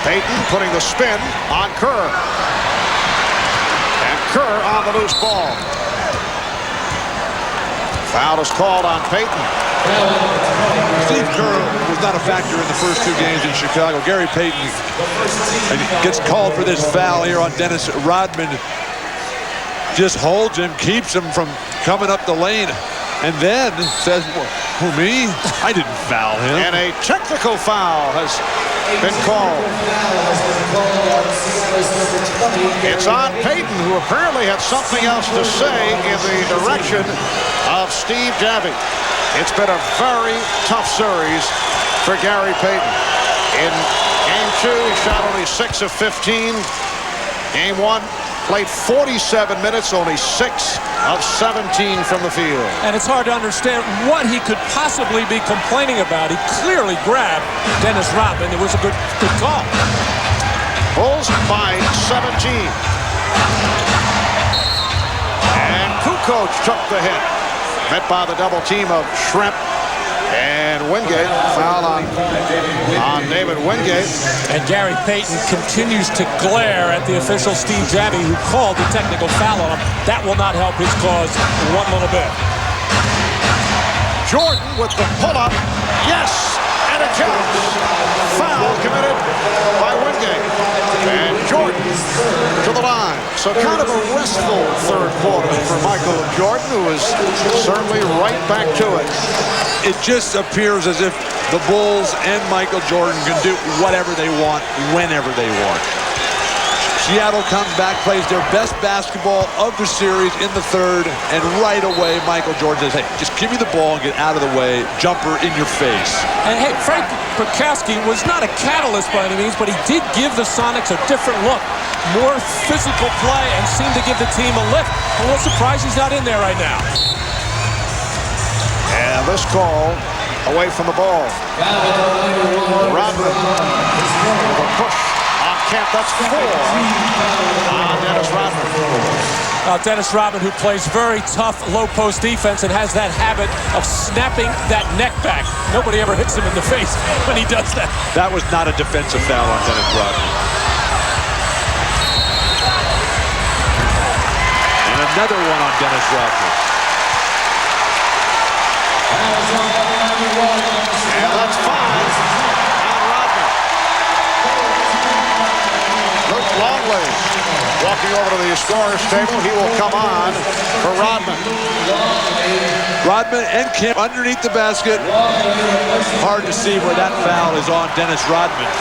Payton putting the spin on Kerr. And Kerr on the loose ball. Foul is called on Payton. Steve Kerr was not a factor in the first 2 games in Chicago. Gary Payton gets called for this foul here on Dennis Rodman. Just holds him, keeps him from coming up the lane, and then says, Who, me? I didn't foul him. And a technical foul has been called. It's on Payton, who apparently had something else to say in the direction of Steve Javie. It's been a very tough series for Gary Payton. In Game 2, he shot only 6 of 15. Game 1, played 47 minutes, only 6 of 17 from the field. And it's hard to understand what he could possibly be complaining about. He clearly grabbed Dennis Rodman. It was a good call. Bulls by 17. And Kukoc took the hit. Met by the double team of Shrimp and Wingate. Foul on David Wingate. And Gary Payton continues to glare at the official Steve Javie, who called the technical foul on him. That will not help his cause one little bit. Jordan with the pull-up. Yes! And it counts. Foul committed by Wingate. And Jordan to the line. So kind of a restful third quarter for Michael Jordan, who is certainly right back to it. It just appears as if the Bulls and Michael Jordan can do whatever they want, whenever they want. Seattle comes back, plays their best basketball of the series in the third, and right away Michael Jordan says, hey, just give me the ball and get out of the way. Jumper in your face. And hey, Frank Perkowski was not a catalyst by any means, but he did give the Sonics a different look. More physical play and seemed to give the team a lift. I'm a little surprised he's not in there right now. And this call away from the ball. Rodman with a push on Kemp. That's 4 on Dennis Rodman. Dennis Rodman, who plays very tough low post defense and has that habit of snapping that neck back. Nobody ever hits him in the face when he does that. That was not a defensive foul on Dennis Rodman. And another one on Dennis Rodman. And that's 5 on Rodman. Luke Longley walking over to the scorer's table. He will come on for Rodman. Rodman and Kemp underneath the basket. Hard to see where that foul is on Dennis Rodman.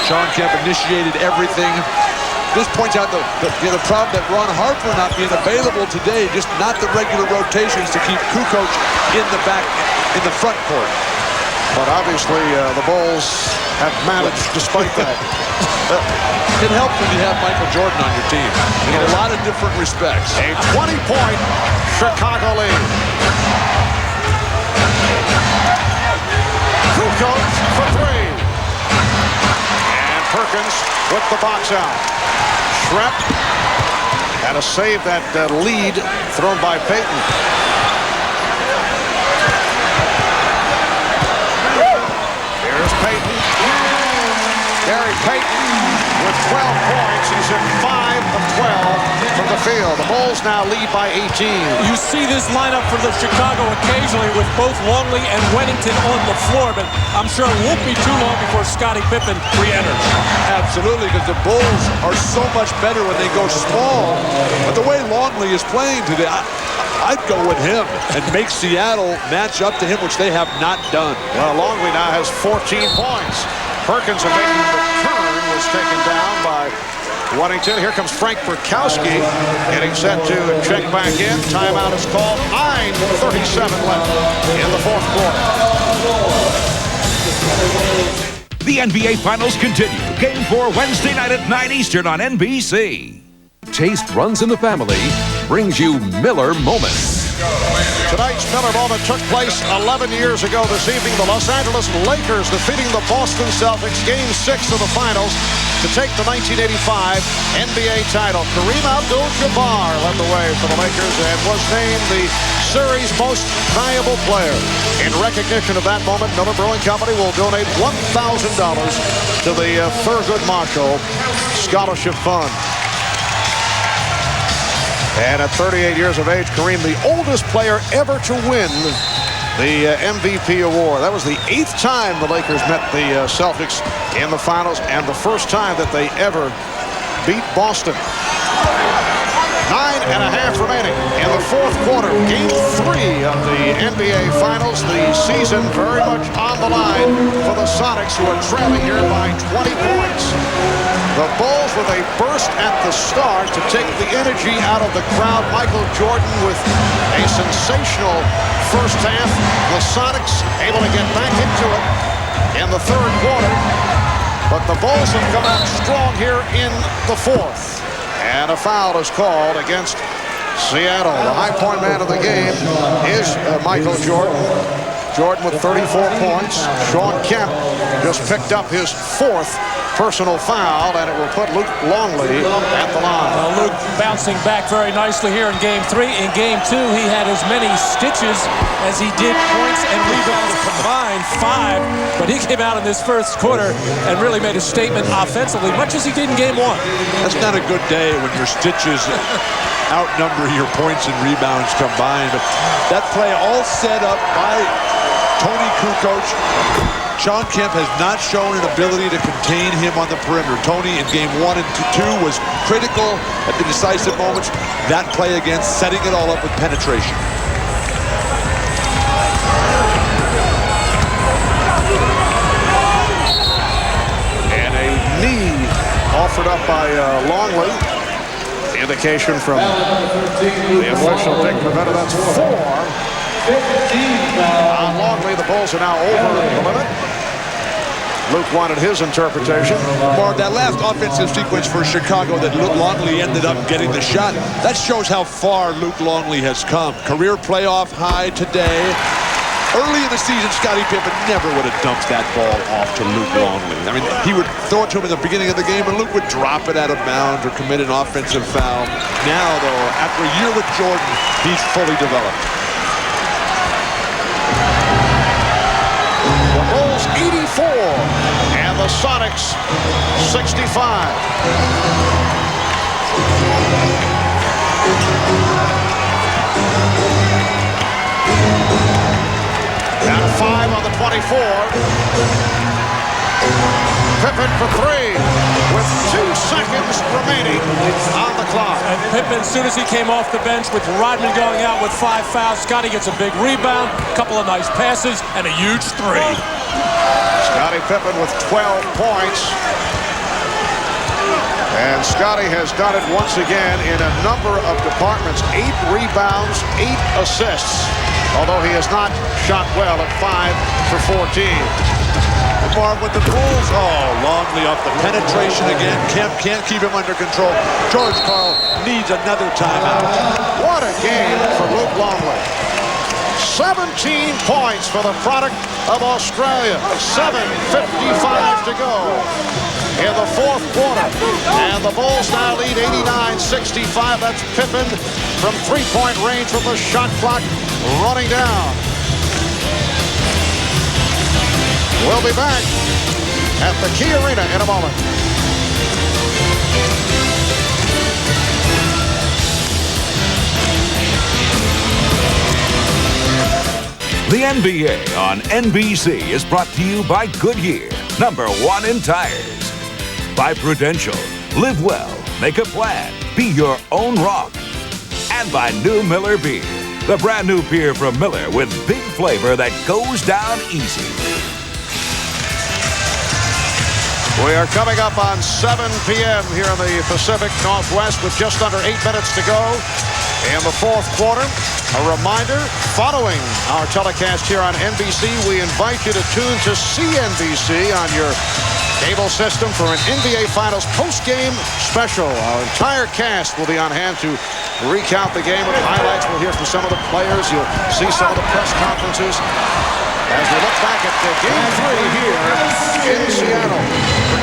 Shawn Kemp initiated everything. This points out the problem that Ron Harper not being available today, just not the regular rotations to keep Kukoc in the front court. But obviously the Bulls have managed despite that. It helps when you have Michael Jordan on your team in a lot of different respects. A 20-point Chicago lead. Kukoc for 3. And Perkins with the box out. Shrimp had to save that lead thrown by Payton. Here's Payton. Gary Payton with 12 points. He's in 5 of 12 from the field. The Bulls now lead by 18. You see this lineup for the Chicago occasionally with both Longley and Wennington on the floor, but I'm sure it won't be too long before Scottie Pippen re-enters. Absolutely, because the Bulls are so much better when they go small. But the way Longley is playing today, I'd go with him and make Seattle match up to him, which they have not done. Well, Longley now has 14 points. Perkins, making the turn, was taken down by Wennington. Here comes Frank Perkowski getting set to check back in. Timeout is called. 9:37 left in the fourth quarter. The NBA Finals continue. Game 4 Wednesday night at 9 Eastern on NBC. Taste runs in the family brings you Miller Moments. Tonight's Miller Moment took place 11 years ago this evening. The Los Angeles Lakers defeating the Boston Celtics, Game 6 of the Finals, to take the 1985 NBA title. Kareem Abdul-Jabbar led the way for the Lakers and was named the series' most valuable player. In recognition of that moment, Miller Brewing Company will donate $1,000 to the Thurgood Marshall Scholarship Fund. And at 38 years of age, Kareem, the oldest player ever to win the MVP award. That was the 8th time the Lakers met the Celtics in the finals and the first time that they ever beat Boston. 9.5 remaining in the fourth quarter. Game 3 of the NBA Finals. The season very much on the line for the Sonics, who are trailing here by 20 points. The Bulls with a burst at the start to take the energy out of the crowd. Michael Jordan with a sensational first half. The Sonics able to get back into it in the third quarter. But the Bulls have come out strong here in the fourth. And a foul is called against Seattle. The high point man of the game is Michael Jordan. Jordan with 34 points. Shawn Kemp just picked up his 4th personal foul, and it will put Luke Longley at the line. Well, Luke bouncing back very nicely here in Game 3. In Game 2, he had as many stitches as he did points and rebounds combined, 5. But he came out in this first quarter and really made a statement offensively, much as he did in Game 1. That's not a good day when your stitches outnumber your points and rebounds combined. But that play all set up by Tony Kukoc. Shawn Kemp has not shown an ability to contain him on the perimeter. Tony in Game 1 and 2 was critical at the decisive moments. That play again, setting it all up with penetration. And a knee offered up by Longley. Indication from the official Dick Pavetta. That's 4. On Longley, the Bulls are now over the limit. Luke wanted his interpretation. Marv, that last offensive sequence for Chicago that Luke Longley ended up getting the shot, that shows how far Luke Longley has come. Career playoff high today. Early in the season, Scottie Pippen never would have dumped that ball off to Luke Longley. I mean, he would throw it to him in the beginning of the game, and Luke would drop it out of bounds or commit an offensive foul. Now, though, after a year with Jordan, he's fully developed. The Bulls 84 and the Sonics 65. Down to 5 on the 24. Pippen for 3 with 2 seconds remaining on the clock. And Pippen, as soon as he came off the bench with Rodman going out with 5 fouls, Scottie gets a big rebound, a couple of nice passes, and a huge 3. Scottie Pippen with 12 points. And Scottie has done it once again in a number of departments. 8 rebounds, 8 assists. Although he has not shot well at 5 for 14. Marv with the Bulls. Oh, Longley off the penetration again. Kemp can't keep him under control. George Karl needs another timeout. What a game for Luke Longley. 17 points for the product of Australia. 7:55 to go in the fourth quarter. And the Bulls now lead 89-65. That's Pippen from three-point range with the shot clock running down. We'll be back at the Key Arena in a moment. The NBA on NBC is brought to you by Goodyear, #1 in tires. By Prudential, live well, make a plan, be your own rock. And by New Miller Beer, the brand new beer from Miller with big flavor that goes down easy. We are coming up on 7 p.m. here in the Pacific Northwest with just under 8 minutes to go in the fourth quarter. A reminder, following our telecast here on NBC, we invite you to tune to CNBC on your cable system for an NBA Finals post-game special. Our entire cast will be on hand to recount the game with highlights. We'll hear from some of the players. You'll see some of the press conferences as we look back at the Game 3 here in Seattle.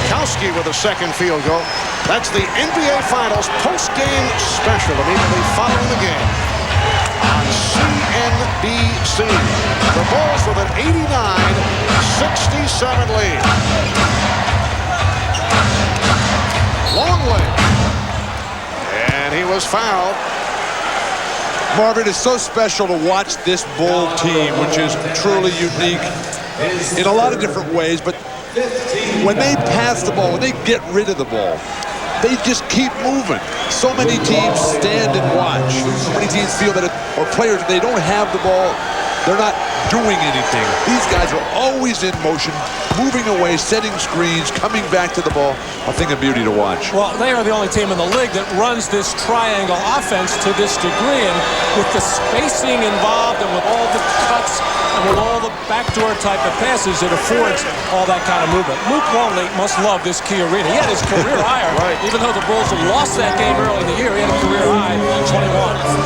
Kowski with a second field goal. That's the NBA Finals post-game special immediately following the game on CNBC. The Bulls with an 89-67 lead. Longley. And he was fouled. Marvin, it's so special to watch this Bull team, which is truly unique in a lot of different ways. But when they pass the ball, when they get rid of the ball, they just keep moving. So many teams stand and watch. So many teams feel that or players, they don't have the ball, they're not doing anything. These guys are always in motion, moving away, setting screens, coming back to the ball. A thing of beauty to watch. Well, they are the only team in the league that runs this triangle offense to this degree, and with the spacing involved and with all the cuts and with all the backdoor type of passes, it affords all that kind of movement. Luke Longley must love this Key Arena. He had his career high, right. Even though the Bulls had lost that game early in the year, he had a career high 21.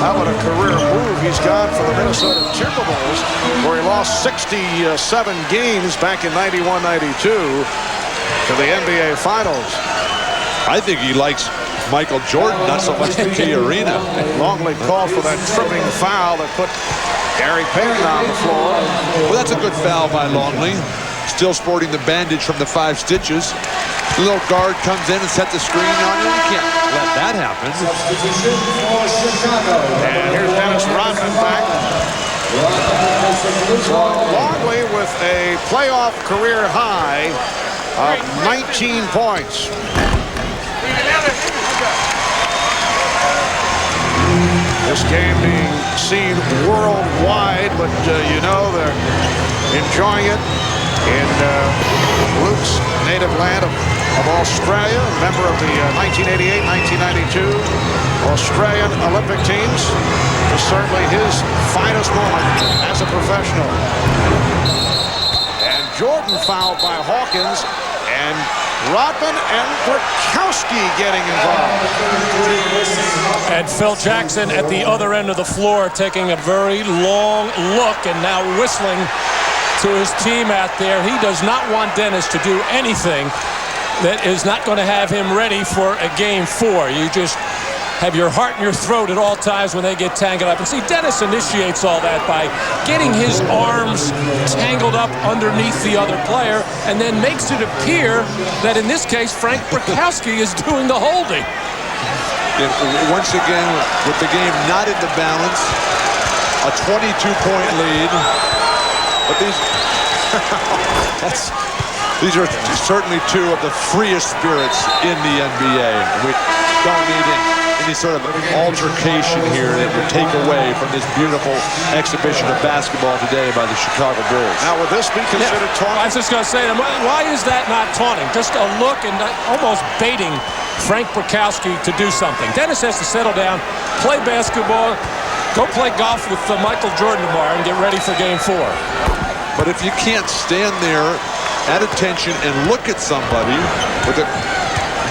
How about a career move he's got for the Minnesota Timberwolves, where he lost 67 games back in 91-92 to the NBA Finals. I think he likes Michael Jordan, not so much the Key Arena. Longley called for that tripping foul that put Gary Payton on the floor. Well, that's a good foul by Longley. Still sporting the bandage from the 5 stitches. The little guard comes in and sets the screen on you. You can't let that happen. And here's Dennis Rodman back. Longley with a playoff career high of 19 points. This game being seen worldwide, but you know they're enjoying it in Luke's native land of Australia, member of the 1988-1992 Australian Olympic teams. It's certainly his finest moment as a professional. And Jordan fouled by Hawkins, and Rodman and Burkowski getting involved. And Phil Jackson at the other end of the floor taking a very long look and now whistling to his team out there. He does not want Dennis to do anything that is not going to have him ready for a game 4. You just have your heart in your throat at all times when they get tangled up. And see, Dennis initiates all that by getting his arms tangled up underneath the other player and then makes it appear that in this case, Frank Burkowski is doing the holding. Once again, with the game not in the balance, a 22-point lead. But these are certainly 2 of the freest spirits in the NBA. We don't need any sort of altercation here that would take away from this beautiful exhibition of basketball today by the Chicago Bulls. Now, would this be considered taunting? I was just going to say, why is that not taunting? Just a look and almost baiting Frank Burkowski to do something. Dennis has to settle down, play basketball, go play golf with Michael Jordan tomorrow and get ready for game 4. But if you can't stand there at attention and look at somebody with a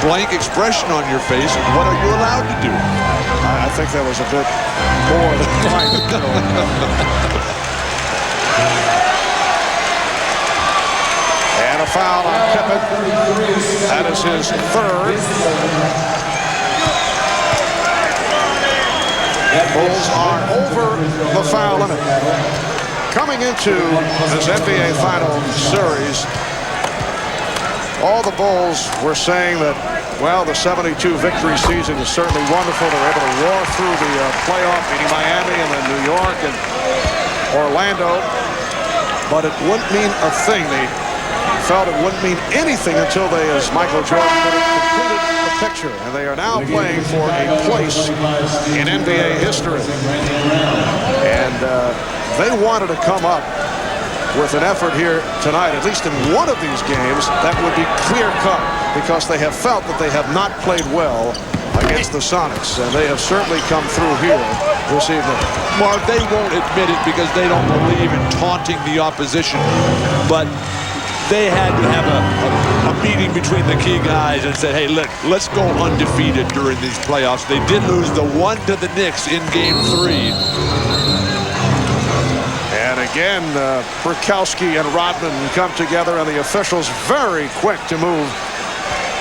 blank expression on your face, what are you allowed to do? I think that was a bit more than right. And a foul on Pippen. That is his 3rd. Bulls are over the foul limit. Coming into this NBA Final Series, all the Bulls were saying that, well, the 72 victory season is certainly wonderful. They're able to roar through the playoff, beating Miami and then New York and Orlando. But it wouldn't mean a thing. They felt it wouldn't mean anything until they, as Michael Jordan put it, completed the picture. And they are now playing for a place in NBA history. And they wanted to come up with an effort here tonight, at least in one of these games, that would be clear-cut, because they have felt that they have not played well against the Sonics, and they have certainly come through here this evening. Mark, they won't admit it because they don't believe in taunting the opposition, but they had to have a meeting between the key guys and said, hey, look, let's go undefeated during these playoffs. They did lose the 1 to the Knicks in game 3. And again, Burkowski and Rodman come together, and the officials very quick to move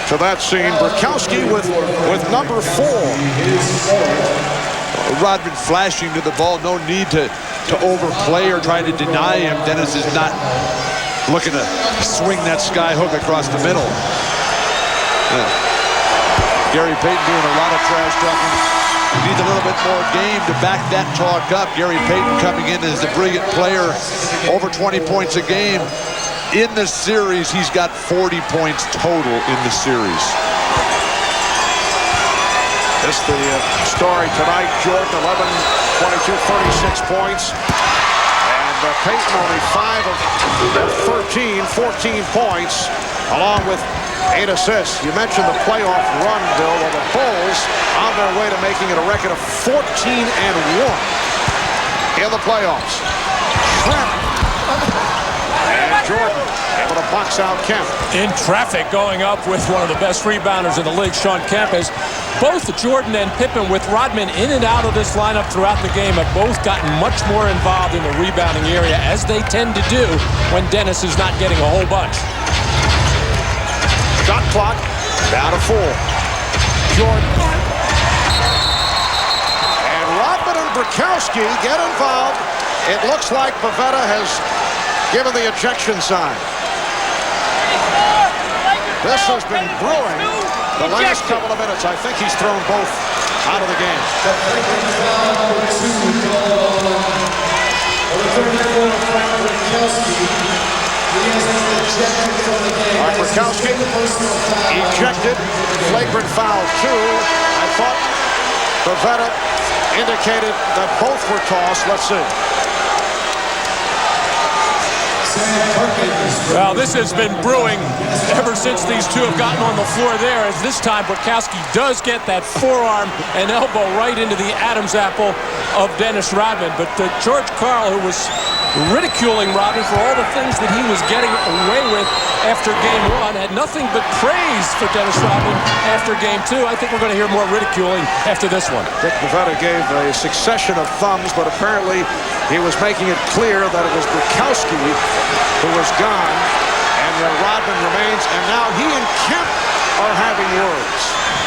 to that scene. Burkowski with number 4. Rodman flashing to the ball. No need to overplay or try to deny him. Dennis is not looking to swing that sky hook across the middle. Gary Payton doing a lot of trash talking. Needs a little bit more game to back that talk up. Gary Payton coming in as the brilliant player, over 20 points a game. In the series, he's got 40 points total in the series. This the story tonight. Jordan 11, 22, 36 points. And Payton only 5 of 13, 14 points, along with 8 assists. You mentioned the playoff run, Bill. Well, the Bulls on their way to making it a record of 14-1 in the playoffs. And Jordan able to box out Kemp. In traffic, going up with one of the best rebounders in the league, Shawn Kemp, as both Jordan and Pippen, with Rodman in and out of this lineup throughout the game, have both gotten much more involved in the rebounding area, as they tend to do when Dennis is not getting a whole bunch. Shot clock down to 4. Jordan. And Rodman and Bukowski get involved. It looks like Pavetta has given the ejection sign. This has been brewing the last couple of minutes. I think he's thrown both out of the game. Bukowski ejected. Flagrant foul 2. I thought Pavetta indicated that both were tossed. Let's see. Well, this has been brewing ever since these two have gotten on the floor there, as this time Bukowski does get that forearm and elbow right into the Adam's apple of Dennis Rodman. But George Karl, who was ridiculing Rodman for all the things that he was getting away with after Game 1, had nothing but praise for Dennis Rodman after Game 2. I think we're going to hear more ridiculing after this one. Dick Pavetta gave a succession of thumbs, but apparently he was making it clear that it was Bukowski who was gone, and Rodman remains, and now he and Kemp are having words.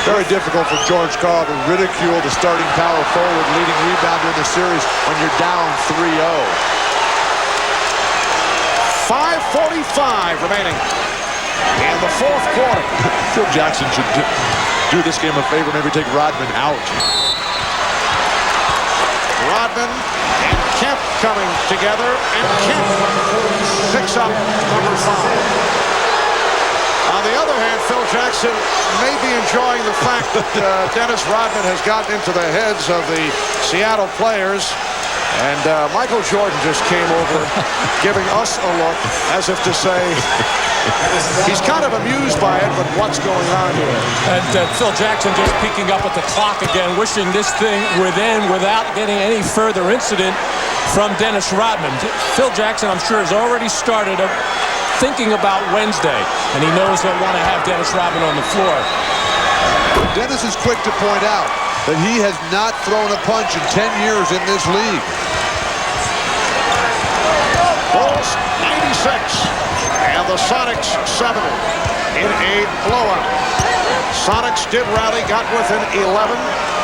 Very difficult for George Karl to ridicule the starting power forward, leading rebounder in the series when you're down 3-0. 5:45 remaining in the fourth quarter. Phil Jackson should do this game a favor, maybe take Rodman out. Rodman and Kemp coming together, and Kemp picks up number 5. On the other hand, Phil Jackson may be enjoying the fact that Dennis Rodman has gotten into the heads of the Seattle players. And Michael Jordan just came over giving us a look as if to say he's kind of amused by it, but what's going on here? And Phil Jackson just peeking up at the clock again, wishing this thing would end without getting any further incident from Dennis Rodman. Phil Jackson, I'm sure, has already started thinking about Wednesday, and he knows he'll want to have Dennis Rodman on the floor. Dennis is quick to point out that he has not thrown a punch in 10 years in this league. Bulls 96 and the Sonics 70 in a blowout. Sonics did rally, got within 11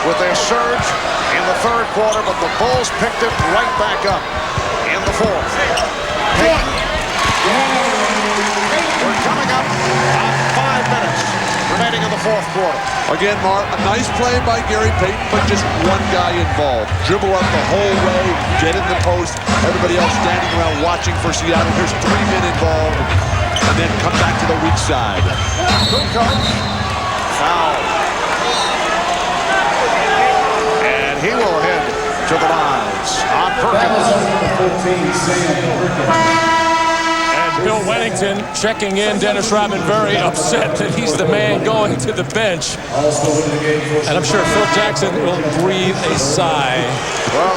with their surge in the third quarter, but the Bulls picked it right back up in the fourth. Payton. We're coming up on 5 minutes remaining in the fourth quarter. Again, Mark, a nice play by Gary Payton, but just one guy involved. Dribble up the whole way, get in the post, everybody else standing around watching for Seattle. Here's 3 men involved, and then come back to the weak side. Good coach. Foul. And he will head to the lines on Perkins. Bill Wennington checking in. Dennis Rodman very upset that he's the man going to the bench. And I'm sure Phil Jackson will breathe a sigh. Well,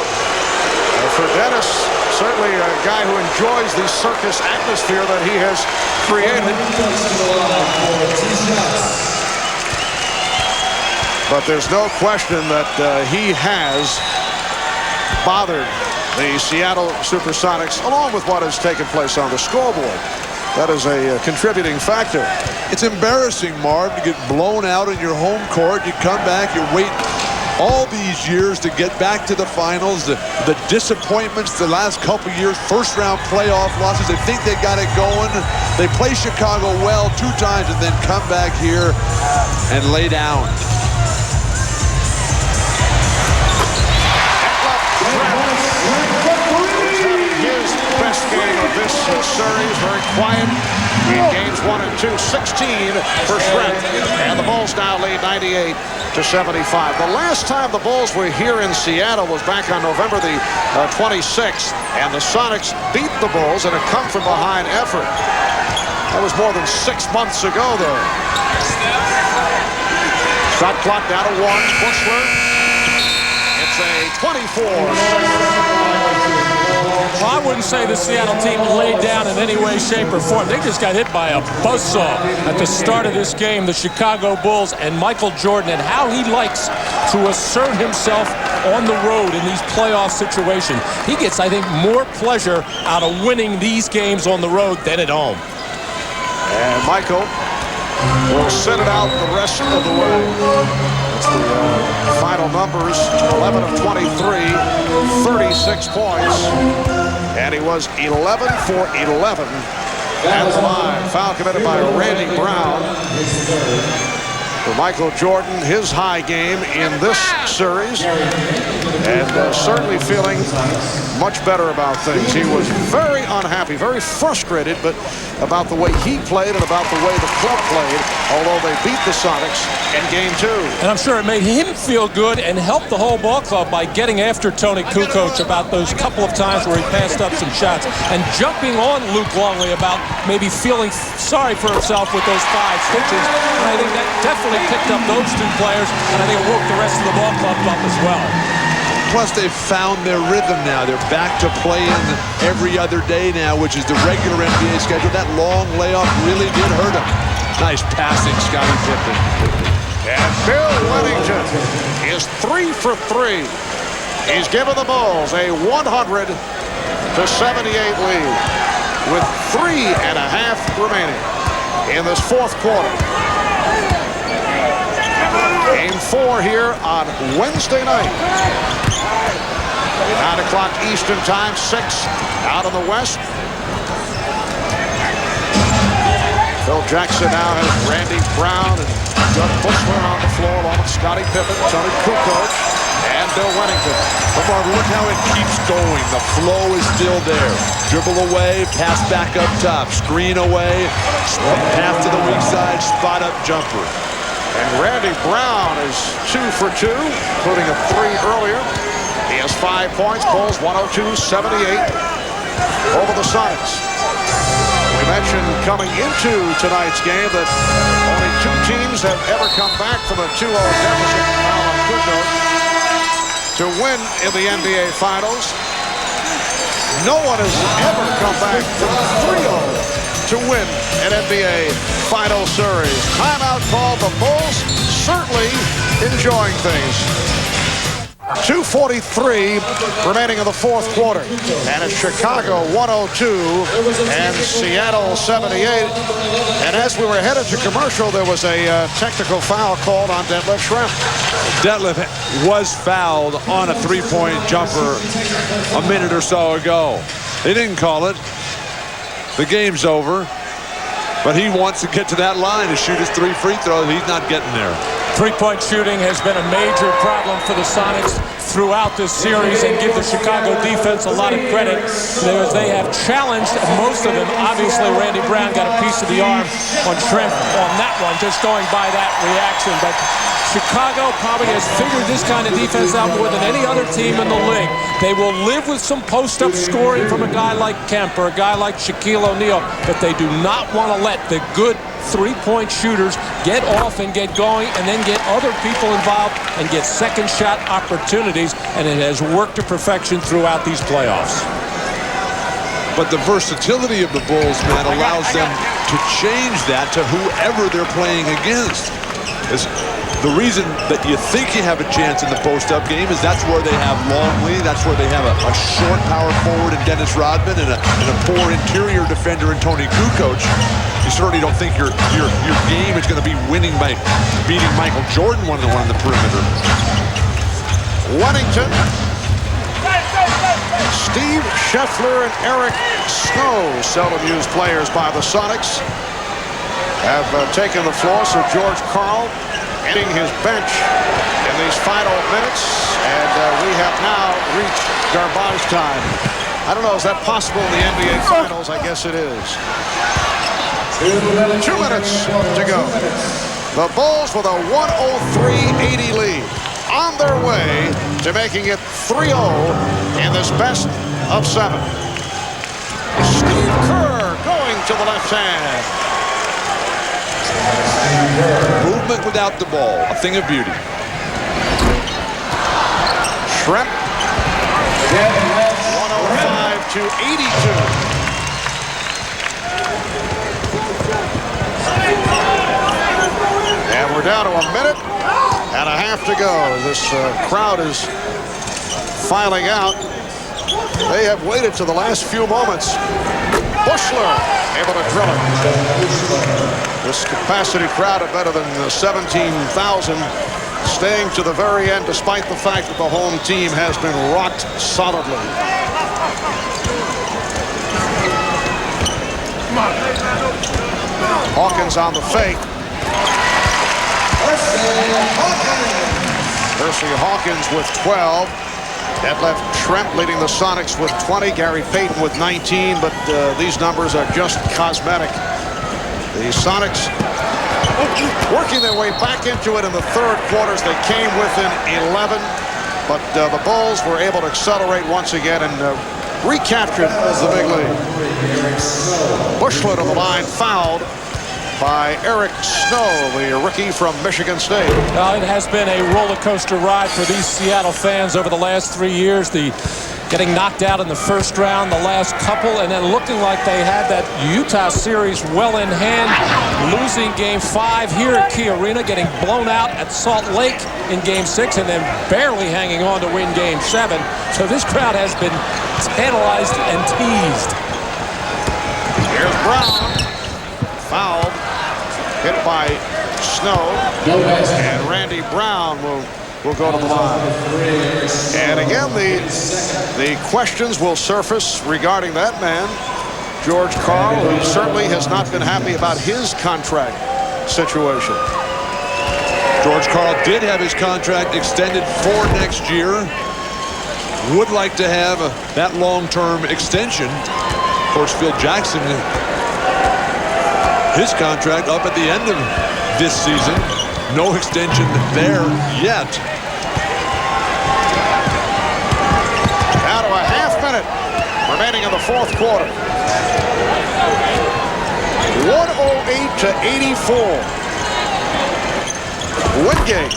for Dennis, certainly a guy who enjoys the circus atmosphere that he has created. But there's no question that he has bothered the Seattle Supersonics, along with what has taken place on the scoreboard. That is a contributing factor. It's embarrassing, Marv, to get blown out in your home court. You come back, you wait all these years to get back to the finals. The disappointments the last couple years, first-round playoff losses. They think they got it going. They play Chicago well 2 times and then come back here and lay down. His best game of this series, very quiet, In games 1 and 2, 16 for Shrimp. And the Bulls now lead 98-75. The last time the Bulls were here in Seattle was back on November the 26th. And the Sonics beat the Bulls in a come-from-behind effort. That was more than 6 months ago, though. Shot clock down to 1. Bushler. It's a 24. Well, I wouldn't say the Seattle team laid down in any way, shape, or form. They just got hit by a buzzsaw at the start of this game, the Chicago Bulls and Michael Jordan, and how he likes to assert himself on the road in these playoff situations. He gets, I think, more pleasure out of winning these games on the road than at home. And Michael will set it out the rest of the way. That's the final numbers, 11 of 23, 36 points. And he was 11 for 11 at the line. Foul committed by Randy Brown. For Michael Jordan, his high game in this series. And certainly feeling much better about things. He was very unhappy, very frustrated, but about the way he played and about the way the club played, although they beat the Sonics in game 2. And I'm sure it made him feel good and helped the whole ball club by getting after Tony Kukoc about those couple of times where he passed up some shots and jumping on Luke Longley about maybe feeling sorry for himself with those 5 stitches. And I think that definitely picked up those 2 players, and I think it woke the rest of the ball club up as well. Plus, they've found their rhythm now. They're back to playing every other day now, which is the regular NBA schedule. That long layoff really did hurt them. Nice passing, Scottie Pippen. And Bill Wennington is 3 for 3. He's given the Bulls a 100-78 lead with 3.5 remaining in this 4th quarter. Game 4 here on Wednesday night. 9 o'clock Eastern time, 6 out in the West. Phil Jackson now has Randy Brown and Doug Bushler on the floor, along with Scottie Pippen, Tony Kukoc, and Bill Wennington. But Mark, look how it keeps going. The flow is still there. Dribble away, pass back up top, screen away, pass to the weak side, spot up jumper. And Randy Brown is 2 for 2, including a 3 earlier. He has 5 points. Bulls 102-78 over the Sonics. We mentioned coming into tonight's game that only 2 teams have ever come back from a 2-0 deficit to win in the NBA Finals. No one has ever come back from 3-0 to win an NBA Final Series. Timeout called. The Bulls certainly enjoying things. 2:43 remaining in the 4th quarter. And it's Chicago 102 and Seattle 78. And as we were headed to commercial, there was a technical foul called on Detlef Schrempf. Detlef was fouled on a 3-point jumper a minute or so ago. They didn't call it. The game's over. But he wants to get to that line to shoot his 3 free throws. He's not getting there. 3-point shooting has been a major problem for the Sonics throughout this series, and give the Chicago defense a lot of credit. They have challenged most of them. Obviously, Randy Brown got a piece of the arm on Schrempf on that one, just going by that reaction. But Chicago probably has figured this kind of defense out more than any other team in the league. They will live with some post-up scoring from a guy like Kemp or a guy like Shaquille O'Neal, but they do not want to let the good 3-point shooters get off and get going and then get other people involved and get second shot opportunities, and it has worked to perfection throughout these playoffs. But the versatility of the Bulls, man, allows them to change that to whoever they're playing against. The reason that you think you have a chance in the post-up game is that's where they have Longley, that's where they have a short power forward in Dennis Rodman and a poor interior defender in Tony Kukoc. You certainly don't think your game is going to be winning by beating Michael Jordan one-on-one on the perimeter. Wennington, Steve Scheffler and Eric Snow, seldom used players by the Sonics, have taken the floor. So George Karl ending his bench in these final minutes, and we have now reached garbage time. I don't know, is that possible in the NBA Finals? I guess it is. 2 minutes to go. The Bulls with a 103-80 lead. On their way to making it 3-0 in this best of 7. Steve Kerr going to the left hand. Movement without the ball, a thing of beauty. Shrimp. 105 to 82. And we're down to a minute and a half to go. This crowd is filing out. They have waited to the last few moments. Bushler able to drill it. This capacity crowd of better than 17,000 staying to the very end despite the fact that the home team has been rocked solidly. Hawkins on the fake. Percy Hawkins with 12. That left Trent leading the Sonics with 20. Gary Payton with 19, but these numbers are just cosmetic. The Sonics working their way back into it in the third quarters. They came within 11, but the Bulls were able to accelerate once again and recaptured the big lead. Bushler on the line, fouled by Eric Snow, the rookie from Michigan State. It has been a roller coaster ride for these Seattle fans over the last 3 years. Getting knocked out in the first round, the last couple, and then looking like they had that Utah series well in hand, losing Game 5 here at Key Arena, getting blown out at Salt Lake in Game 6, and then barely hanging on to win Game 7. So this crowd has been tantalized and teased. Here's Brown, fouled, hit by Snow, and Randy Brown will go to the line. And again, the questions will surface regarding that man, George Karl, who certainly has not been happy about his contract situation. George Karl did have his contract extended for next year. Would like to have that long-term extension. Of course, Phil Jackson, his contract up at the end of this season. No extension there yet. Now to a half minute remaining in the fourth quarter. 108 to 84. Wingate.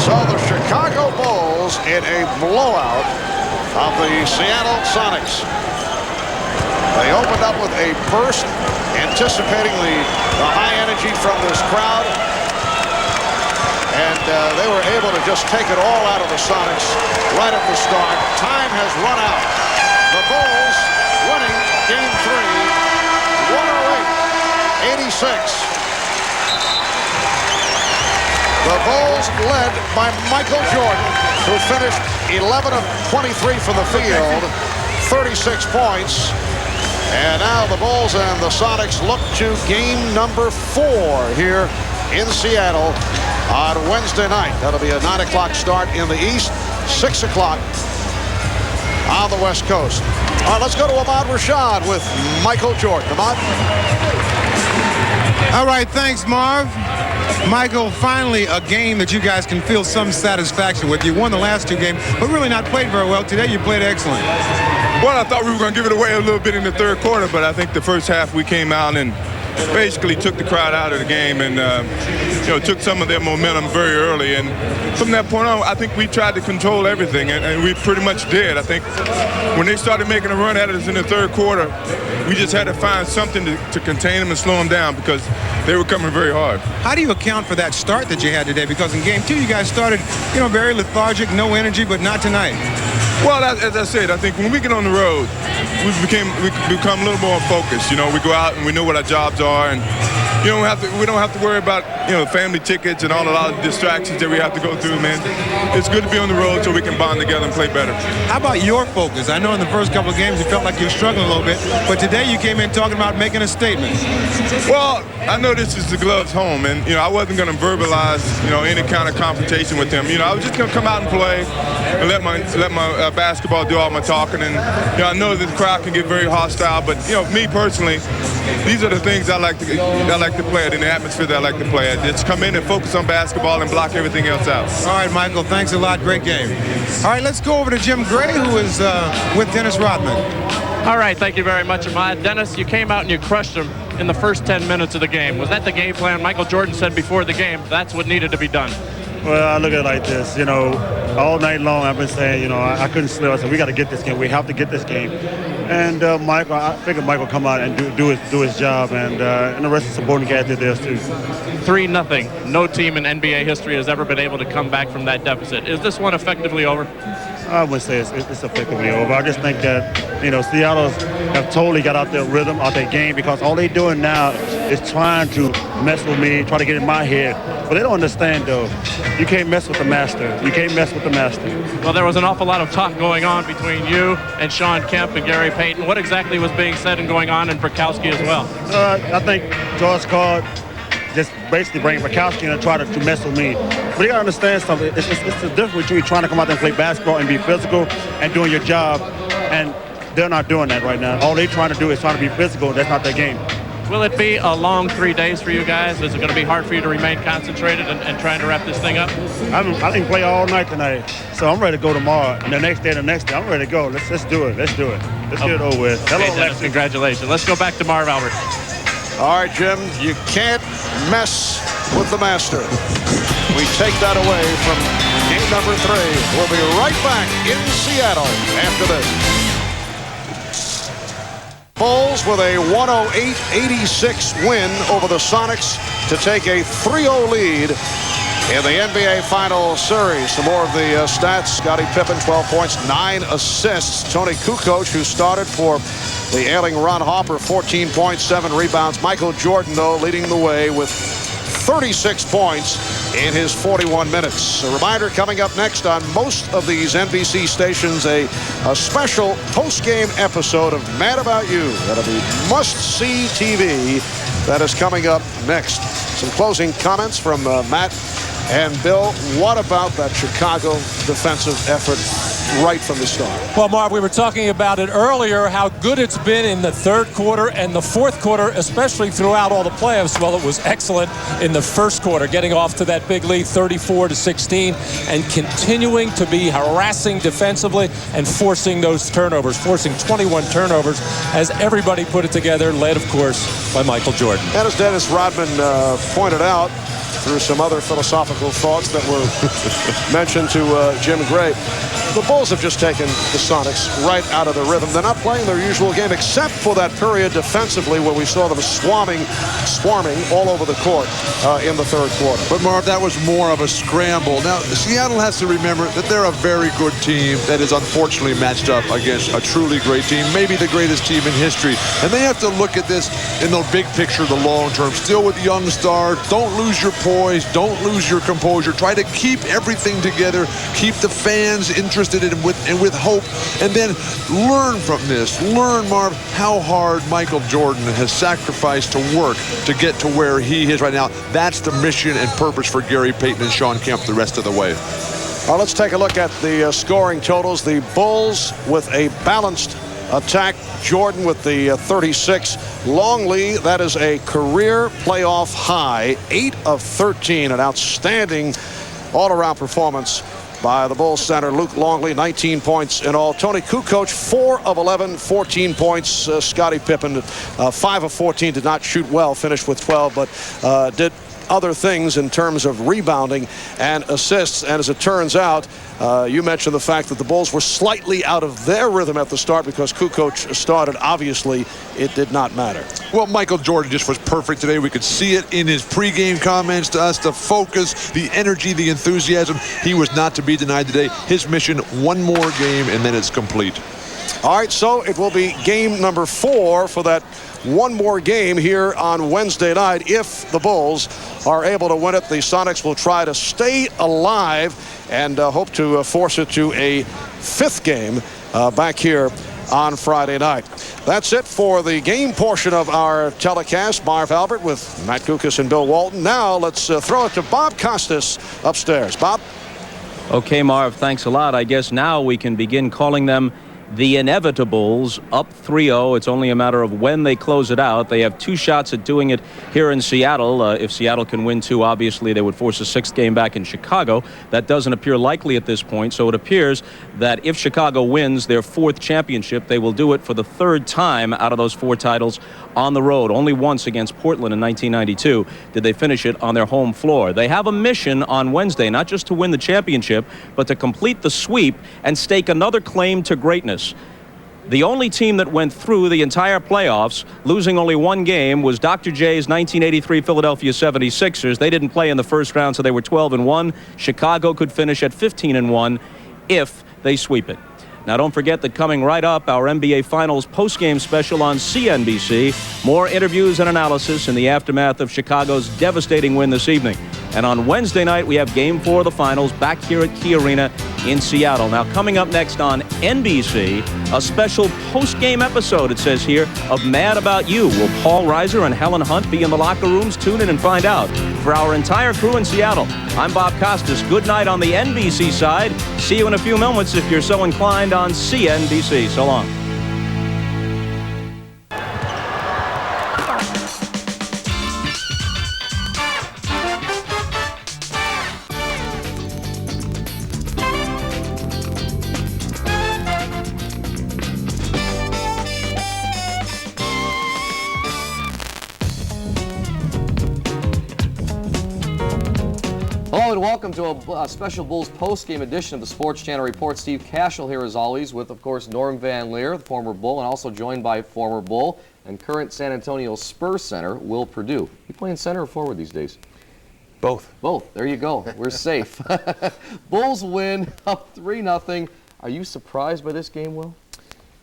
So the Chicago Bulls in a blowout of the Seattle Sonics. They opened up with a burst, anticipating the high energy from this crowd. And they were able to just take it all out of the Sonics right at the start. Time has run out. The Bulls winning Game 3, 108-86. The Bulls led by Michael Jordan, who finished 11 of 23 from the field, 36 points. And now the Bulls and the Sonics look to game number 4 here in Seattle on Wednesday night. That'll be a 9 o'clock start in the East, 6 o'clock on the West Coast. All right, let's go to Ahmad Rashad with Michael Jordan. Ahmad? All right, thanks, Marv. Michael, finally a game that you guys can feel some satisfaction with. You won the last 2 games, but really not played very well. Today you played excellent. Well, I thought we were going to give it away a little bit in the third quarter, but I think the first half we came out and basically took the crowd out of the game and took some of their momentum very early. And from that point on, I think we tried to control everything, and we pretty much did. I think when they started making a run at us in the third quarter, we just had to find something to contain them and slow them down because they were coming very hard. How do you account for that start that you had today? Because in Game 2, you guys started, very lethargic, no energy, but not tonight. Well, as I said, I think when we get on the road, we become a little more focused. We go out and we know what our jobs are, and we don't have to worry about family tickets and a lot of distractions that we have to go through, man. It's good to be on the road so we can bond together and play better. How about your focus? I know in the first couple of games you felt like you were struggling a little bit, but today you came in talking about making a statement. Well, I know this is the Gloves' home, and I wasn't going to verbalize any kind of confrontation with him. I was just going to come out and play and let my basketball do all my talking. And I know that the crowd can get very hostile, but me personally, these are the things I like to play at, in the atmosphere that I like to play at. Just come in and focus on basketball and block everything else out. All right, Michael, thanks a lot. Great game. All right, let's go over to Jim Gray, who is with Dennis Rodman. All right, thank you very much, Ahmad. Dennis, you came out and you crushed him in the first 10 minutes of the game. Was that the game plan? Michael Jordan said before the game that's what needed to be done. Well, I look at it like this, all night long I've been saying, I couldn't sleep. I said, we got to get this game. We have to get this game. And Michael, I figured Michael would come out and do his job, and the rest of the supporting cast did theirs too. 3-0. No team in NBA history has ever been able to come back from that deficit. Is this one effectively over? I wouldn't say it's effectively over. I just think that, Seattle have totally got out their rhythm, out their game, because all they're doing now is trying to mess with me, try to get in my head. But they don't understand, though. You can't mess with the master. You can't mess with the master. Well, there was an awful lot of talk going on between you and Shawn Kemp and Gary Payton. What exactly was being said and going on in Bukowski as well? I think George Karl just basically bring Bukowski in and try to mess with me. But you got to understand something. It's the difference between trying to come out there and play basketball and be physical and doing your job. And they're not doing that right now. All they're trying to do is trying to be physical. That's not their game. Will it be a long 3 days for you guys? Is it going to be hard for you to remain concentrated and trying to wrap this thing up? I didn't play all night tonight, so I'm ready to go tomorrow. And the next day, I'm ready to go. Let's do it. Let's do it. Let's get it over with. Hello, hey, Dennis, congratulations. Let's go back to Marv Albert. All right, Jim, you can't mess with the master. We take that away from game number 3. We'll be right back in Seattle after this. Bulls with a 108-86 win over the Sonics to take a 3-0 lead in the NBA Final Series. Some more of the stats. Scottie Pippen, 12 points, 9 assists. Tony Kukoc, who started for the ailing Ron Harper, 14 points, 7 rebounds. Michael Jordan, though, leading the way with 36 points in his 41 minutes. A reminder, coming up next on most of these NBC stations, a special post-game episode of Mad About You. That'll be must-see TV. That is coming up next. Some closing comments from Matt and Bill. What about that Chicago defensive effort right from the start? Well, Marv, we were talking about it earlier, how good it's been in the third quarter and the fourth quarter, especially throughout all the playoffs. Well, it was excellent in the first quarter, getting off to that big lead, 34-16, and continuing to be harassing defensively and forcing those turnovers, forcing 21 turnovers, as everybody put it together, led, of course, by Michael Jordan. And as Dennis Rodman pointed out, through some other philosophical thoughts that were mentioned to Jim Gray, the Bulls have just taken the Sonics right out of the rhythm. They're not playing their usual game, except for that period defensively where we saw them swarming all over the court in the third quarter. But, Marv, that was more of a scramble. Now, Seattle has to remember that they're a very good team that is unfortunately matched up against a truly great team, maybe the greatest team in history. And they have to look at this in the big picture, the long term. Still with young stars, don't lose your poise, don't lose your composure. Try to keep everything together, keep the fans interested and with hope, and then learn from this. Learn, Marv, how hard Michael Jordan has sacrificed to work to get to where he is right now. That's the mission and purpose for Gary Payton and Shawn Kemp the rest of the way. Well, let's take a look at the scoring totals. The Bulls with a balanced attack. Jordan with the 36. Longley, that is a career playoff high, 8 of 13, an outstanding all-around performance by the Bulls center Luke Longley, 19 points in all. Tony Kukoc, 4 of 11, 14 points. Scottie Pippen, 5 of 14, did not shoot well, finished with 12, but did other things in terms of rebounding and assists. And as it turns out, you mentioned the fact that the Bulls were slightly out of their rhythm at the start because Kukoc started. Obviously, it did not matter. Well, Michael Jordan just was perfect today. We could see it in his pregame comments to us, the focus, the energy, the enthusiasm. He was not to be denied today. His mission, one more game, and then it's complete. All right, so it will be game number 4 for that one more game here on Wednesday night if the Bulls are able to win it, the Sonics will try to stay alive and hope to force it to a 5th game back here on Friday night. That's it for the game portion of our telecast. Marv Albert with Matt Kukas and Bill Walton. Now let's throw it to Bob Costas upstairs. Bob? Okay, Marv, thanks a lot. I guess now we can begin calling them the Inevitables, up 3-0. It's only a matter of when they close it out. They have 2 shots at doing it here in Seattle. If Seattle can win 2, obviously they would force a 6th game back in Chicago. That doesn't appear likely at this point, so it appears that if Chicago wins their 4th championship, they will do it for the 3rd time out of those 4 titles on the road. Only once against Portland in 1992 did they finish it on their home floor. They have a mission on Wednesday, not just to win the championship, but to complete the sweep and stake another claim to greatness. The only team that went through the entire playoffs, losing only 1 game, was Dr. J's 1983 Philadelphia 76ers. They didn't play in the first round, so they were 12-1. Chicago could finish at 15-1 if they sweep it. Now, don't forget that coming right up, our NBA Finals postgame special on CNBC. More interviews and analysis in the aftermath of Chicago's devastating win this evening. And on Wednesday night, we have Game 4 of the Finals back here at Key Arena in Seattle. Now, coming up next on NBC, a special postgame episode, it says here, of Mad About You. Will Paul Reiser and Helen Hunt be in the locker rooms? Tune in and find out. For our entire crew in Seattle, I'm Bob Costas. Good night on the NBC side. See you in a few moments if you're so inclined on CNBC. So long. Hello and welcome to a special Bulls post-game edition of the Sports Channel Report. Steve Cashel here as always with, of course, Norm Van Leer, the former Bull, and also joined by former Bull and current San Antonio Spurs center, Will Perdue. You playing center or forward these days? Both. Both. There you go. We're safe. Bulls win up 3-0. Are you surprised by this game, Will?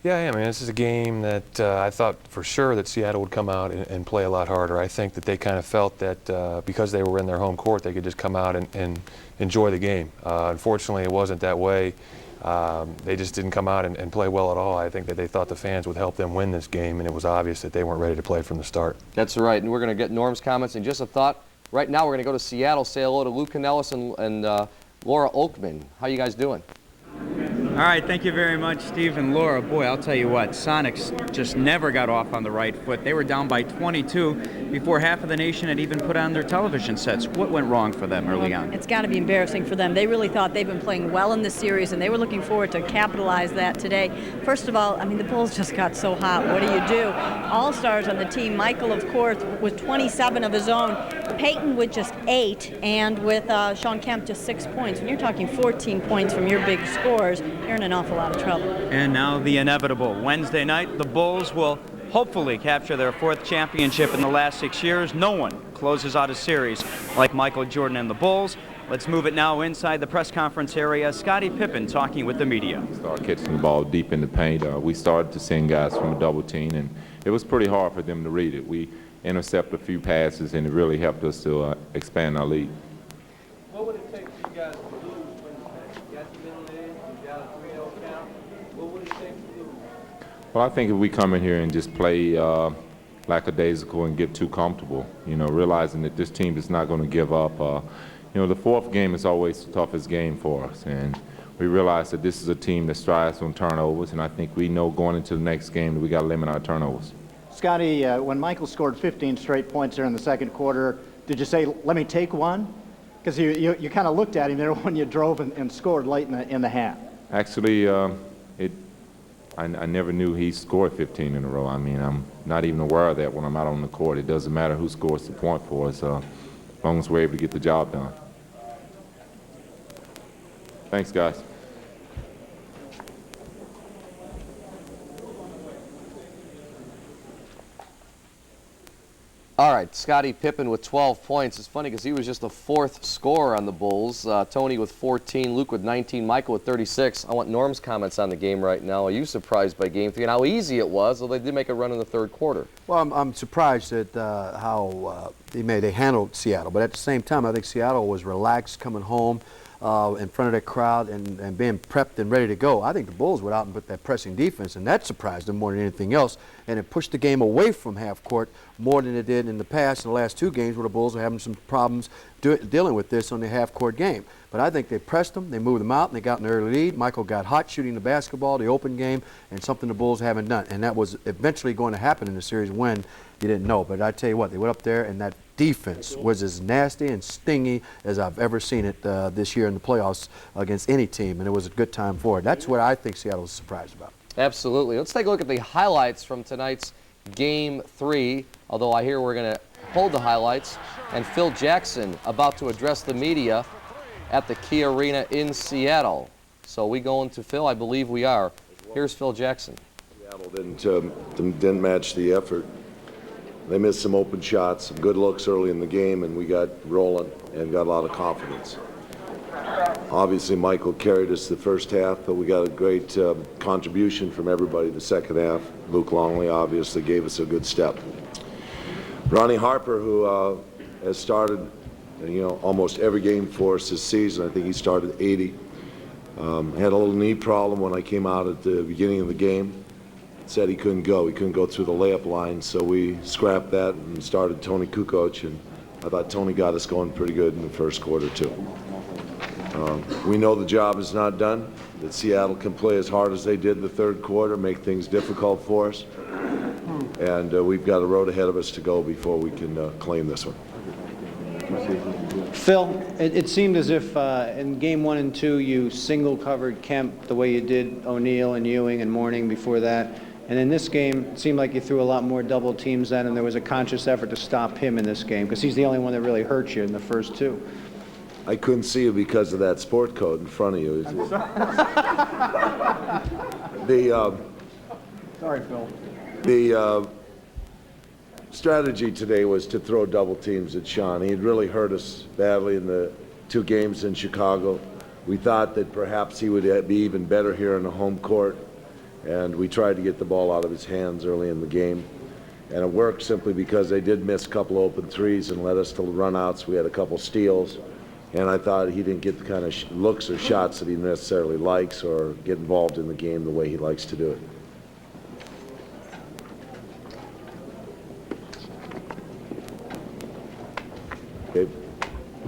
Yeah, I am. I mean, this is a game that I thought for sure that Seattle would come out and play a lot harder. I think that they kind of felt that because they were in their home court, they could just come out and enjoy the game. Unfortunately, it wasn't that way. They just didn't come out and play well at all. I think that they thought the fans would help them win this game, and it was obvious that they weren't ready to play from the start. That's right, and we're going to get Norm's comments in just a thought. Right now, we're going to go to Seattle, say hello to Lou Canellis and Laura Oakman. How you guys doing? All right, thank you very much, Steve and Laura. Boy, I'll tell you what, Sonics just never got off on the right foot. They were down by 22 before half of the nation had even put on their television sets. What went wrong for them early on? It's got to be embarrassing for them. They really thought they've been playing well in this series, and they were looking forward to capitalize that today. First of all, I mean, the Bulls just got so hot. What do? All-stars on the team. Michael, of course, with 27 of his own. Payton with just 8, and with Shawn Kemp just 6 points. When you're talking 14 points from your big scores, you're in an awful lot of trouble. And now the inevitable. Wednesday night, the Bulls will hopefully capture their 4th championship in the last 6 years. No one closes out a series like Michael Jordan and the Bulls. Let's move it now inside the press conference area. Scottie Pippen talking with the media. Start catching the ball deep in the paint. We started to send guys from a double team, and it was pretty hard for them to read it. We intercepted a few passes, and it really helped us to expand our lead. What would it take for you guys to lose Wednesday? You got the middle in, you got a 3-0 count. What would it take to lose? Well, I think if we come in here and just play lackadaisical and get too comfortable, realizing that this team is not going to give up. The 4th game is always the toughest game for us, and we realize that this is a team that strives on turnovers, and I think we know going into the next game that we got to limit our turnovers. Scottie, when Michael scored 15 straight points there in the second quarter, did you say, let me take one? Because you kind of looked at him there when you drove and scored late in the half. Actually, I never knew he scored 15 in a row. I mean, I'm not even aware of that when I'm out on the court. It doesn't matter who scores the point for us, as long as we're able to get the job done. Thanks, guys. All right, Scottie Pippen with 12 points. It's funny because he was just the 4th scorer on the Bulls. Tony with 14, Luke with 19, Michael with 36. I want Norm's comments on the game right now. Are you surprised by Game 3 and how easy it was, although they did make a run in the 3rd quarter? Well, I'm surprised at how they handled Seattle. But at the same time, I think Seattle was relaxed coming home in front of that crowd and being prepped and ready to go. I think the Bulls went out and put that pressing defense, and that surprised them more than anything else. And it pushed the game away from half court more than it did in the past in the last 2 games where the Bulls are having some problems dealing with this on the half court game. But I think they pressed them, they moved them out, and they got an early lead. Michael got hot shooting the basketball, the open game, and something the Bulls haven't done. And that was eventually going to happen in the series when you didn't know. But I tell you what, they went up there, and that defense was as nasty and stingy as I've ever seen it this year in the playoffs against any team, and it was a good time for it. That's what I think Seattle was surprised about. Absolutely. Let's take a look at the highlights from tonight's Game 3, although I hear we're going to hold the highlights, and Phil Jackson about to address the media at the Key Arena in Seattle. So we going to Phil? I believe we are. Here's Phil Jackson. Seattle didn't match the effort. They missed some open shots, some good looks early in the game, and we got rolling and got a lot of confidence. Obviously, Michael carried us the first half, but we got a great contribution from everybody the second half. Luke Longley obviously gave us a good step. Ronnie Harper, who has started almost every game for us this season. I think he started 80. Had a little knee problem when I came out at the beginning of the game. Said he couldn't go. He couldn't go through the layup line, so we scrapped that and started Tony Kukoc, and I thought Tony got us going pretty good in the first quarter, too. We know the job is not done, that Seattle can play as hard as they did in the 3rd quarter, make things difficult for us, and we've got a road ahead of us to go before we can claim this one. Phil, it seemed as if in Game 1 and 2 you single-covered Kemp the way you did O'Neal and Ewing and Mourning before that. And in this game, it seemed like you threw a lot more double teams then, and there was a conscious effort to stop him in this game because he's the only one that really hurt you in the first 2. I couldn't see you because of that sport coat in front of you. Sorry, Phil. The strategy today was to throw double teams at Shawn. He had really hurt us badly in the 2 games in Chicago. We thought that perhaps he would be even better here in the home court, and we tried to get the ball out of his hands early in the game. And it worked simply because they did miss a couple open threes and led us to run-outs. We had a couple steals, and I thought he didn't get the kind of looks or shots that he necessarily likes or get involved in the game the way he likes to do it. Okay.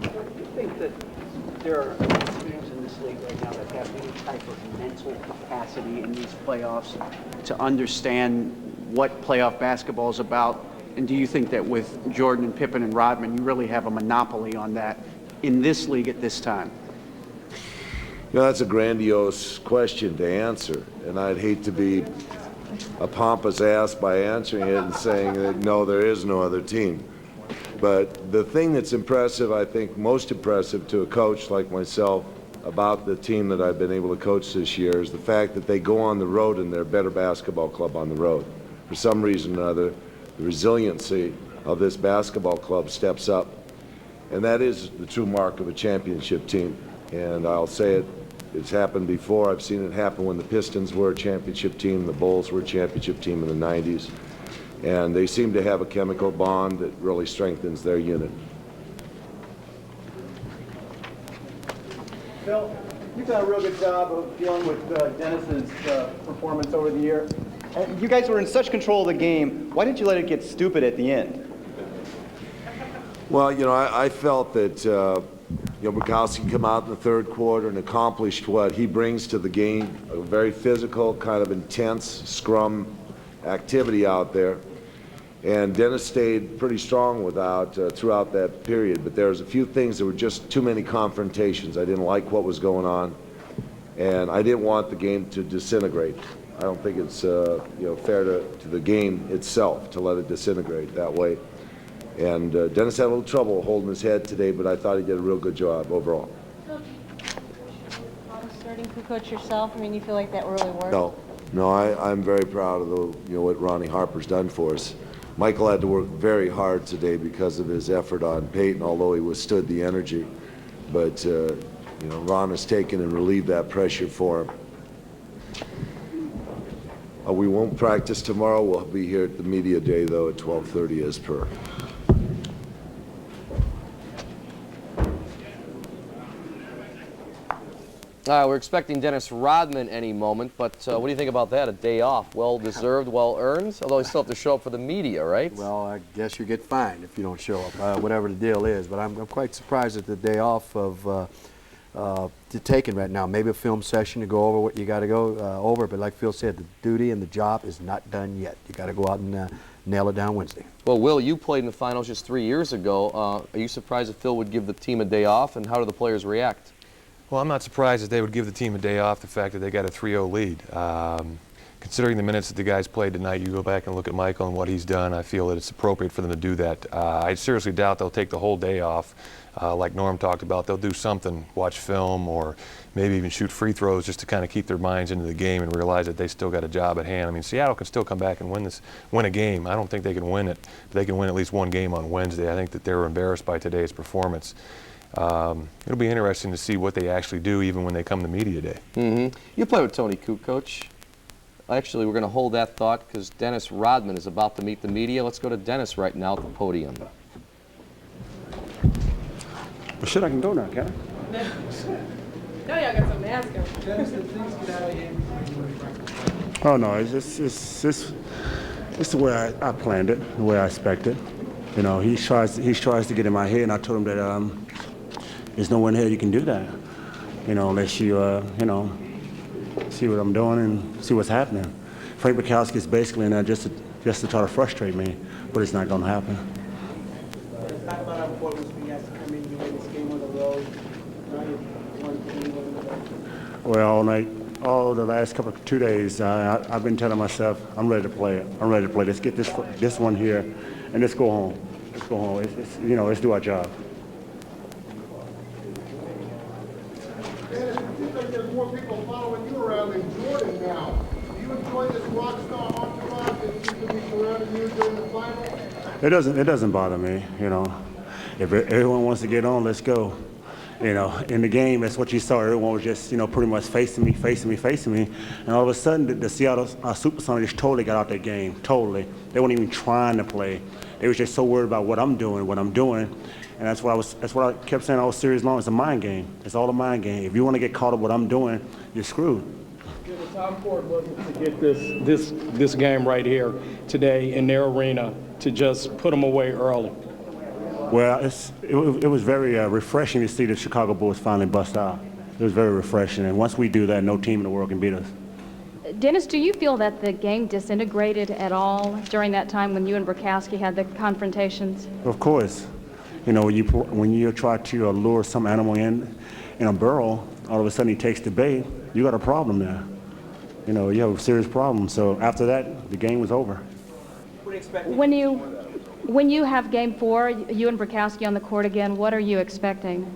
Do you think that there are teams in this league right now that have any type of mental capacity in these playoffs to understand what playoff basketball is about? And do you think that with Jordan and Pippen and Rodman, you really have a monopoly on that in this league at this time? That's a grandiose question to answer, and I'd hate to be a pompous ass by answering it and saying that no, there is no other team. But the thing that's impressive, I think most impressive to a coach like myself about the team that I've been able to coach this year is the fact that they go on the road and they're a better basketball club on the road. For some reason or other, the resiliency of this basketball club steps up. And that is the true mark of a championship team. And I'll say it, it's happened before. I've seen it happen when the Pistons were a championship team, the Bulls were a championship team in the 90s. And they seem to have a chemical bond that really strengthens their unit. Phil, you've done a real good job of dealing with Dennis's performance over the year. And you guys were in such control of the game. Why didn't you let it get stupid at the end? Well, I felt that Bukowski come out in the 3rd quarter and accomplished what he brings to the game, a very physical, kind of intense scrum activity out there. And Dennis stayed pretty strong throughout that period, but there was a few things that were just too many confrontations. I didn't like what was going on, and I didn't want the game to disintegrate. I don't think it's fair to the game itself to let it disintegrate that way. And Dennis had a little trouble holding his head today, but I thought he did a real good job overall. Starting Kukoc yourself, I mean, you feel like that really worked? No, I'm very proud of what Ronnie Harper's done for us. Michael had to work very hard today because of his effort on Payton, although he withstood the energy. But, you know, Ron has taken and relieved that pressure for him. We won't practice tomorrow. We'll be here at the media day, though, at 12:30 as per. We're expecting Dennis Rodman any moment, but what do you think about that? A day off, well-deserved, well-earned, although you still have to show up for the media, right? Well, I guess you get fined if you don't show up, whatever the deal is. But I'm quite surprised at the day off of taking right now. Maybe a film session to go over what you got to go over, but like Phil said, the duty and the job is not done yet. You got to go out and nail it down Wednesday. Well, Will, you played in the finals just 3 years ago. Are you surprised that Phil would give the team a day off, and how do the players react? Well, I'm not surprised that they would give the team a day off, the fact that they got a 3-0 lead. Considering the minutes that the guys played tonight, you go back and look at Michael and what he's done, I feel that it's appropriate for them to do that. I seriously doubt they'll take the whole day off. Like Norm talked about, they'll do something, watch film or maybe even shoot free throws just to kind of keep their minds into the game and realize that they still got a job at hand. I mean, Seattle can still come back and win a game. I don't think they can win it, but they can win at least one game on Wednesday. I think that they were embarrassed by today's performance. It'll be interesting to see what they actually do even when they come to media day. Mm-hmm. You play with Tony Kukoc. Actually, we're going to hold that thought because Dennis Rodman is about to meet the media. Let's go to Dennis right now at the podium. Well, shit, I can go now, can I? No, y'all got something to ask him. Dennis, did things get out of hand? Oh, no, it's the way I planned it, the way I expected. You know, he tries to get in my head, and I told him that there's nowhere in here you can do that. You know, unless you, you know, see what I'm doing and see what's happening. Frank Bukowski is basically in there just to try to frustrate me, but it's not going to happen. Talk about how important it was for you guys to come in and win this game on the road. Now you won the game on the road. Well, all the last 2 days, I've been telling myself, I'm ready to play it. I'm ready to play. Let's get this one here, and let's go home. Let's go home. You know, let's do our job. Dennis, it seems like there's more people following you around than Jordan now. Do you enjoy this rock star entourage that seems to be surrounding you during the final? It doesn't bother me, you know. If everyone wants to get on, let's go. You know, in the game, that's what you saw. Everyone was just, you know, pretty much facing me. And all of a sudden, the Seattle Supersonics just totally got out their game, totally. They weren't even trying to play. They was just so worried about what I'm doing. And that's what I kept saying all series long. It's a mind game. It's all a mind game. If you want to get caught up what I'm doing, you're screwed. How important was it to get this game right here today in their arena to just put them away early? Well, it was very refreshing to see the Chicago Bulls finally bust out. It was very refreshing, and once we do that, no team in the world can beat us. Dennis, do you feel that the game disintegrated at all during that time when you and Bukowski had the confrontations? Of course. You know, when you try to lure some animal in a burrow, all of a sudden he takes the bait, you got a problem there. You know, you have a serious problem. So after that, the game was over. When you have game 4, you and Bukowski on the court again, what are you expecting?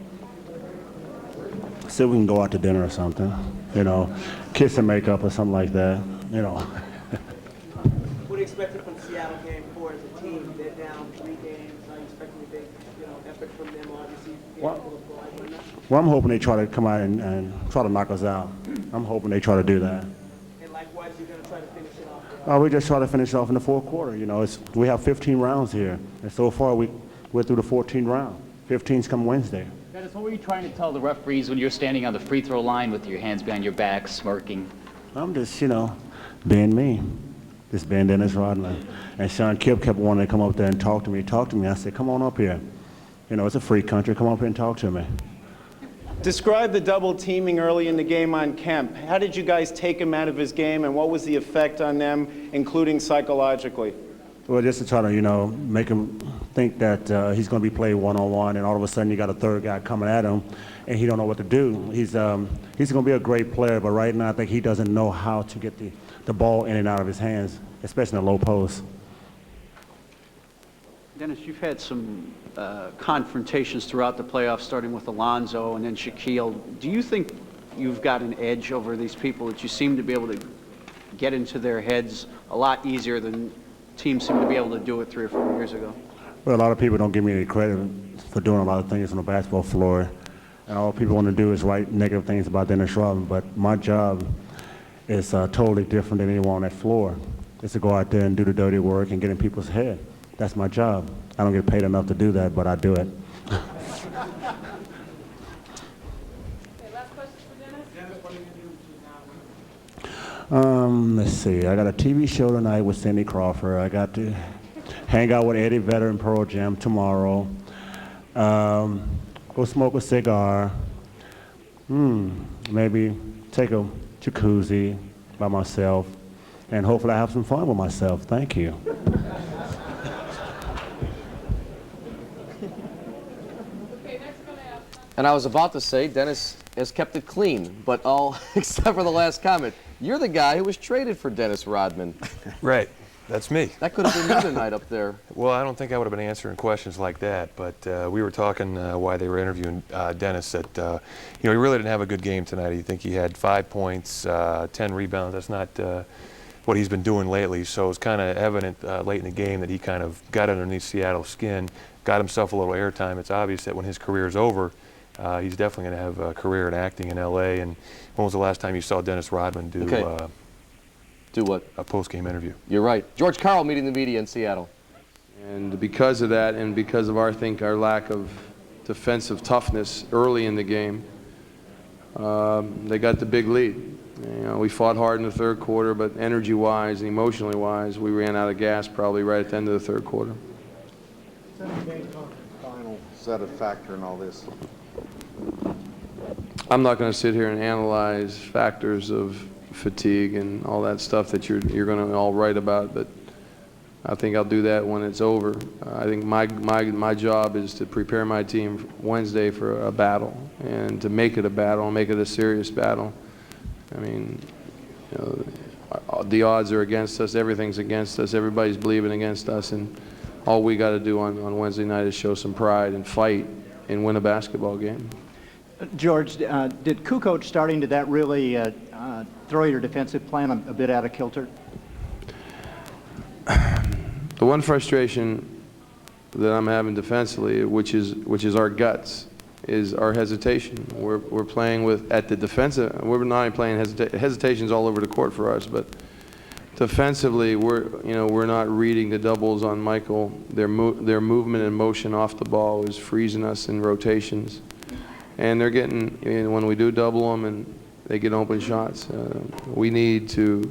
So we can go out to dinner or something, you know, kiss and make up or something like that, you know. What do you expect from Seattle game 4 as a team? They're down 3 games. Are you expecting a big, effort from them, obviously? Well, I'm hoping they try to come out and try to knock us out. I'm hoping they try to do that. And likewise, you're going to try to finish it off? We just try to finish off in the fourth quarter. You know, we have 15 rounds here, and so far we're through the 14th round. 15's come Wednesday. Dennis, what were you trying to tell the referees when you're standing on the free throw line with your hands behind your back, smirking? I'm just, you know, being me. Just being Dennis Rodman. And Shawn Kemp kept wanting to come up there and talk to me. I said, come on up here. You know, it's a free country. Come up here and talk to me. Describe the double teaming early in the game on Kemp. How did you guys take him out of his game, and what was the effect on them, including psychologically? Well, just to try to, you know, make him think that he's going to be played one-on-one, and all of a sudden you got a third guy coming at him, and he don't know what to do. He's going to be a great player, but right now I think he doesn't know how to get the ball in and out of his hands, especially in the low post. Dennis, you've had some confrontations throughout the playoffs, starting with Alonzo and then Shaquille. Do you think you've got an edge over these people, that you seem to be able to get into their heads a lot easier than teams seemed to be able to do it 3 or 4 years ago? Well, a lot of people don't give me any credit for doing a lot of things on the basketball floor. And all people want to do is write negative things about Dennis Rodman. But my job is totally different than anyone on that floor. It's to go out there and do the dirty work and get in people's head. That's my job. I don't get paid enough to do that, but I do it. Let's see. I got a TV show tonight with Cindy Crawford. I got to hang out with Eddie Vedder in Pearl Jam tomorrow. Go smoke a cigar. Maybe take a jacuzzi by myself. And hopefully I have some fun with myself. Thank you. And I was about to say, Dennis has kept it clean, but all except for the last comment. You're the guy who was traded for Dennis Rodman. Right. That's me. That could have been you tonight up there. Well, I don't think I would have been answering questions like that, but we were talking while they were interviewing Dennis that, he really didn't have a good game tonight. You think he had 5 points, 10 rebounds. That's not what he's been doing lately, so it's kind of evident late in the game that he kind of got underneath Seattle's skin, got himself a little airtime. It's obvious that when his career is over, he's definitely going to have a career in acting in L.A. And when was the last time you saw Dennis Rodman do do what? A post-game interview? You're right. George Karl meeting the media in Seattle. And because of that, and because of our lack of defensive toughness early in the game, they got the big lead. We fought hard in the third quarter, but energy-wise and emotionally-wise, we ran out of gas probably right at the end of the third quarter. Is that a factor in all this? I'm not going to sit here and analyze factors of fatigue and all that stuff that you're going to all write about, but I think I'll do that when it's over. I think my job is to prepare my team Wednesday for a battle, and to make it a battle, make it a serious battle. I mean, the odds are against us, everything's against us, everybody's believing against us, and all we got to do on Wednesday night is show some pride and fight and win a basketball game. George, did Kukoc starting to that really throw your defensive plan a bit out of kilter? The one frustration that I'm having defensively, which is our guts, is our hesitation. We're playing at the defensive. We're not even playing hesitations all over the court for us, but defensively, we're not reading the doubles on Michael. Their movement and motion off the ball is freezing us in rotations, and they're getting when we do double them and they get open shots. We need to,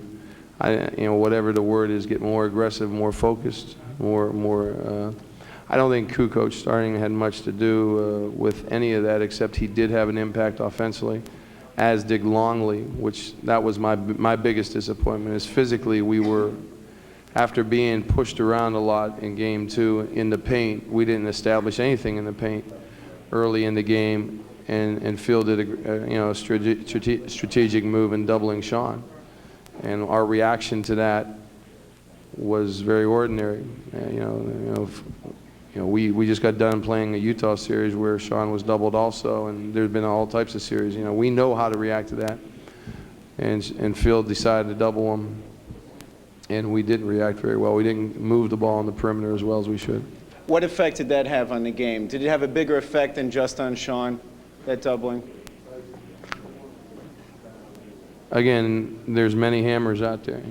whatever the word is, get more aggressive, more focused, more. I don't think Kukoc starting had much to do with any of that, except he did have an impact offensively, as did Longley, which that was my biggest disappointment. Is physically we were, after being pushed around a lot in game 2 in the paint, we didn't establish anything in the paint early in the game, and Phil did a strategic move in doubling Shawn, and our reaction to that was very ordinary. We just got done playing a Utah series where Shawn was doubled also, and there's been all types of series. We know how to react to that, and Phil decided to double him, and we didn't react very well. We didn't move the ball on the perimeter as well as we should. What effect did that have on the game? Did it have a bigger effect than just on Shawn, that doubling? Again, there's many hammers out there.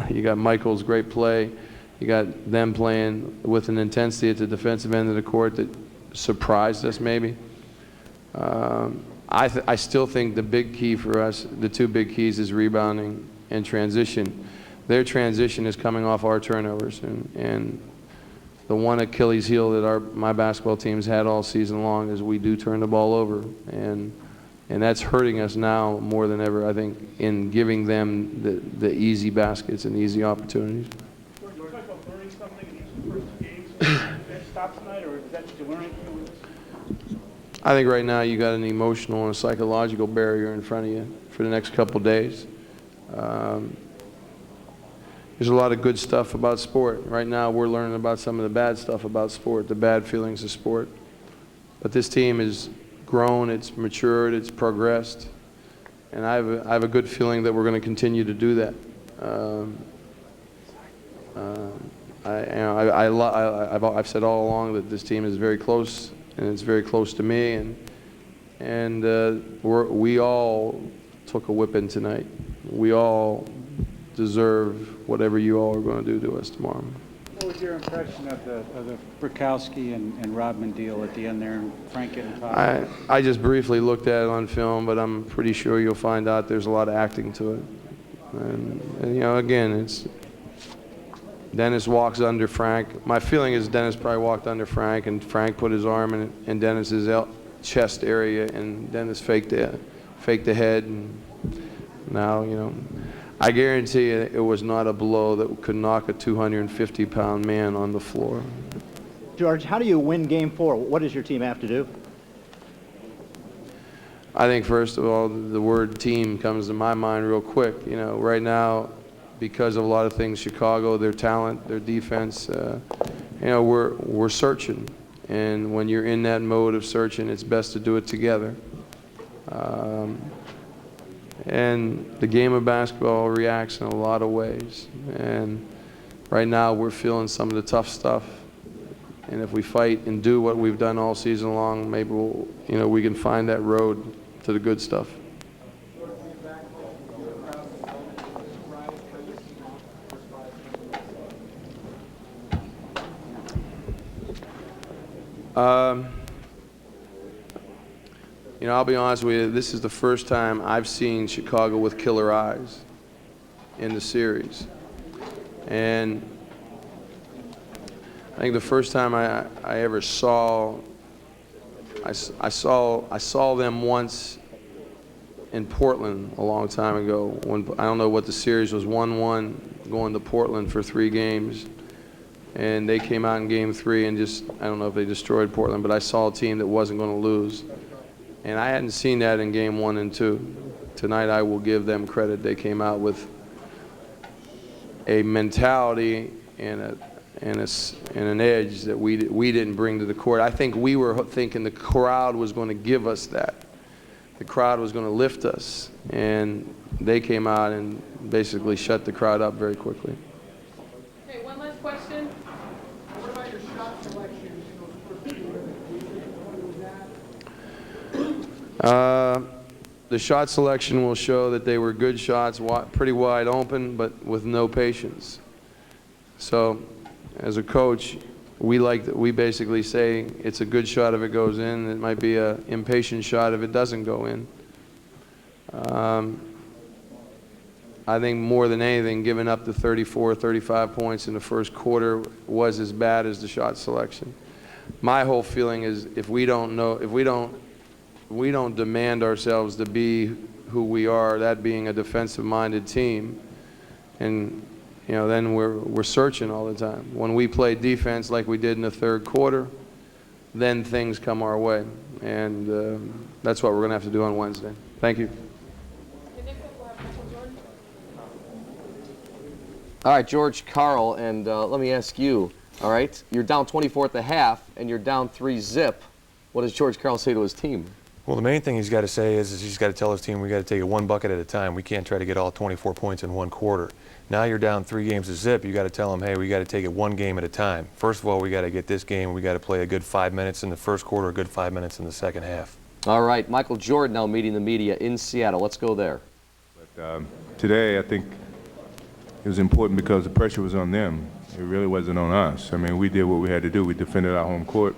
You got Michael's great play. You got them playing with an intensity at the defensive end of the court that surprised us maybe. I still think the big key for us, the two big keys, is rebounding and transition. Their transition is coming off our turnovers, and the one Achilles heel that my basketball teams had all season long is we do turn the ball over, and that's hurting us now more than ever, I think, in giving them the easy baskets and easy opportunities. I think right now you got an emotional and a psychological barrier in front of you for the next couple days. There's a lot of good stuff about sport. Right now we're learning about some of the bad stuff about sport, the bad feelings of sport. But this team has grown, it's matured, it's progressed, and I have a good feeling that we're going to continue to do that. I've said all along that this team is very close, and it's very close to me, and we all took a whipping tonight. We all deserve whatever you all are going to do to us tomorrow. What was your impression of the Bukowski and Rodman deal at the end there, and Frank getting caught? I just briefly looked at it on film, but I'm pretty sure you'll find out there's a lot of acting to it. And you know, again, it's Dennis walks under Frank. My feeling is Dennis probably walked under Frank, and Frank put his arm in Dennis's chest area, and Dennis faked the head. And now, you know, I guarantee you it was not a blow that could knock a 250-pound man on the floor. George, how do you win Game 4? What does your team have to do? I think, first of all, the word team comes to my mind real quick. You know, right now, because of a lot of things, Chicago, their talent, their defense, you know, we're searching. And when you're in that mode of searching, it's best to do it together. And the game of basketball reacts in a lot of ways. And right now we're feeling some of the tough stuff. And if we fight and do what we've done all season long, maybe we can find that road to the good stuff. You know, I'll be honest with you, this is the first time I've seen Chicago with killer eyes in the series. And I think the first time I ever saw, I saw them once in Portland a long time ago. When, I don't know what the series was, 1-1 going to Portland for 3 games. And they came out in Game 3 and just, I don't know if they destroyed Portland, but I saw a team that wasn't going to lose. And I hadn't seen that in Game 1 and 2. Tonight I will give them credit. They came out with a mentality and an edge that we didn't bring to the court. I think we were thinking the crowd was going to give us that. The crowd was going to lift us. And they came out and basically shut the crowd up very quickly. Okay, one last question. What about your shot selection in those first 2 minutes? The shot selection will show that they were good shots, pretty wide open, but with no patience. So, as a coach, we basically say it's a good shot if it goes in. It might be an impatient shot if it doesn't go in. I think more than anything, giving up the 34, 35 points in the first quarter was as bad as the shot selection. My whole feeling is if we don't demand ourselves to be who we are, that being a defensive-minded team, and you know, then we're searching all the time. When we play defense like we did in the third quarter, then things come our way, and that's what we're going to have to do on Wednesday. Thank you. All right, George, Karl, and let me ask you, all right, you're down 24 at the half, and you're down 3-zip. What does George Karl say to his team? Well, the main thing he's got to say is he's got to tell his team we got to take it 1 bucket at a time. We can't try to get all 24 points in 1 quarter. Now you're down 3 games to zip. You got to tell them, hey, we got to take it 1 game at a time. First of all, we got to get this game. We got to play a good 5 minutes in the first quarter, a good 5 minutes in the second half. All right, Michael Jordan now meeting the media in Seattle. Let's go there. But today, I think it was important because the pressure was on them. It really wasn't on us. I mean, we did what we had to do. We defended our home court.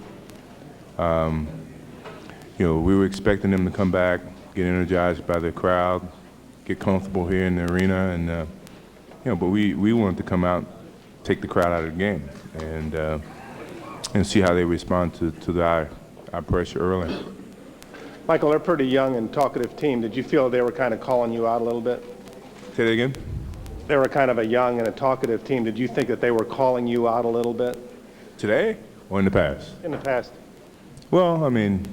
You know, we were expecting them to come back, get energized by the crowd, get comfortable here in the arena, and you know, but we wanted to come out, take the crowd out of the game, and see how they respond to our pressure early. Michael, they're a pretty young and talkative team. Did you feel they were kind of calling you out a little bit? Say that again? They were kind of a young and a talkative team. Did you think that they were calling you out a little bit? Today or in the past? In the past. Well, I mean,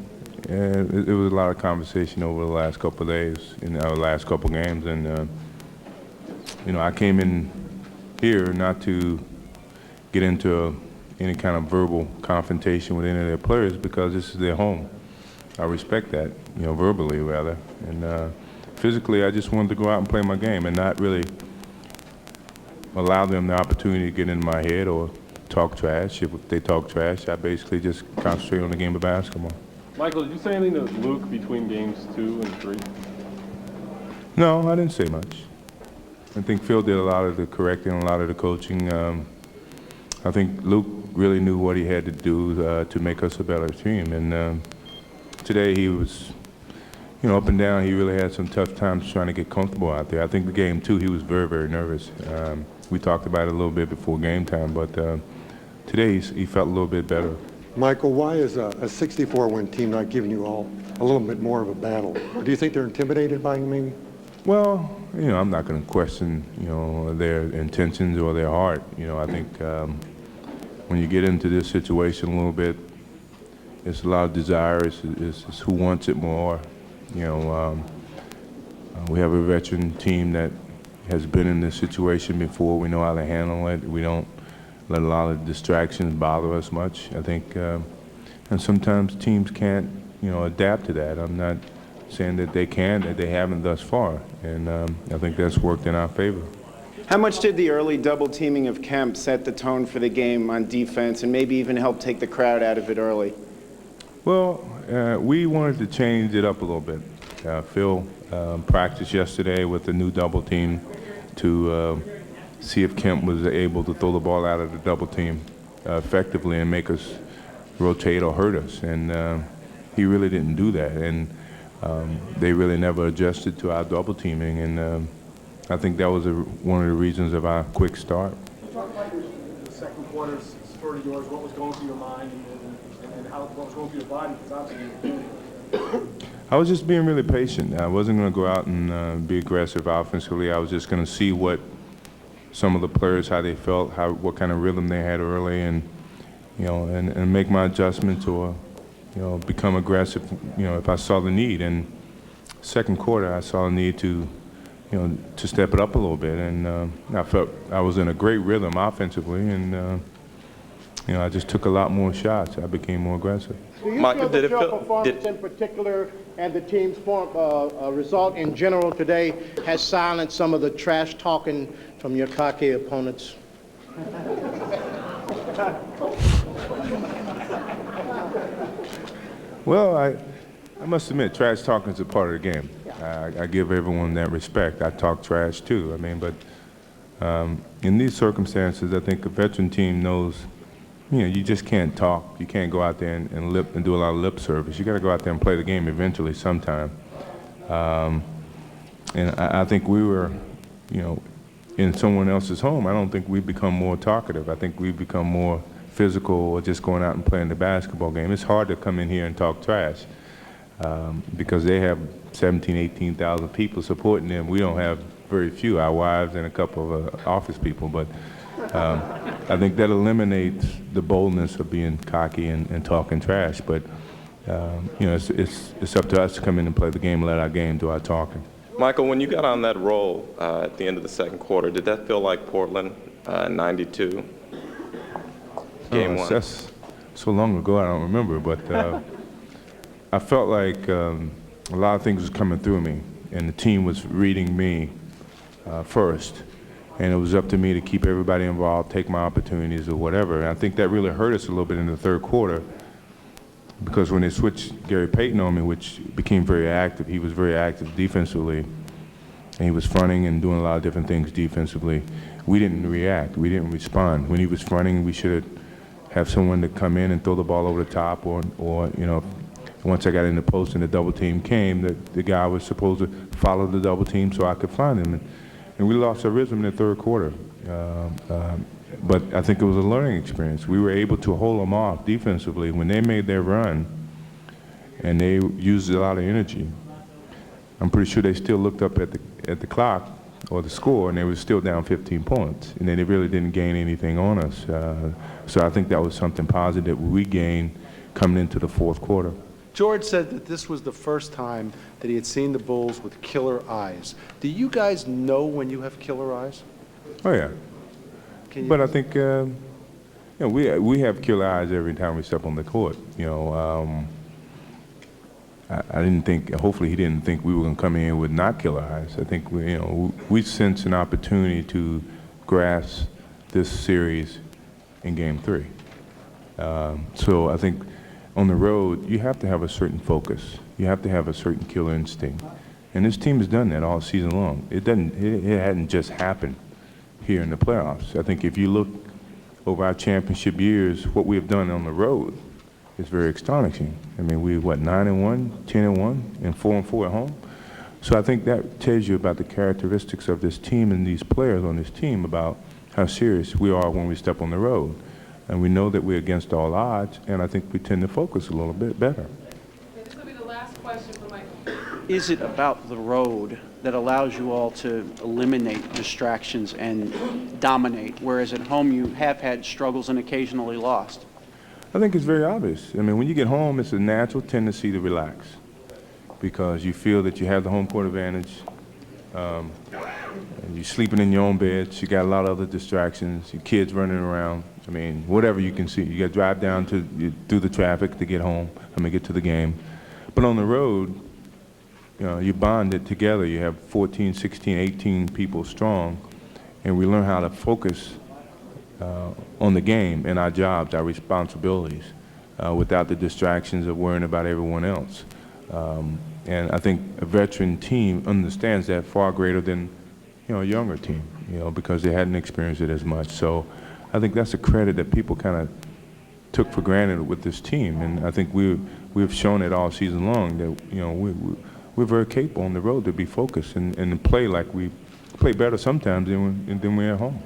it was a lot of conversation over the last couple of days, in our last couple of games, and you know, I came in here not to get into any kind of verbal confrontation with any of their players because this is their home. I respect that, you know, verbally rather, and physically I just wanted to go out and play my game and not really allow them the opportunity to get in my head or talk trash. If they talk trash, I basically just concentrate on the game of basketball. Michael, did you say anything to Luke between games 2 and 3? No, I didn't say much. I think Phil did a lot of the correcting, a lot of the coaching. I think Luke really knew what he had to do to make us a better team. And today he was, up and down. He really had some tough times trying to get comfortable out there. I think the game 2, he was very, very nervous. We talked about it a little bit before game time, but today he felt a little bit better. Michael, why is a 64-win team not giving you all a little bit more of a battle? Or do you think they're intimidated by you, maybe? Well, I'm not going to question, their intentions or their heart. I think when you get into this situation a little bit, it's a lot of desire. It's who wants it more. We have a veteran team that has been in this situation before. We know how to handle it. We don't let a lot of distractions bother us much. I think, and sometimes teams can't, adapt to that. I'm not saying that they can, that they haven't thus far, and I think that's worked in our favor. How much did the early double teaming of Kemp set the tone for the game on defense and maybe even help take the crowd out of it early? Well, we wanted to change it up a little bit. Phil practiced yesterday with the new double team to see if Kemp was able to throw the ball out of the double team effectively and make us rotate or hurt us, and he really didn't do that. And they really never adjusted to our double teaming, and I think that was one of the reasons of our quick start. Talk about the second quarter's spurt of yours. What was going through your mind, and what was going through your body? Because obviously you were doing it. I was just being really patient. I wasn't going to go out and be aggressive offensively. I was just going to see what some of the players, how they felt, what kind of rhythm they had early, and and make my adjustments or become aggressive, if I saw the need. And second quarter, I saw a need to step it up a little bit, and I felt I was in a great rhythm offensively, and I just took a lot more shots. I became more aggressive. Do you feel that your performance in particular and the team's result in general today has silenced some of the trash talking from your cocky opponents? Well, I must admit, trash talking is a part of the game. I give everyone that respect. I talk trash too. I mean, but in these circumstances, I think a veteran team knows, you just can't talk. You can't go out there and do a lot of lip service. You got to go out there and play the game eventually, sometime. And I think we were, in someone else's home. I don't think we've become more talkative. I think we've become more physical or just going out and playing the basketball game. It's hard to come in here and talk trash because they have 17,000, 18,000 people supporting them. We don't have very few, our wives and a couple of office people, but I think that eliminates the boldness of being cocky and talking trash. But it's up to us to come in and play the game and let our game do our talking. Michael, when you got on that roll at the end of the second quarter, did that feel like Portland 92? Game one. That's so long ago, I don't remember, but I felt like a lot of things was coming through me, and the team was reading me first, and it was up to me to keep everybody involved, take my opportunities or whatever. And I think that really hurt us a little bit in the third quarter, because when they switched Gary Payton on me, which became very active, he was very active defensively, and he was fronting and doing a lot of different things defensively. We didn't react. We didn't respond. When he was fronting, we should have someone to come in and throw the ball over the top, or once I got in the post and the double team came, the guy was supposed to follow the double team so I could find him. And we lost our rhythm in the third quarter. But I think it was a learning experience. We were able to hold them off defensively when they made their run, and they used a lot of energy. I'm pretty sure they still looked up at the clock or the score, and they were still down 15 points, and they really didn't gain anything on us. So I think that was something positive we gained coming into the fourth quarter. George said that this was the first time that he had seen the Bulls with killer eyes. Do you guys know when you have killer eyes? Oh, yeah. But I think we have killer eyes every time we step on the court. I didn't think. Hopefully, he didn't think we were going to come in with not killer eyes. I think we sense an opportunity to grasp this series in Game 3. So I think on the road, you have to have a certain focus. You have to have a certain killer instinct. And this team has done that all season long. It hadn't just happened here in the playoffs. I think if you look over our championship years, what we have done on the road is very astonishing. I mean, we 9-1, 10-1, and 4-4 at home. So I think that tells you about the characteristics of this team and these players on this team, about how serious we are when we step on the road. And we know that we're against all odds, and I think we tend to focus a little bit better. This will be the last question for Michael. Is it about the road that allows you all to eliminate distractions and dominate, whereas at home you have had struggles and occasionally lost? I think it's very obvious. I mean, when you get home, it's a natural tendency to relax because you feel that you have the home court advantage. And you're sleeping in your own beds. You got a lot of other distractions. Your kids running around. I mean, whatever you can see. You got to drive down through the traffic to get home. Get to the game. But on the road, you bonded together. You have 14, 16, 18 people strong, and we learn how to focus on the game and our jobs, our responsibilities, without the distractions of worrying about everyone else. And I think a veteran team understands that far greater than a younger team, because they hadn't experienced it as much. So I think that's a credit that people kind of took for granted with this team, and I think we've shown it all season long that we're very capable on the road to be focused and play like we play better sometimes than we're at home.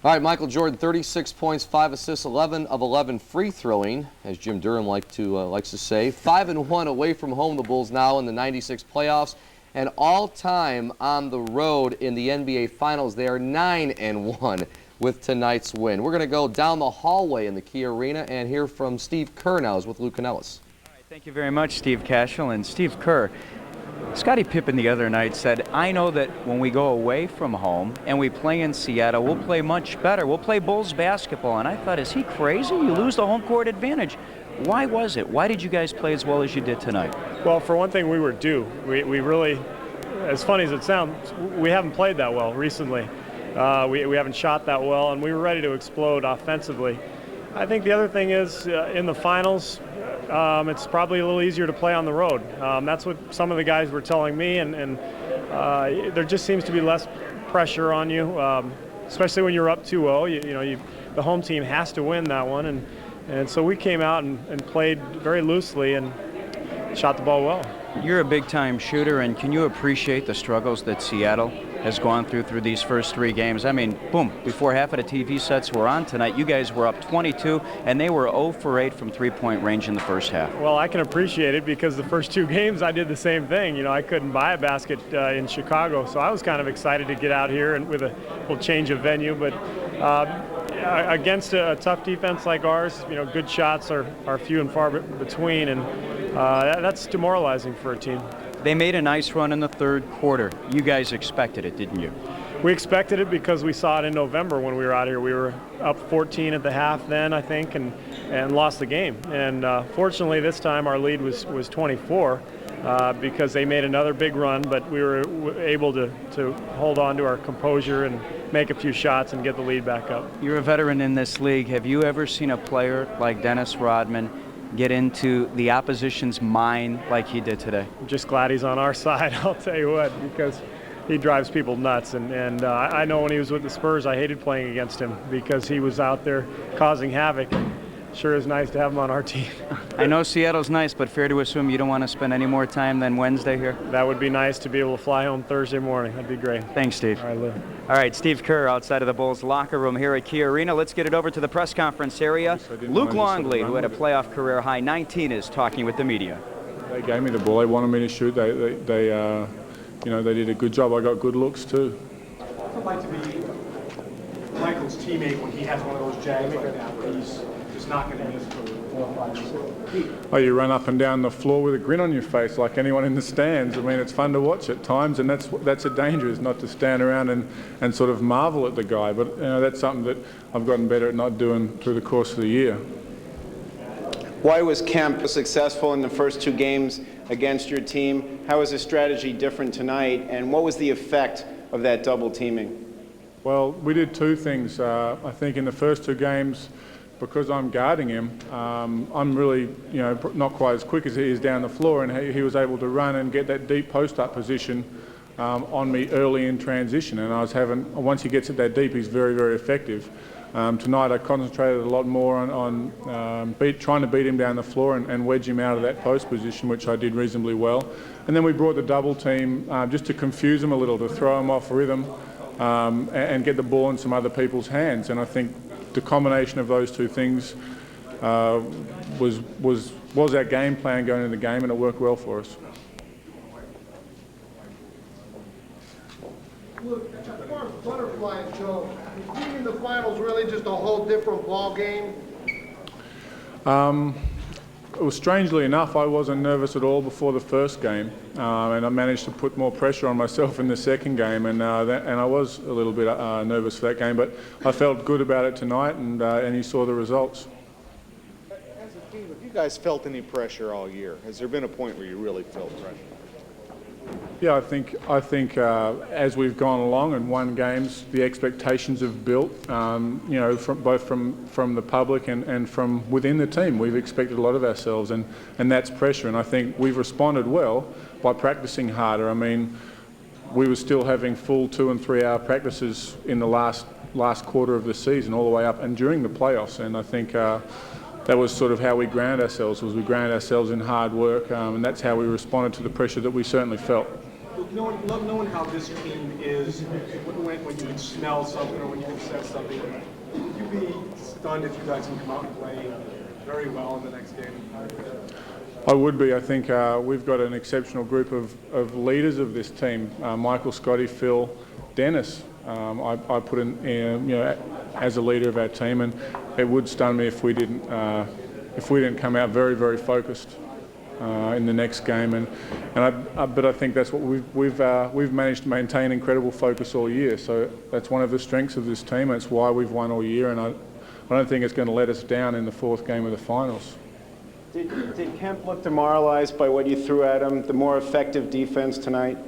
All right, Michael Jordan, 36 points, 5 assists, 11 of 11 free throwing, as Jim Durham likes to say. 5-1 away from home, the Bulls now in the '96 playoffs, and all-time on the road in the NBA Finals. They are 9-1 with tonight's win. We're going to go down the hallway in the Key Arena and hear from Steve Kerr now, who's with Lou Canellis. All right, thank you very much, Steve Cashel. And Steve Kerr, Scottie Pippen the other night said, I know that when we go away from home and we play in Seattle, we'll play much better. We'll play Bulls basketball. And I thought, is he crazy? You lose the home court advantage. Why was it? Why did you guys play as well as you did tonight? Well, for one thing, we were due. We really, as funny as it sounds, we haven't played that well recently. We haven't shot that well, and we were ready to explode offensively. I think the other thing is, in the finals, it's probably a little easier to play on the road. That's what some of the guys were telling me, and there just seems to be less pressure on you, especially when you're up 2-0. The home team has to win that one, and so we came out and played very loosely and shot the ball well. You're a big-time shooter, and can you appreciate the struggles that Seattle has gone through these first 3 games? I mean, boom, before half of the TV sets were on tonight, you guys were up 22, and they were 0 for 8 from three-point range in the first half. Well, I can appreciate it because the first 2 games I did the same thing. I couldn't buy a basket in Chicago, so I was kind of excited to get out here and with a little change of venue. But against a tough defense like ours, good shots are few and far between, and that's demoralizing for a team. They made a nice run in the third quarter. You guys expected it, didn't you? We expected it because we saw it in November when we were out here. We were up 14 at the half then, I think, and lost the game. And fortunately, this time our lead was 24 because they made another big run, but we were able to hold on to our composure and make a few shots and get the lead back up. You're a veteran in this league. Have you ever seen a player like Dennis Rodman get into the opposition's mind like he did today? I'm just glad he's on our side, I'll tell you what, because he drives people nuts. And I know when he was with the Spurs, I hated playing against him because he was out there causing havoc. Sure is nice to have him on our team. I know Seattle's nice, but fair to assume you don't want to spend any more time than Wednesday here? That would be nice to be able to fly home Thursday morning. That'd be great. Thanks, Steve. All right, Lou. All right, Steve Kerr outside of the Bulls locker room here at Key Arena. Let's get it over to the press conference area. Luke Longley, who had a playoff career high 19, is talking with the media. They gave me the ball. They wanted me to shoot. They did a good job. I got good looks too. What's it like to be Michael's teammate when he has one of those jags like that, where he's just not going to miss for 4 or 5 6? Oh, you run up and down the floor with a grin on your face like anyone in the stands. I mean, it's fun to watch at times, and that's a danger, is not to stand around and sort of marvel at the guy. But that's something that I've gotten better at not doing through the course of the year. Why was Kemp successful in the first 2 games against your team. How is the strategy different tonight, and what was the effect of that double teaming? Well, we did two things. I think in the first two games, because I'm guarding him, I'm really, not quite as quick as he is down the floor, and he was able to run and get that deep post-up position on me early in transition. And once he gets it that deep, he's very, very effective. Tonight I concentrated a lot more on trying to beat him down the floor and wedge him out of that post position, which I did reasonably well. And then we brought the double team just to confuse him a little, to throw him off rhythm and get the ball in some other people's hands. And I think the combination of those two things was our game plan going into the game, and it worked well for us. Look, as far as butterflies go, is being in the finals really just a whole different ball game? It was strangely enough, I wasn't nervous at all before the first game, and I managed to put more pressure on myself in the second game, and I was a little bit nervous for that game, but I felt good about it tonight, and you saw the results. As a team, have you guys felt any pressure all year? Has there been a point where you really felt pressure? Yeah, I think as we've gone along and won games, the expectations have built. Both from the public and from within the team, we've expected a lot of ourselves, and that's pressure. And I think we've responded well by practicing harder. I mean, we were still having full 2- and 3-hour practices in the last quarter of the season, all the way up and during the playoffs. And I think that was sort of how we ground ourselves. We ground ourselves in hard work, and that's how we responded to the pressure that we certainly felt. Knowing how this team is, when you can smell something or when you can sense something, would you be stunned if you guys can come out and play very well in the next game? I would be. I think we've got an exceptional group of leaders of this team. Michael, Scottie, Phil, Dennis. I put in, as a leader of our team, and it would stun me if we didn't come out very, very focused in the next game. But I think that's what we've managed to maintain incredible focus all year. So that's one of the strengths of this team. That's why we've won all year, and I don't think it's going to let us down in the fourth game of the finals. Did Kemp look demoralized by what you threw at him, the more effective defense tonight?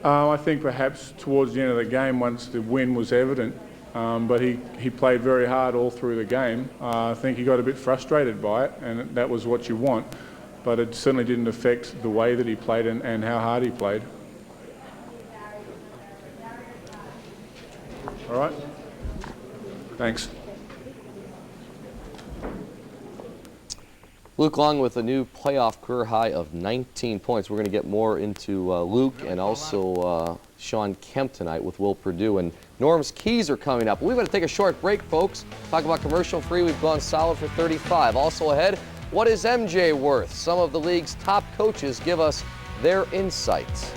I think perhaps towards the end of the game, once the win was evident, but he played very hard all through the game. I think he got a bit frustrated by it, and that was what you want. But it certainly didn't affect the way that he played and how hard he played. All right. Thanks. Luke Long with a new playoff career high of 19 points. We're going to get more into Luke and also Shawn Kemp tonight with Will Perdue. And Norm's Keys are coming up. We've got to take a short break, folks. Talk about commercial free. We've gone solid for 35. Also ahead, what is MJ worth? Some of the league's top coaches give us their insights.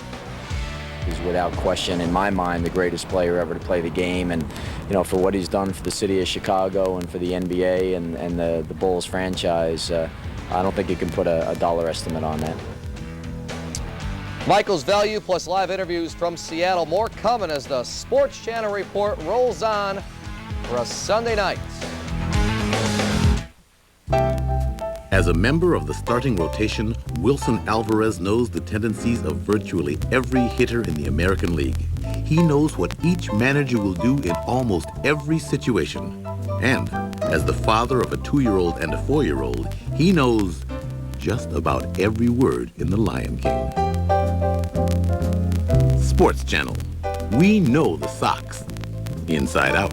He's without question, in my mind, the greatest player ever to play the game, and for what he's done for the city of Chicago and for the NBA and the Bulls franchise, I don't think you can put a dollar estimate on that. Michael's Value plus live interviews from Seattle. More coming as the Sports Channel report rolls on for a Sunday night. As a member of the starting rotation, Wilson Alvarez knows the tendencies of virtually every hitter in the American League. He knows what each manager will do in almost every situation. And as the father of a 2-year-old and a 4-year-old, he knows just about every word in The Lion King. Sports Channel. We know the Sox inside out.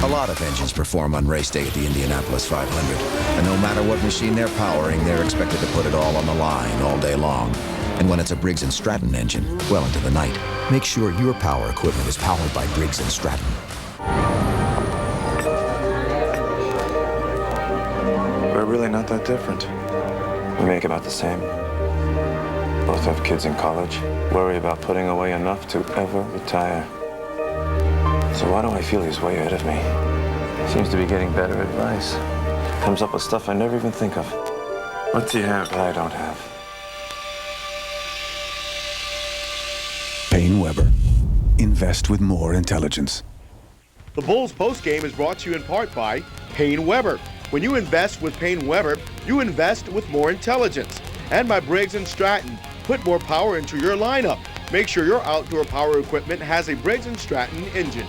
A lot of engines perform on race day at the Indianapolis 500. And no matter what machine they're powering, they're expected to put it all on the line all day long. And when it's a Briggs & Stratton engine, well into the night, make sure your power equipment is powered by Briggs & Stratton. We're really not that different. We make about the same. Both have kids in college, worry about putting away enough to ever retire. So why do I feel he's way ahead of me? Seems to be getting better advice. Comes up with stuff I never even think of. What do you have that I don't have? Payne Weber. Invest with more intelligence. The Bulls postgame is brought to you in part by Payne Weber. When you invest with Payne Weber, you invest with more intelligence. And by Briggs & Stratton. Put more power into your lineup. Make sure your outdoor power equipment has a Briggs & Stratton engine.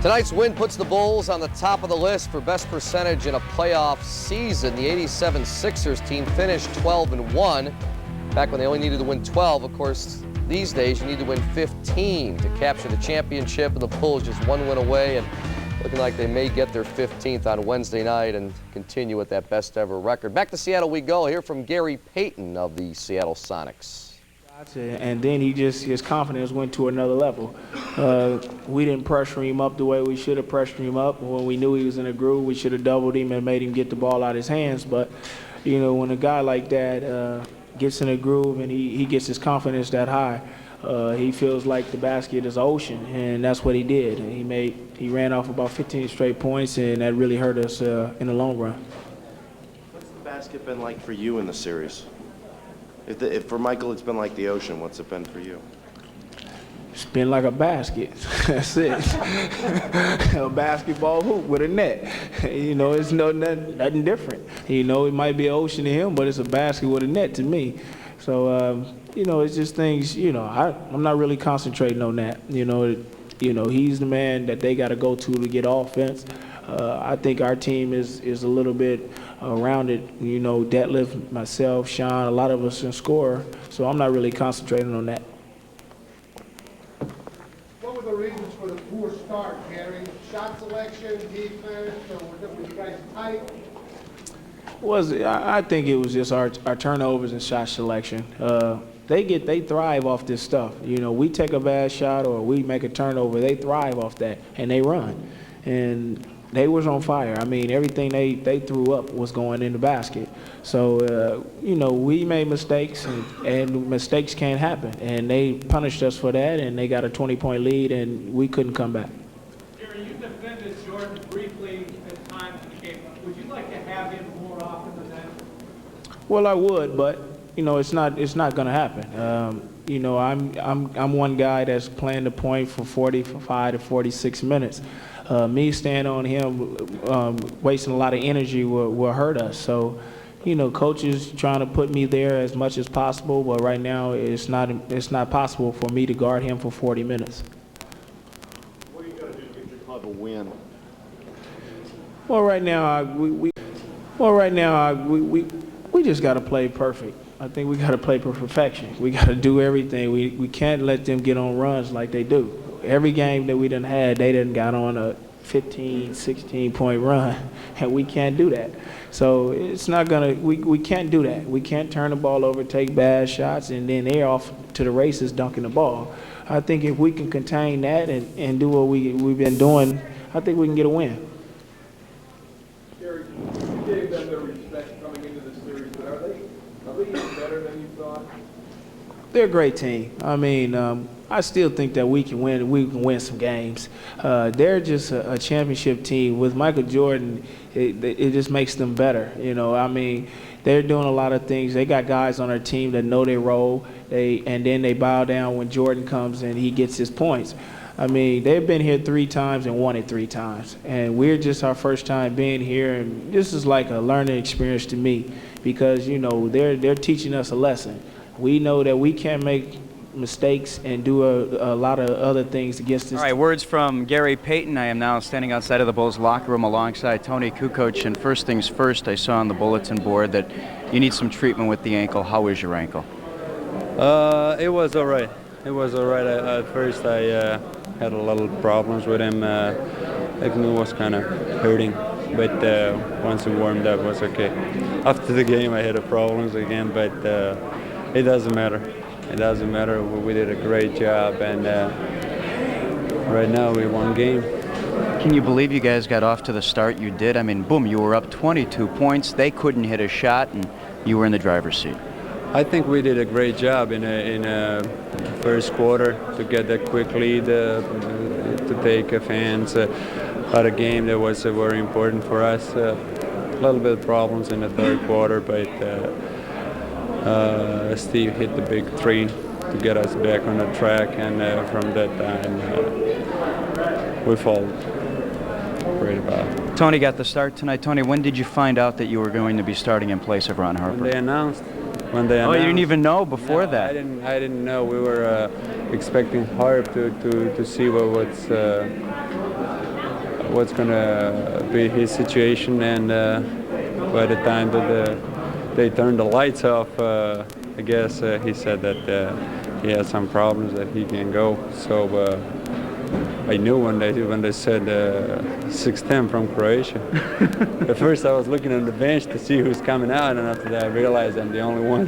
Tonight's win puts the Bulls on the top of the list for best percentage in a playoff season. The '87 Sixers team finished 12-1. Back when they only needed to win 12, of course, these days you need to win 15 to capture the championship, and the Bulls just one win away and looking like they may get their 15th on Wednesday night and continue with that best ever record. Back to Seattle we go. Hear from Gary Payton of the Seattle Sonics. And then his confidence went to another level. We didn't pressure him up the way we should have pressured him up. When we knew he was in a groove, we should have doubled him and made him get the ball out of his hands. But, you know, when a guy like that gets in a groove and he gets his confidence that high, he feels like the basket is ocean, and that's what he did. He ran off about 15 straight points, and that really hurt us in the long run. What's the basket been like for you in the series? If for Michael it's been like the ocean, what's it been for you? It's been like a basket. That's it. A basketball hoop with a net. You know, it's nothing different. You know, it might be an ocean to him, but it's a basket with a net to me. So, you know, it's just things, you know, I'm not really concentrating on that. You know, he's the man that they got to go to get offense. I think our team is a little bit rounded. You know, Detlef, myself, Shawn, a lot of us can score. So I'm not really concentrating on that. What were the reasons for the poor start, Gary? Shot selection, defense, or were you guys tight? I think it was just our turnovers and shot selection. They thrive off this stuff. You know, we take a bad shot or we make a turnover, they thrive off that, and they run. And they was on fire. I mean, everything they threw up was going in the basket. So, you know, we made mistakes, and mistakes can't happen. And they punished us for that, and they got a 20-point lead, and we couldn't come back. Jerry, you defended Jordan briefly at times in the game. Would you like to have him more often than that? Well, I would, but you know, it's not going to happen. You know, I'm one guy that's playing the point for 45 to 46 minutes. Me staying on him, wasting a lot of energy will hurt us. So, you know, coaches trying to put me there as much as possible, but right now it's not possible for me to guard him for 40 minutes. What are you going to do to get your club a win? Well, right now we just got to play perfect. I think we got to play for perfection. We got to do everything. We can't let them get on runs like they do. Every game that we done had, they done got on a 15, 16-point run, and we can't do that. So it's not gonna. We can't do that. We can't turn the ball over, take bad shots, and then they're off to the races dunking the ball. I think if we can contain that and do what we've been doing, I think we can get a win. Gary, you gave them their respect coming into the series, but are they even better than you thought? They're a great team. I mean, I still think that we can win. We can win some games. They're just a championship team. With Michael Jordan, it just makes them better. You know, I mean, they're doing a lot of things. They got guys on their team that know their role. And then they bow down when Jordan comes and he gets his points. I mean, they've been here 3 times and won it 3 times. And we're just our first time being here. And this is like a learning experience to me because, you know, they're teaching us a lesson. We know that we can't make mistakes and do a lot of other things against this. All right, words from Gary Payton. I am now standing outside of the Bulls locker room alongside Tony Kukoc. And first things first, I saw on the bulletin board that you need some treatment with the ankle. How is your ankle? It was all right. It was all right. At first, I had a little problems with him. It was kind of hurting. But once it warmed up, it was okay. After the game, I had problems again, but it doesn't matter. It doesn't matter. We did a great job, and right now we won game. Can you believe you guys got off to the start you did? I mean, boom, you were up 22 points. They couldn't hit a shot, and you were in the driver's seat. I think we did a great job in a first quarter to get that quick lead, to take fans out of game. That was very important for us. A little bit of problems in the third quarter, but Steve hit the big three to get us back on the track, and from that time we felt great about it. Tony got the start tonight. Tony, when did you find out that you were going to be starting in place of Ron Harper? When they announced. Oh, you didn't even know before that? I didn't know. We were expecting Harp to see what's going to be his situation, and by the time that they turned the lights off, I guess he said that he had some problems that he can go. So I knew when they said 6'10" from Croatia. At first I was looking on the bench to see who's coming out, and after that I realized I'm the only one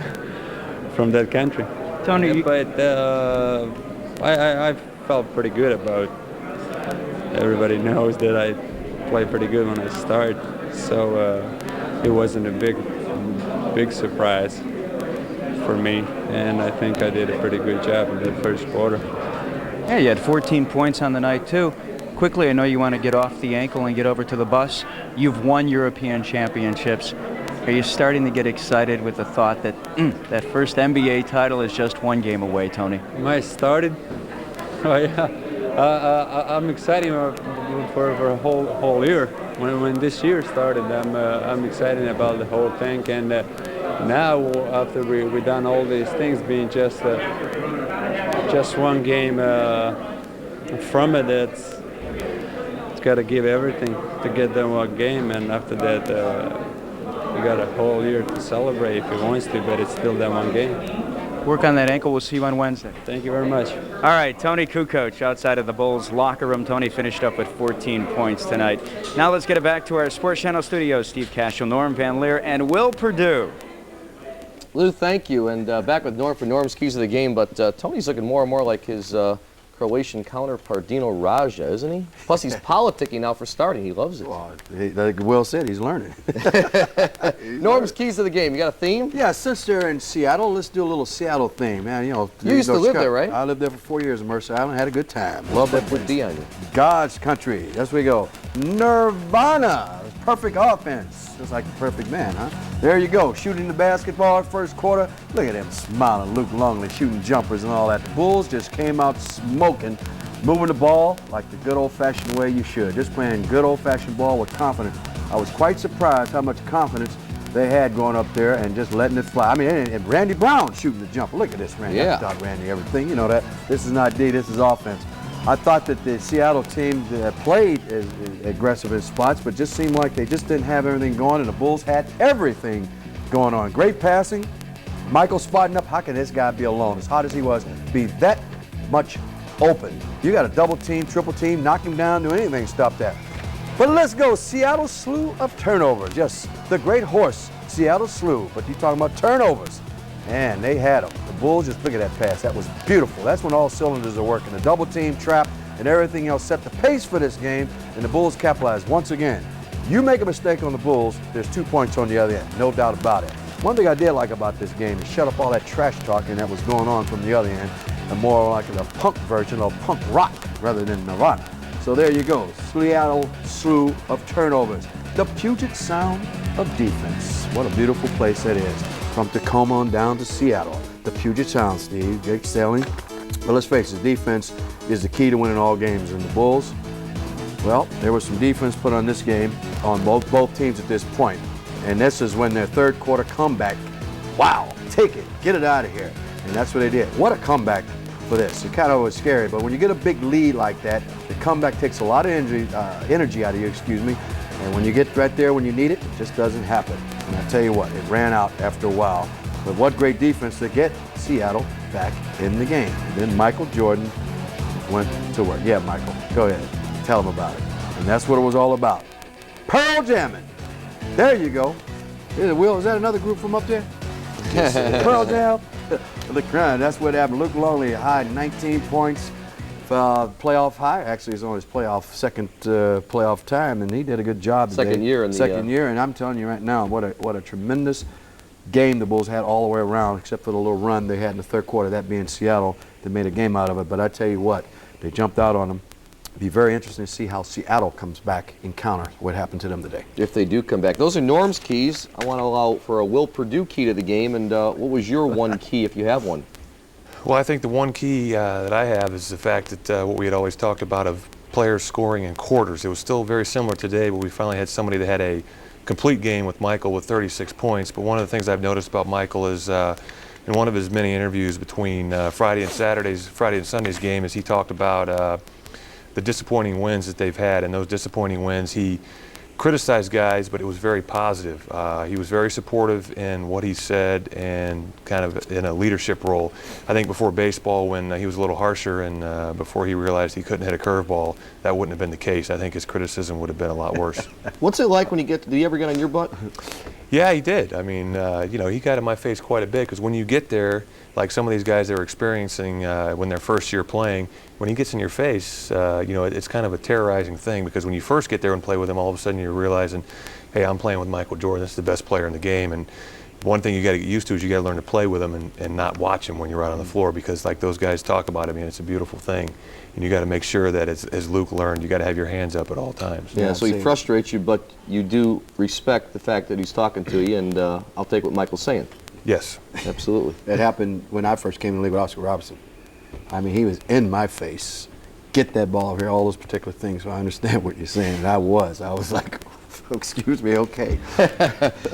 from that country. Tony, but I felt pretty good about it. Everybody knows that I play pretty good when I start, so it wasn't a big surprise for me, and I think I did a pretty good job in the first quarter. Yeah, you had 14 points on the night, too. Quickly, I know you want to get off the ankle and get over to the bus. You've won European championships. Are you starting to get excited with the thought that that first NBA title is just one game away, Tony? Am I started? Oh, yeah. I'm excited for a whole year. When this year started, I'm excited about the whole thing. And now, after we've done all these things, being just one game from it, it's got to give everything to get that one game, and after that we got a whole year to celebrate if he wants to, but it's still that one game. Work on that ankle. We'll see you on Wednesday. Thank you very much. All right, Tony Kukoc outside of the Bulls locker room. Tony finished up with 14 points tonight. Now let's get it back to our Sports Channel studios. Steve Cashel, Norm Van Leer, and Will Perdue. Lou, thank you. And back with Norm for Norm's Keys of the Game, but Tony's looking more and more like his Croatian counterpart, Dino Raja, isn't he? Plus, he's politicking now for starting. He loves it. Well, like Will said, he's learning. Norm's Keys of the Game. You got a theme? Yeah, since they're in Seattle, let's do a little Seattle theme, man. You know, you used to live there, right? I lived there for 4 years in Mercer Island. Had a good time. Love that place. D on you. God's country. That's where we go. Nirvana. Perfect offense. Just like the perfect man, huh? There you go. Shooting the basketball first quarter. Look at him smiling. Luke Longley shooting jumpers and all that. The Bulls just came out smoking, moving the ball like the good old-fashioned way you should. Just playing good old-fashioned ball with confidence. I was quite surprised how much confidence they had going up there and just letting it fly. I mean, and Randy Brown shooting the jumper. Look at this, Randy. Yeah. I taught Randy everything. You know that. This is not D, this is offense. I thought that the Seattle team played as aggressive in spots, but just seemed like they just didn't have everything going, and the Bulls had everything going on. Great passing. Michael spotting up. How can this guy be alone, as hot as he was, be that much open? You got a double team, triple team, knock him down, do anything, stop that. But let's go. Seattle slew of turnovers. Just the great horse, Seattle slew. But you're talking about turnovers. And they had them. The Bulls, just look at that pass. That was beautiful. That's when all cylinders are working. The double team, trap, and everything else set the pace for this game, and the Bulls capitalized once again. You make a mistake on the Bulls, there's 2 points on the other end, no doubt about it. One thing I did like about this game is shut up all that trash talking that was going on from the other end, and more like a punk version of punk rock rather than Nirvana. So there you go. Seattle slew of turnovers. The Puget Sound of defense. What a beautiful place that is. From Tacoma on down to Seattle. The Puget Sound, Steve, excelling. But let's face it, defense is the key to winning all games. And the Bulls, well, there was some defense put on this game on both teams at this point. And this is when their third quarter comeback, wow, take it, get it out of here. And that's what they did. What a comeback for this. It kind of was scary, but when you get a big lead like that, the comeback takes a lot of energy out of you, and when you get right there when you need it, it just doesn't happen. And I tell you what, it ran out after a while. But what great defense to get Seattle back in the game. And then Michael Jordan went to work. Yeah, Michael, go ahead. Tell them about it. And that's what it was all about. Pearl Jamming. There you go. Will, is that another group from up there? Pearl Jam. The crime, that's what happened. Luke Longley, high 19 points. playoff high. Actually, he's on his second playoff time, and he did a good job today. Second year in the second year, and I'm telling you right now, what a tremendous game the Bulls had all the way around, except for the little run they had in the third quarter, that being Seattle, that made a game out of it. But I tell you what, they jumped out on them. It'd be very interesting to see how Seattle comes back and counter what happened to them today. If they do come back. Those are Norm's keys. I want to allow for a Will Purdue key to the game, and what was your one key if you have one? Well, I think the one key that I have is the fact that what we had always talked about of players scoring in quarters. It was still very similar today, but we finally had somebody that had a complete game with Michael with 36 points. But one of the things I've noticed about Michael is in one of his many interviews between Friday and Sunday's game is he talked about the disappointing wins that they've had, and those disappointing wins, he criticized guys, but it was very positive. He was very supportive in what he said and kind of in a leadership role. I think before baseball, when he was a little harsher and before he realized he couldn't hit a curveball, that wouldn't have been the case. I think his criticism would have been a lot worse. What's it like when you get, do you ever get on your butt? Yeah, he did. I mean, you know, he got in my face quite a bit because when you get there, like some of these guys they were experiencing when they're first year playing, when he gets in your face, you know, it's kind of a terrorizing thing because when you first get there and play with him, all of a sudden you're realizing, hey, I'm playing with Michael Jordan. This is the best player in the game. And one thing you got to get used to is you got to learn to play with him and not watch him when you're out on the floor because, like those guys talk about, I mean, it's a beautiful thing. And you got to make sure that, as Luke learned, you got to have your hands up at all times. Yeah, so he frustrates you, but you do respect the fact that he's talking to you, and I'll take what Michael's saying. Yes. Absolutely. It happened when I first came in the league with Oscar Robertson. I mean, he was in my face. Get that ball over here, all those particular things. So I understand what you're saying. And I was like, excuse me, okay.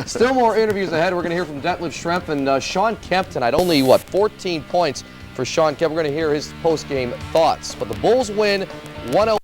Still more interviews ahead. We're going to hear from Detlef Schrempf and Shawn Kemp tonight. Only, what, 14 points for Shawn Kemp. We're going to hear his post-game thoughts. But the Bulls win 108.